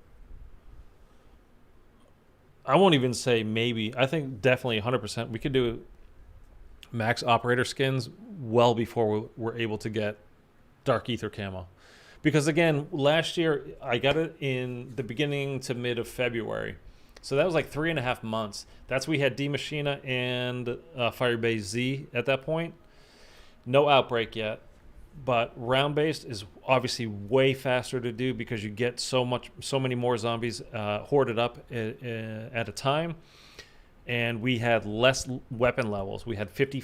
I won't even say maybe. I think definitely 100%. We could do max operator skins well before we're able to get Dark Aether camo. Because again, last year I got it in the beginning to mid of February. So that was like 3.5 months. That's we had D Machina and Firebase Z at that point. No outbreak yet. But round based is obviously way faster to do because you get so many more zombies hoarded up at a time. And we had less weapon levels. We had 50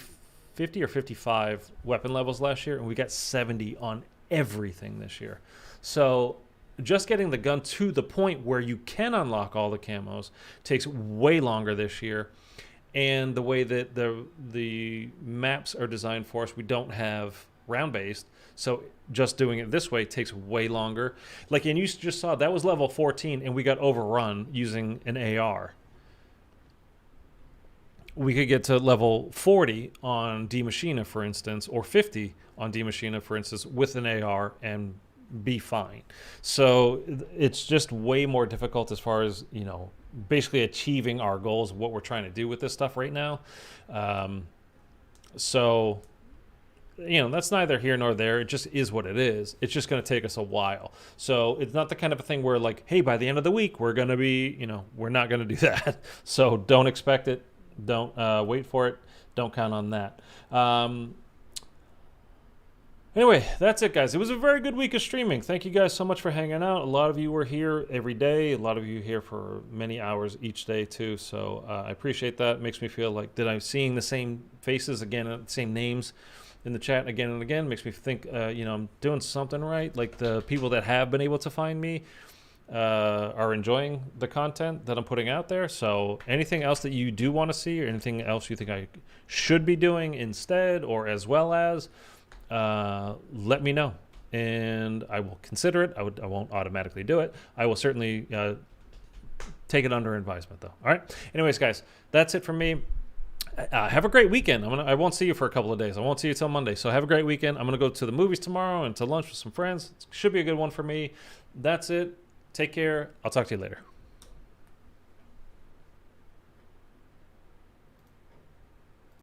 or 55 weapon levels last year, and we got 70 on everything this year. So just getting the gun to the point where you can unlock all the camos takes way longer this year. And the way that the maps are designed for us, we don't have round based, so just doing it this way takes way longer. Like, and you just saw that was level 14 and we got overrun using an AR. We could get to level 40 on D Machina, for instance, or 50 on D Machina, for instance, with an AR and be fine. So it's just way more difficult as far as, you know, basically achieving our goals, what we're trying to do with this stuff right now. So, you know, that's neither here nor there. It just is what it is. It's just going to take us a while. So it's not the kind of a thing where like, hey, by the end of the week, we're going to be, you know, we're not going to do that. So don't expect it. Don't wait for it. Don't count on that. Anyway, that's it, guys. It was a very good week of streaming. Thank you guys so much for hanging out. A lot of you were here every day. A lot of you here for many hours each day, too. So I appreciate that. It makes me feel like that I'm seeing the same faces again, the same names in the chat again and again. Makes me think, you know, I'm doing something right. Like the people that have been able to find me are enjoying the content that I'm putting out there. So anything else that you do want to see or anything else you think I should be doing instead or as well as, let me know and I will consider it. I won't automatically do it. I will certainly take it under advisement though. All right. Anyways, guys, that's it from me. Have a great weekend. I won't see you for a couple of days. I won't see you till Monday. So have a great weekend. I'm going to go to the movies tomorrow and to lunch with some friends. It should be a good one for me. That's it. Take care. I'll talk to you later.